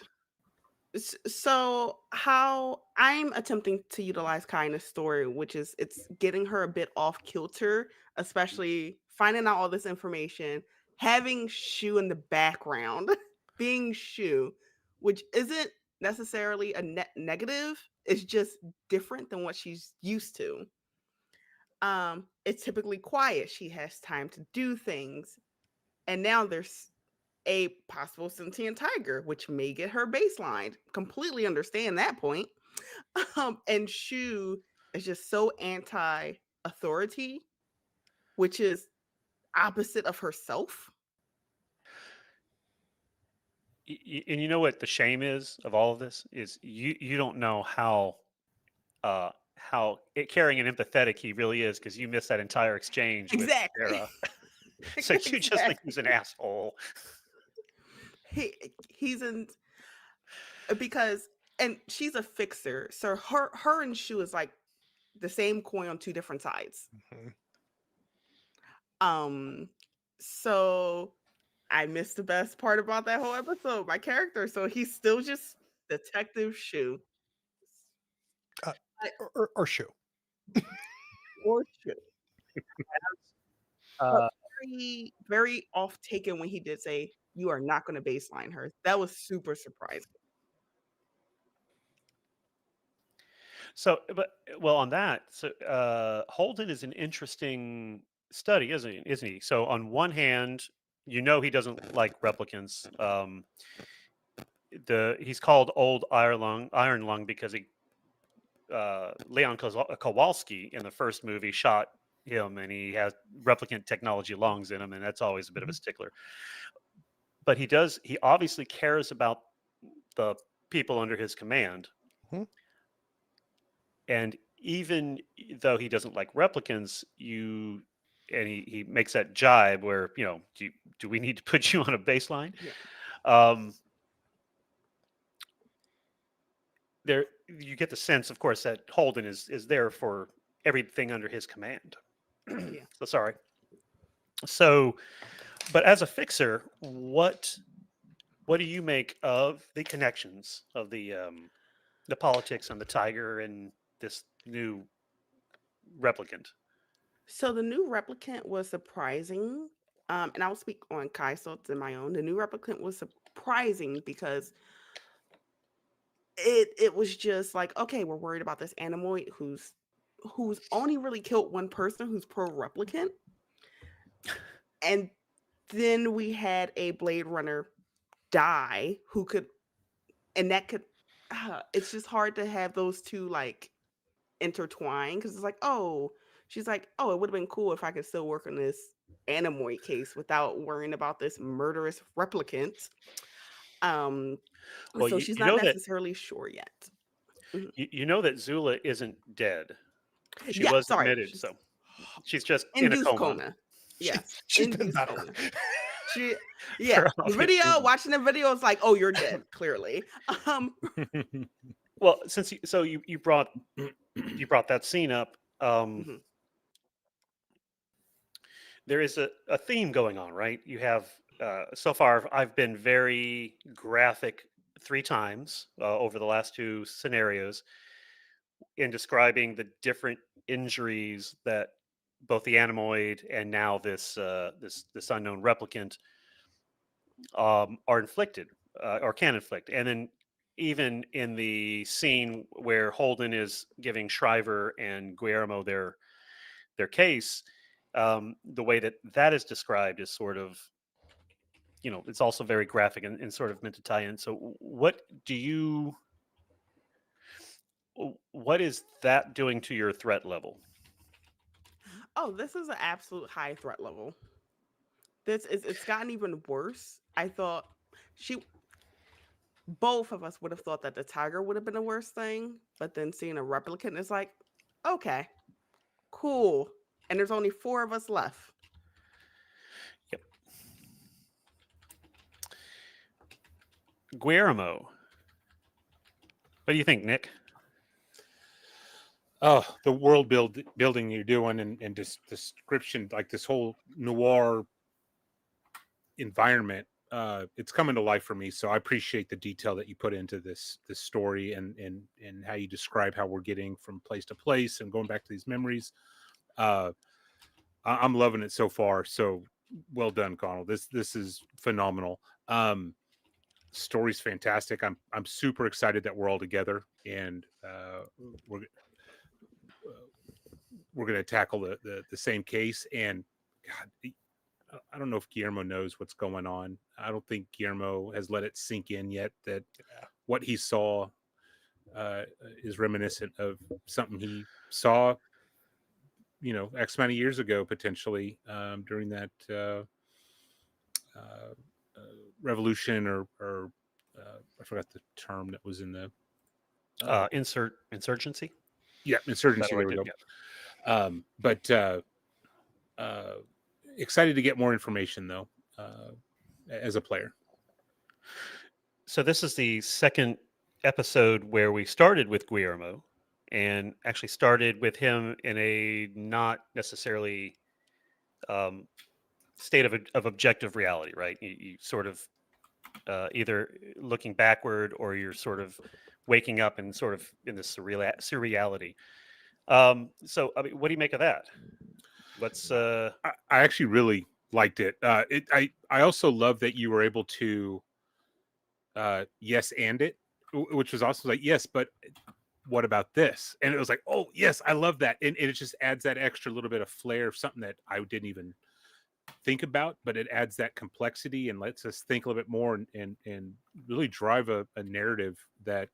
So how I'm attempting to utilize kindness story, which is it's getting her a bit off kilter, especially finding out all this information, having Shu in the background, being Shu, which isn't necessarily a negative. It's just different than what she's used to. It's typically quiet. She has time to do things, and now there's a possible sentient tiger, which may get her baseline. Completely understand that point. And Shu is just so anti-authority, which is opposite of herself. And you know what the shame is of all of this is you don't know how caring and empathetic he really is because you missed that entire exchange with Exactly. Sarah. So you just think he's an asshole. He's in because and she's a fixer. So her and Shu is like the same coin on two different sides. So I missed the best part about that whole episode. My character, so he's still just Detective Shu. Or Shu. Or Shu. Uh, Very, very off taken when he did say, "You are not going to baseline her." That was super surprising. So, well, on that, so Holden is an interesting study, isn't he? So, on one hand, you know he doesn't like replicants. He's called Old Iron Lung because Leon Kowalski in the first movie shot him, and he has replicant technology lungs in him, and that's always a bit of a stickler. But he obviously cares about the people under his command. Mhm. And even though he doesn't like replicants, he makes that jibe where, do we need to put you on a baseline? Yeah. There you get the sense, of course, that Holden is there for everything under his command. Yeah. So sorry. So, but as a fixer, what do you make of the connections of the politics and the tiger and this new replicant? So the new replicant was surprising. And I'll speak on Kai's thoughts and my own. The new replicant was surprising because it was just like, okay, we're worried about this animal who's only really killed one person who's pro replicant. And then we had a Blade Runner die who could, and that could, it's just hard to have those two like intertwine because it's like, oh, she's like, oh, it would have been cool if I could still work on this Animoid case without worrying about this murderous replicant. Well, So you, she's you not know that necessarily sure yet. Mhm. you know that Zula isn't dead. She Yeah, was sorry. admitted, She's so she's just in a induced coma. coma. Yes, She's been induced better. coma. She, For yeah, the obvious video, reasons. watching the video, is like, oh, you're dead, clearly. Well, since you brought that scene up, Mhm. there is a theme going on, right? You have so far I've been very graphic 3 times over the last 2 scenarios in describing the different injuries that both the animoid and now this unknown replicant are inflicted or can inflict. And then even in the scene where Holden is giving Shriver and Guillermo their case, the way that is described is sort of, it's also very graphic and sort of meant to tie in. So what is that doing to your threat level? Oh, this is an absolute high threat level. It's gotten even worse. I thought both of us would have thought that the tiger would have been the worst thing, but then seeing a replicant is like, okay, cool. And there's only 4 of us left. Guillermo. What do you think, Nick? Oh, the building you're doing and this description, like this whole noir environment, it's coming to life for me. So I appreciate the detail that you put into this story and how you describe how we're getting from place to place and going back to these memories. I'm loving it so far. So well done, Connell. This is phenomenal. Story's fantastic. I'm super excited that we're all together and we're going to tackle the same case. And God, I don't know if Guillermo knows what's going on. I don't think Guillermo has let it sink in yet that what he saw is reminiscent of something he saw, X amount of years ago, potentially during that revolution or I forgot the term that was in the Insurgency. Yeah, insurgency. There we go. Yeah. But excited to get more information though, as a player. So this is the second episode where we started with Guillermo and actually started with him in a not necessarily state of objective reality, right? You sort of either looking backward or you're sort of waking up and sort of in this surreality. So, I mean, what do you make of that? Let's. I actually really liked it. I also love that you were able to yes and it, which was also like, yes, but what about this? And it was like, oh yes, I love that. And it just adds that extra little bit of flair of something that I didn't even think about, but it adds that complexity and lets us think a little bit more and really drive a narrative that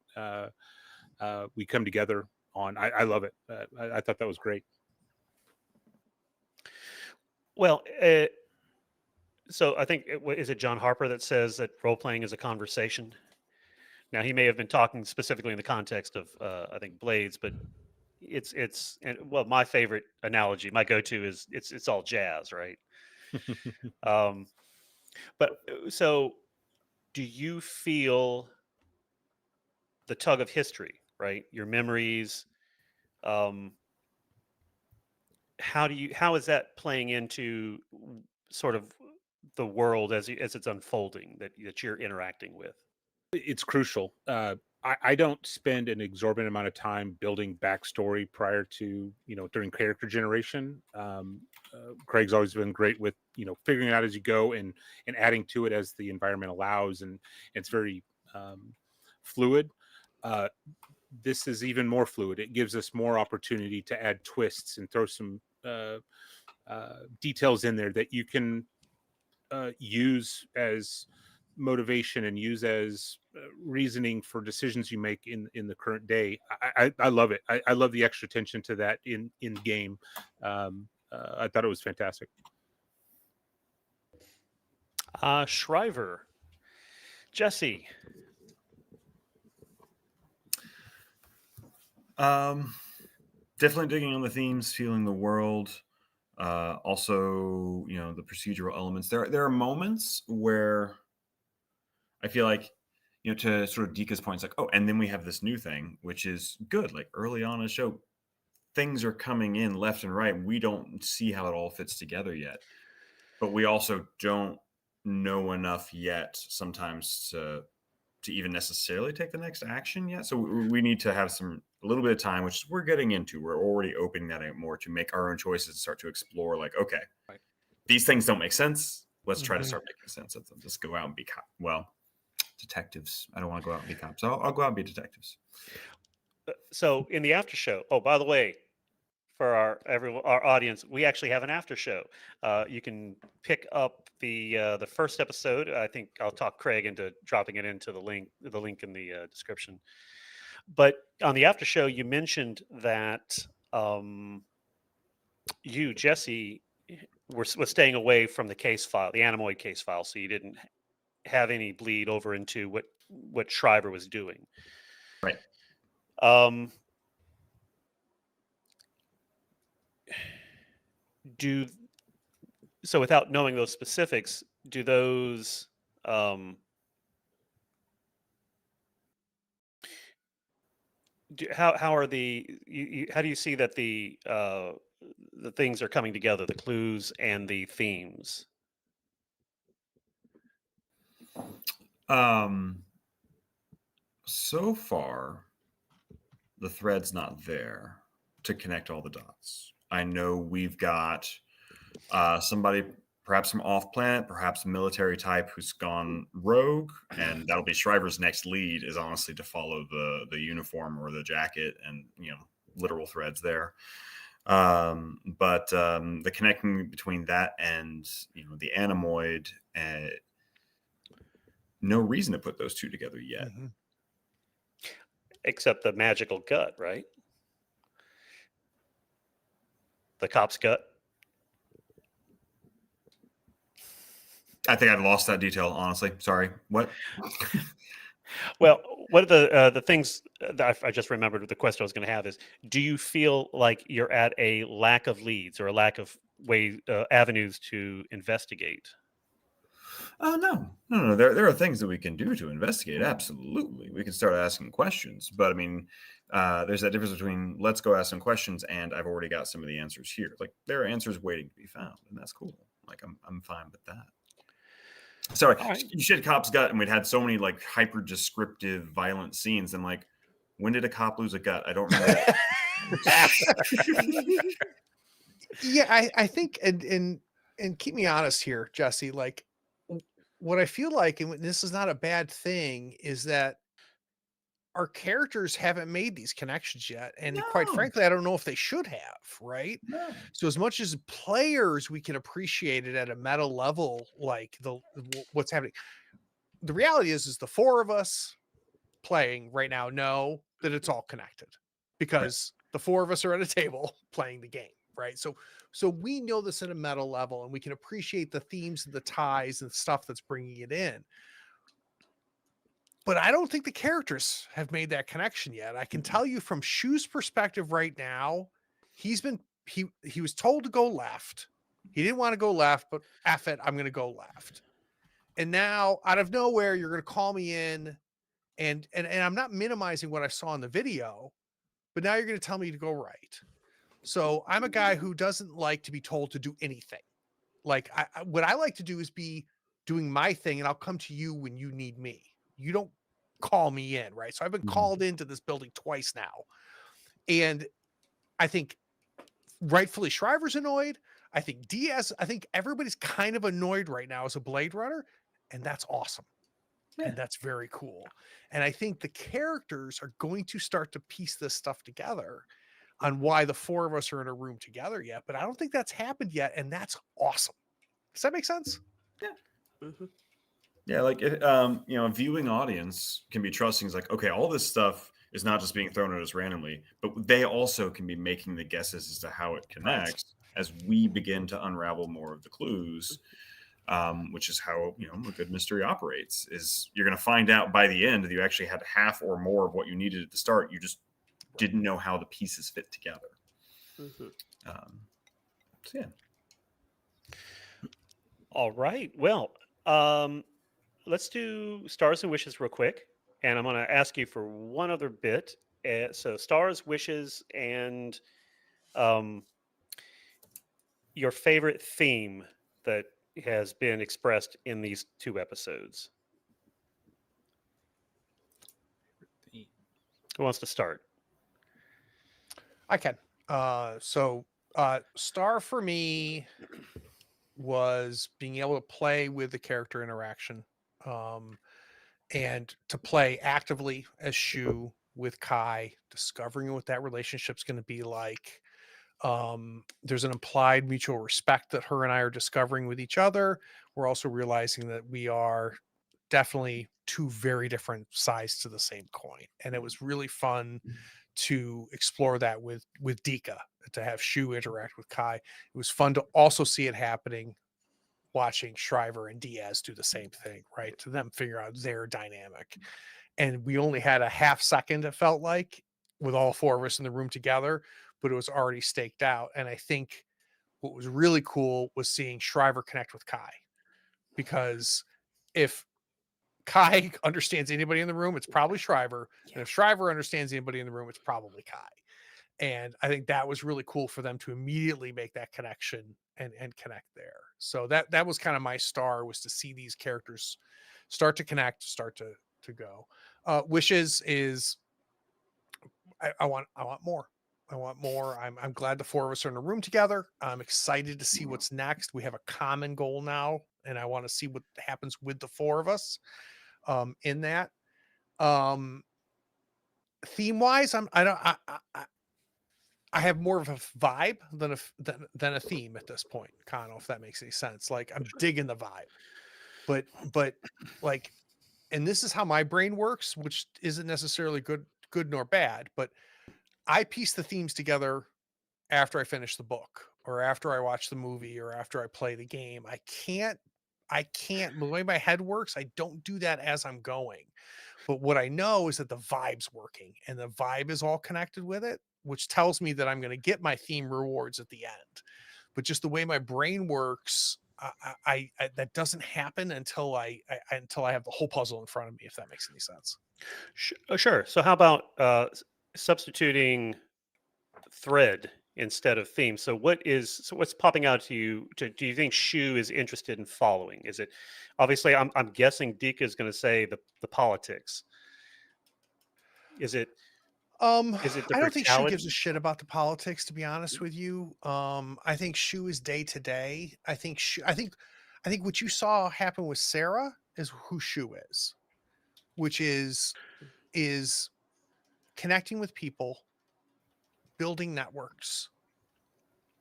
we come together on. I love it. I thought that was great. Well, so I think is it John Harper that says that role playing is a conversation. Now he may have been talking specifically in the context of I think Blades, but it's and well, my favorite analogy, my go-to is it's all jazz, right? But so do you feel the tug of history, right? Your memories. How is that playing into sort of the world as it's unfolding that you're interacting with? It's crucial. I don't spend an exorbitant amount of time building backstory prior to, during character generation. Craig's always been great with, figuring it out as you go and adding to it as the environment allows. And it's very fluid. This is even more fluid. It gives us more opportunity to add twists and throw some details in there that you can use as motivation and use as reasoning for decisions you make in the current day. I love it. I love the extra attention to that in game. I thought it was fantastic. Shriver, Jesse. Definitely digging on the themes, feeling the world. Also, the procedural elements. There are moments where I feel like, to sort of Dika's point, it's like, oh, and then we have this new thing, which is good. Like early on in the show, things are coming in left and right. We don't see how it all fits together yet, but we also don't know enough yet sometimes to even necessarily take the next action yet. So we need to have a little bit of time, which we're getting into. We're already opening that out more to make our own choices and start to explore, like, okay, Right. These things don't make sense. Let's try to start making sense of them. Just go out and be detectives. I don't want to go out and be cops. I'll go out and be detectives. So in the after show, oh, by the way, for our audience, we actually have an after show. You can pick up the first episode. I think I'll talk Craig into dropping it into the link in the description. But on the after show, you mentioned that you, Jesse, was staying away from the case file, the Anemoid case file, so you didn't have any bleed over into what Shriver was doing. Right. So without knowing those specifics, do those how are how do you see that the things are coming together, the clues and the themes? Um, so far, the thread's not there to connect all the dots. I know we've got somebody, perhaps from off planet, perhaps a military type who's gone rogue, and that'll be Shriver's next lead. Is honestly to follow the uniform or the jacket, and literal threads there. But the connecting between that and the animoid, no reason to put those two together yet. Mhm. Except the magical gut, right? The cop's gut. I think I've lost that detail, honestly. Sorry. What? Well, one of the things that I just remembered, the question I was going to have is: do you feel like you're at a lack of leads or a lack of avenues to investigate? Oh no. There are things that we can do to investigate. Absolutely, we can start asking questions. But I mean, there's that difference between let's go ask some questions and I've already got some of the answers here. Like there are answers waiting to be found, and that's cool. Like I'm fine with that. Sorry, All right. you said cop's gut, and we'd had so many like hyper descriptive, violent scenes. And like, when did a cop lose a gut? I don't remember. Yeah, I think, and keep me honest here, Jesse. Like, what I feel like, and this is not a bad thing, is that our characters haven't made these connections yet, and quite No, frankly, I don't know if they should have. Right. no. So, as much as players, we can appreciate it at a meta level, like what's happening. The reality is the four of us playing right now know that it's all connected because the four of us are at a table playing the game, right? So we know this at a meta level, and we can appreciate the themes and the ties and stuff that's bringing it in. But I don't think the characters have made that connection yet. I can tell you from Shu's perspective right now, he was told to go left. He didn't want to go left, but F it, I'm going to go left. And now out of nowhere, you're going to call me in, and I'm not minimizing what I saw in the video, but now you're going to tell me to go right. So I'm a guy who doesn't like to be told to do anything. Like what I like to do is be doing my thing, and I'll come to you when you need me. You don't call me in, right? So I've been called into this building twice now, and I think rightfully Shriver's annoyed. I think Diaz. I think everybody's kind of annoyed right now as a Blade Runner, and that's awesome. And that's very cool. And I think the characters are going to start to piece this stuff together on why the four of us are in a room together yet. But I don't think that's happened yet. And that's awesome. Does that make sense? Mhm. Yeah, like a viewing audience can be trusting. It's like, okay, all this stuff is not just being thrown at us randomly, but they also can be making the guesses as to how it connects as we begin to unravel more of the clues. Which is how a good mystery operates. Is you're going to find out by the end that you actually had half or more of what you needed at the start. You just didn't know how the pieces fit together. Mhm. So yeah. All right. Well, let's do stars and wishes real quick, and I'm going to ask you for one other bit. So stars, wishes, and um, your favorite theme that has been expressed in these two episodes. Who wants to start? I can. Star for me was being able to play with the character interaction, and to play actively as Shu with Kai, discovering what that relationship's going to be like. There's an implied mutual respect that her and I are discovering with each other. We're also realizing that we are definitely two very different sides to the same coin, and it was really fun to explore that with Dika, to have Shu interact with Kai. It was fun to also see it happening, watching Shriver and Diaz do the same thing, right? To them figure out their dynamic. And we only had a half second, it felt like, with all four of us in the room together, but it was already staked out. And I think what was really cool was seeing Shriver connect with Kai, because if Kai understands anybody in the room, it's probably Shriver. And if Shriver understands anybody in the room, it's probably Kai. And I think that was really cool for them to immediately make that connection and connect there. So that was kind of my star, was to see these characters start to connect, start to go. Wishes is I want more. I want more. I'm glad the four of us are in a room together. I'm excited to see what's next. We have a common goal now, and I want to see what happens with the four of us in that. Theme wise, I have more of a vibe than a theme at this point, Connell, if that makes any sense. Like, I'm digging the vibe, but like, and this is how my brain works, which isn't necessarily good nor bad, but I piece the themes together after I finish the book, or after I watch the movie, or after I play the game. I can't, the way my head works, I don't do that as I'm going. But what I know is that the vibe's working, and the vibe is all connected with it, which tells me that I'm going to get my theme rewards at the end. But just the way my brain works, I that doesn't happen until I have the whole puzzle in front of me, if that makes any sense. Sure. So how about substituting thread instead of theme? So what's popping out to you? Do you think Shu is interested in following? Is it obviously? I'm guessing Dika is going to say the politics. Is it the I don't think Shu gives brutality? a shit about the politics, to be honest with you. I think Shu is day to day. I think what you saw happen with Sarah is who Shu is, which is connecting with people, building networks,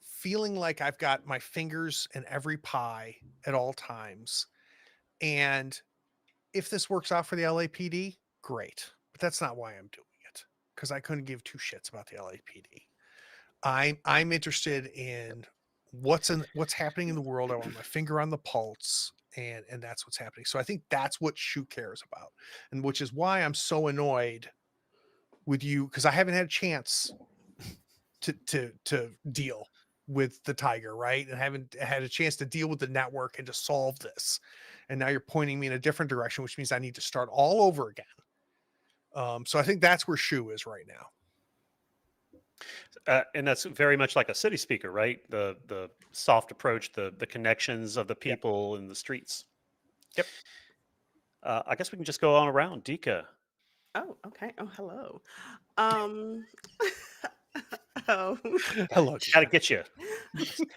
feeling like I've got my fingers in every pie at all times. And if this works out for the LAPD, great. But that's not why I'm doing it, because I couldn't give two shits about the LAPD. I'm interested in what's happening in the world. I want my finger on the pulse, and that's what's happening. So I think that's what Shu cares about, and which is why I'm so annoyed with you, because I haven't had a chance to deal with the tiger, right? And haven't had a chance to deal with the network and to solve this. And now you're pointing me in a different direction, which means I need to start all over again. So I think that's where Shu is right now. And that's very much like a city speaker, right? The soft approach, the connections of the people in the streets. Yep. I guess we can just go on around. Dika. Oh, okay. Oh, hello. Um, oh, Hello. Got to get you.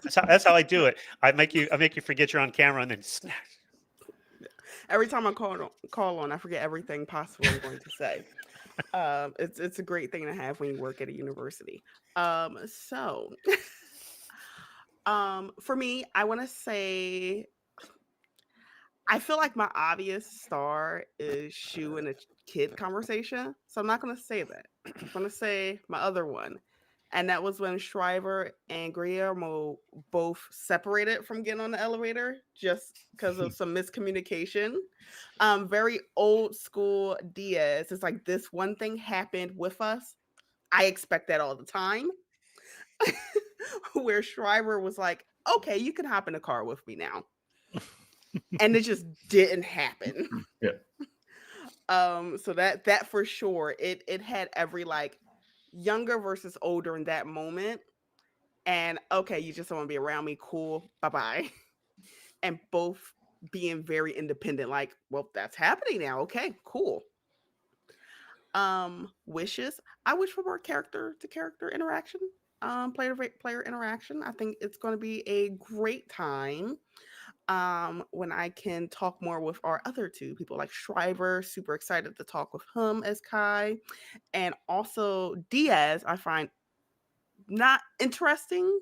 That's how I do it. I make you forget you're on camera, and then snap. every time I call on, I forget everything possible I'm going to say. It's a great thing to have when you work at a university. So, for me, I want to say, I feel like my obvious star is Shu in a kid conversation, so I'm not going to say that. I'm going to say my other one, and that was when Shriver and Guillermo both separated from getting on the elevator just because of some miscommunication. Very old school Diaz. It's like, this one thing happened with us. I expect that all the time. Where Shriver was like, okay, you can hop in the car with me now. And it just didn't happen. Yeah. So that for sure, it had every like younger versus older in that moment. And okay, you just don't want to be around me, cool, bye-bye. And both being very independent, like, well, that's happening now. Okay, cool. Wishes. I wish for more character to character interaction, player to player interaction. I think it's going to be a great time when I can talk more with our other two people, like Shriver. Super excited to talk with him as Kai, and also Diaz. I find not interesting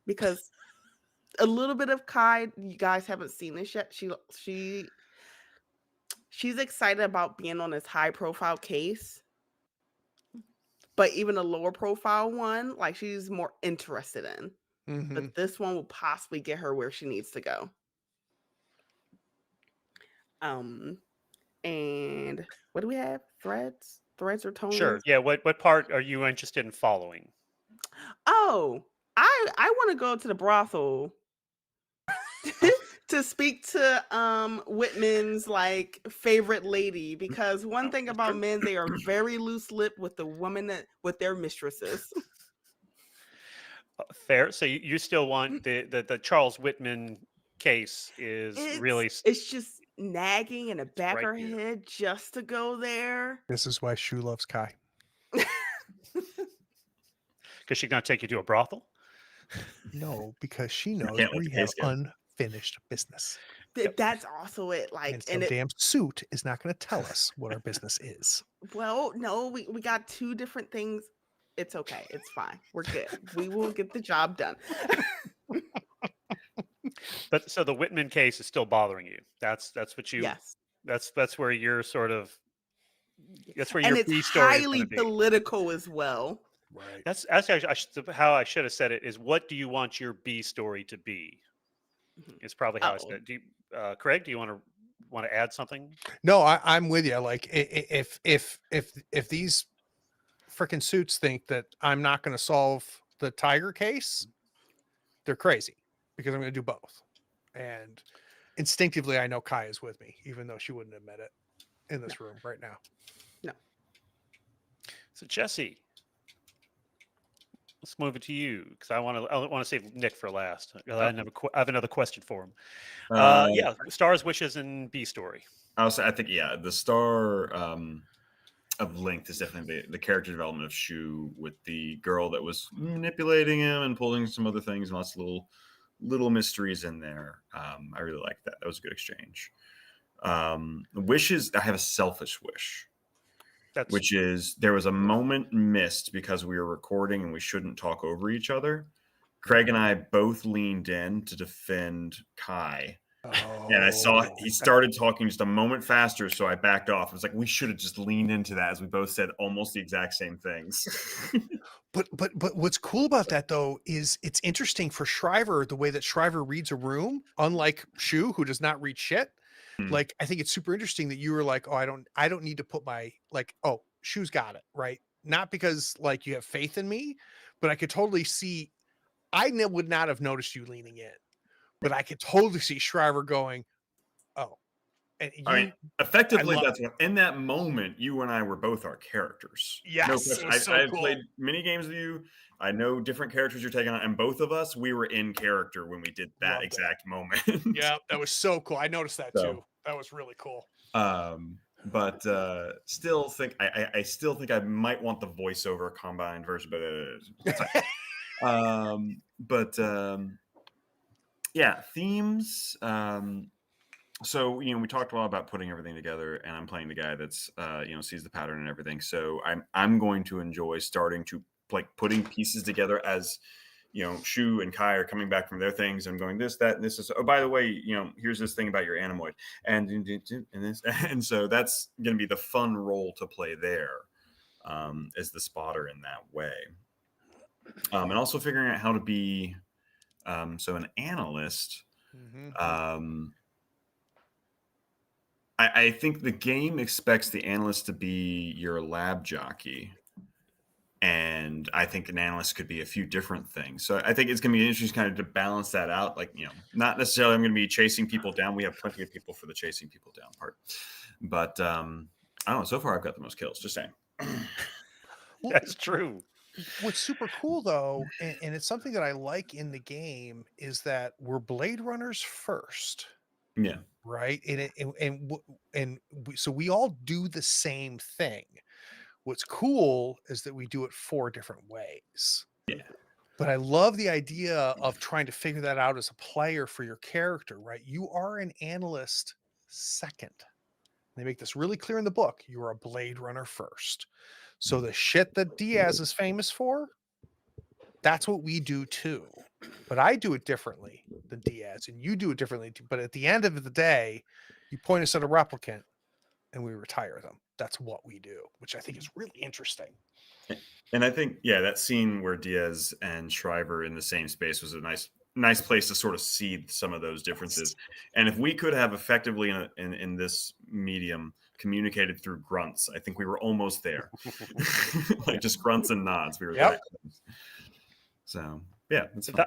because a little bit of Kai, you guys haven't seen this yet. She's excited about being on this high profile case, but even a lower profile one, like, she's more interested in. Mhm. But this one will possibly get her where she needs to go. And what do we have? Threads or tones? Sure. Yeah. What part are you interested in following? Oh, I want to go to the brothel to speak to Whitman's like favorite lady, because one thing about men, they are very loose-lipped with the woman with their mistresses. Fair. So you still want the Charles Whitman case is really It's just nagging in the back of right her here. head just to go there. This is why Shu loves Kai. Because she's gonna take you to a brothel. No, because she knows can't let we the have case go. unfinished business. Yep. That's also it. Like, And some damn suit is not going to tell us what our business is. well, no, we got two different things. It's okay. It's fine. We're good. We will get the job done. But so the Whitman case is still bothering you. That's what you. Yes. That's where you're sort of. That's where And your it's B story is highly going to be. political as well. Right. That's actually how I should have said it. Is what do you want your B story to be? Mhm. It's probably how I Oh. said it. Do you, Craig? Do you want to add something? No, I'm with you. Like if these freaking suits think that I'm not going to solve the Tiger case, they're crazy, because I'm going to do both. And instinctively, I know Kai is with me, even though she wouldn't admit it in this room right now. So Jesse, let's move it to you because I want to save Nick for last. I have another question for him. Yeah, stars, wishes, and B story. I think the star of length is definitely the character development of Shu, with the girl that was manipulating him and pulling some other things, and lots of little mysteries in there. I really liked that. That was a good exchange. Wishes, I have a selfish wish. Which is, there was a moment missed because we were recording and we shouldn't talk over each other. Craig and I both leaned in to defend Kai. And I saw he started talking just a moment faster, so I backed off. It was like, we should have just leaned into that, as we both said almost the exact same things. But what's cool about that, though, is it's interesting for Shriver, the way that Shriver reads a room, unlike Shu, who does not read shit. Like, I think it's super interesting that you were like, oh, I don't need to put my, like, oh, Shu's got it, right? Not because like you have faith in me, but I could totally see, would not have noticed you leaning in, but I could totally see Shriver going, oh. And you, I mean, effectively, that's what, in that moment, you and I were both our characters. Yes, no question. it was so I've cool. played many games with you. I know different characters you're taking on, and both of us, we were in character when we did that exact moment. Yeah, that was so cool. I noticed that too. That was really cool. But still think I still think I might want the voiceover combined version, but yeah, themes. So we talked a lot about putting everything together, and I'm playing the guy that's sees the pattern and everything. So I'm going to enjoy starting to like putting pieces together as Shu and Kai are coming back from their things and going this, that, and this is, oh, by the way, here's this thing about your animoid and this. And so that's going to be the fun role to play there, as the spotter in that way. And also figuring out how to be, so an analyst. I think the game expects the analyst to be your lab jockey. And I think an analyst could be a few different things. So I think it's going to be interesting kind of to balance that out. Like, not necessarily I'm going to be chasing people down. We have plenty of people for the chasing people down part. But I don't know. So far, I've got the most kills. Just saying. That's true. What's super cool, though, and it's something that I like in the game, is that we're Blade Runners first. Yeah. Right. So we all do the same thing. What's cool is that we do it 4 different ways. Yeah. But I love the idea of trying to figure that out as a player for your character, right? You are an analyst second. They make this really clear in the book. You are a Blade Runner first. So the shit that Diaz is famous for, that's what we do too. But I do it differently than Diaz, and you do it differently too. But at the end of the day, you point us at a replicant and we retire them. That's what we do, which I think is really interesting. And I think, that scene where Diaz and Shriver in the same space was a nice place to sort of see some of those differences. And if we could have effectively in this medium communicated through grunts, I think we were almost there. Like just grunts and nods. We were there. So yeah, that's fun.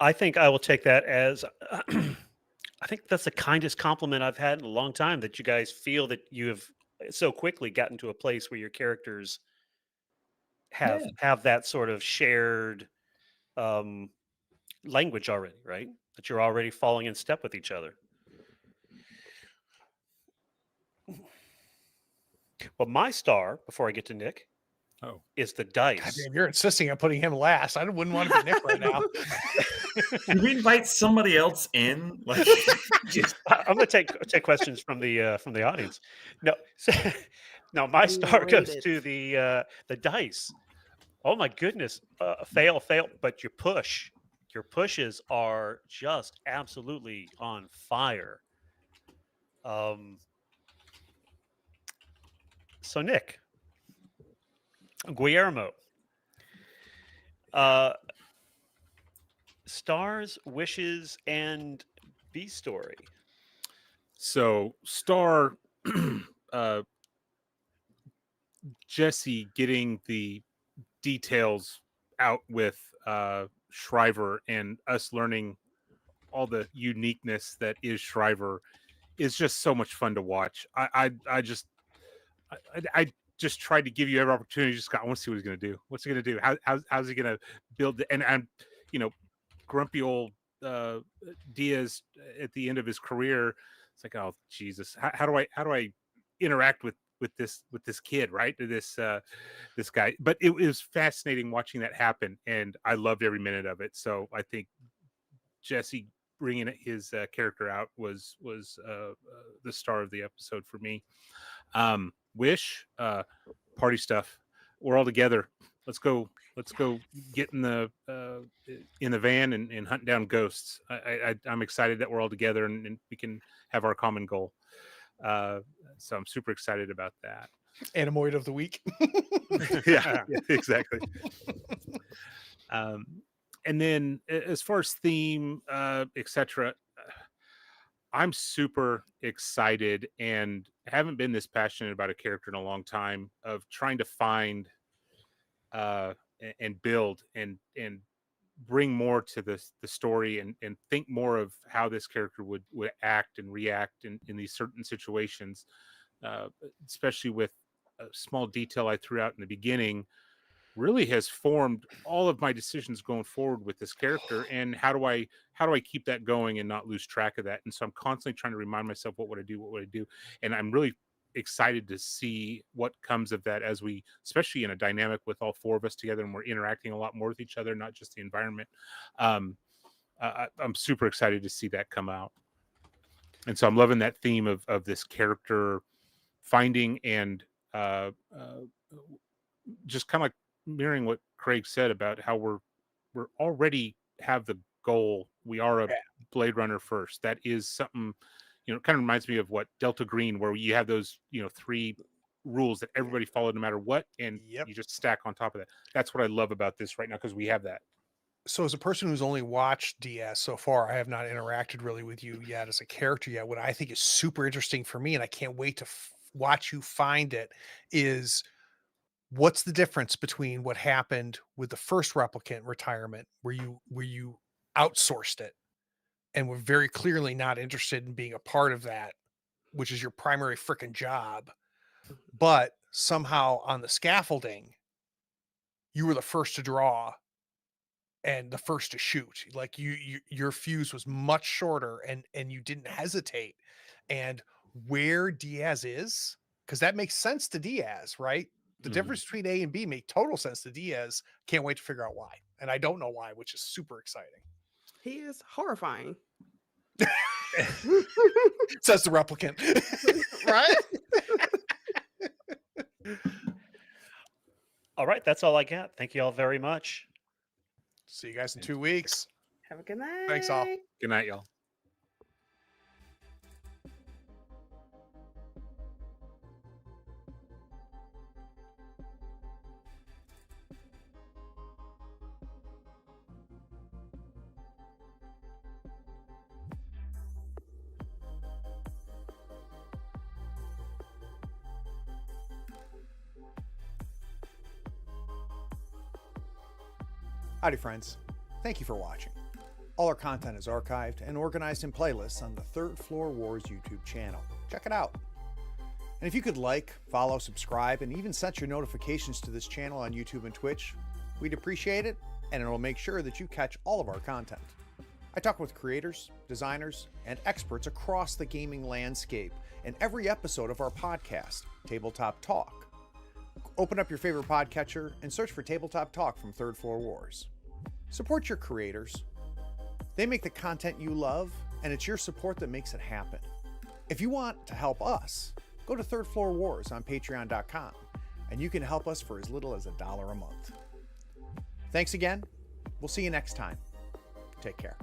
I think I will take that as I think that's the kindest compliment I've had in a long time, that you guys feel that you have so quickly gotten to a place where your characters Yeah. have that sort of shared um, language already, right? That you're already falling in step with each other. Well, my star, before I get to Nick, Oh, is the God dice. damn, you're insisting on putting him last. I wouldn't want to be Nick right now. Can we invite somebody else in? Like, just I'm going to take questions from the audience. No, no, my We star will goes rate to it. the dice. Oh my goodness, fail, fail, but your pushes are just absolutely on fire. Um, so Nick, Guillermo, uh, stars, wishes, and B story. so Star, uh, Jesse getting the details out with Shriver and us learning all the uniqueness that is Shriver is just so much fun to watch. I just tried to give you every opportunity. Just got, I want to see what he's going to do. What's he going to do? How's he going to build? And I'm, you know, grumpy old Diaz at the end of his career. It's like, oh Jesus, how do I interact with this kid, right? This guy. But it was fascinating watching that happen, and I loved every minute of it. So I think Jesse bringing his character out was the star of the episode for me. Wish, party stuff. We're all together. Let's go get in the van and hunt down ghosts. I'm excited that we're all together and we can have our common goal. So I'm super excited about that. Animoid of the week. Yeah, exactly. And then as far as theme, etc., I'm super excited and haven't been this passionate about a character in a long time, of trying to find and build and bring more to the story and think more of how this character would act and react in these certain situations, especially with a small detail I threw out in the beginning really has formed all of my decisions going forward with this character. And how do I keep that going and not lose track of that? And so I'm constantly trying to remind myself, what would I do, and I'm really excited to see what comes of that, as we, especially in a dynamic with all four of us together and we're interacting a lot more with each other, not just the environment. I'm super excited to see that come out. And so I'm loving that theme of this character finding and just kind of like mirroring what Craig said about how we're already have the goal. We are a Blade Runner first. That is something, kind of reminds me of what Delta Green, where you have those, 3 rules that everybody followed no matter what, and Yep. you just stack on top of that. That's what I love about this right now, because we have that. So as a person who's only watched DS so far, I have not interacted really with you yet as a character yet. What I think is super interesting for me, and I can't wait to watch you find it, is what's the difference between what happened with the first replicant retirement, where you outsourced it and were very clearly not interested in being a part of that, which is your primary freaking job, but somehow on the scaffolding, you were the first to draw and the first to shoot. Like your fuse was much shorter, and you didn't hesitate. And where Diaz is, because that makes sense to Diaz, right? The difference between A and B make total sense to Diaz. Can't wait to figure out why. And I don't know why, which is super exciting. He is horrifying. Says the replicant. Right? All right, that's all I got. Thank you all very much. See you guys in 2 weeks. Have a good night. Thanks all. Good night, y'all. Howdy, friends. Thank you for watching. All our content is archived and organized in playlists on the Third Floor Wars YouTube channel. Check it out. And if you could like, follow, subscribe, and even set your notifications to this channel on YouTube and Twitch, we'd appreciate it, and it'll make sure that you catch all of our content. I talk with creators, designers, and experts across the gaming landscape in every episode of our podcast, Tabletop Talk. Open up your favorite podcatcher and search for Tabletop Talk from Third Floor Wars. Support your creators. They make the content you love, and it's your support that makes it happen. If you want to help us, go to Third Floor Wars on patreon.com, and you can help us for as little as $1 a month. Thanks again. We'll see you next time. Take care.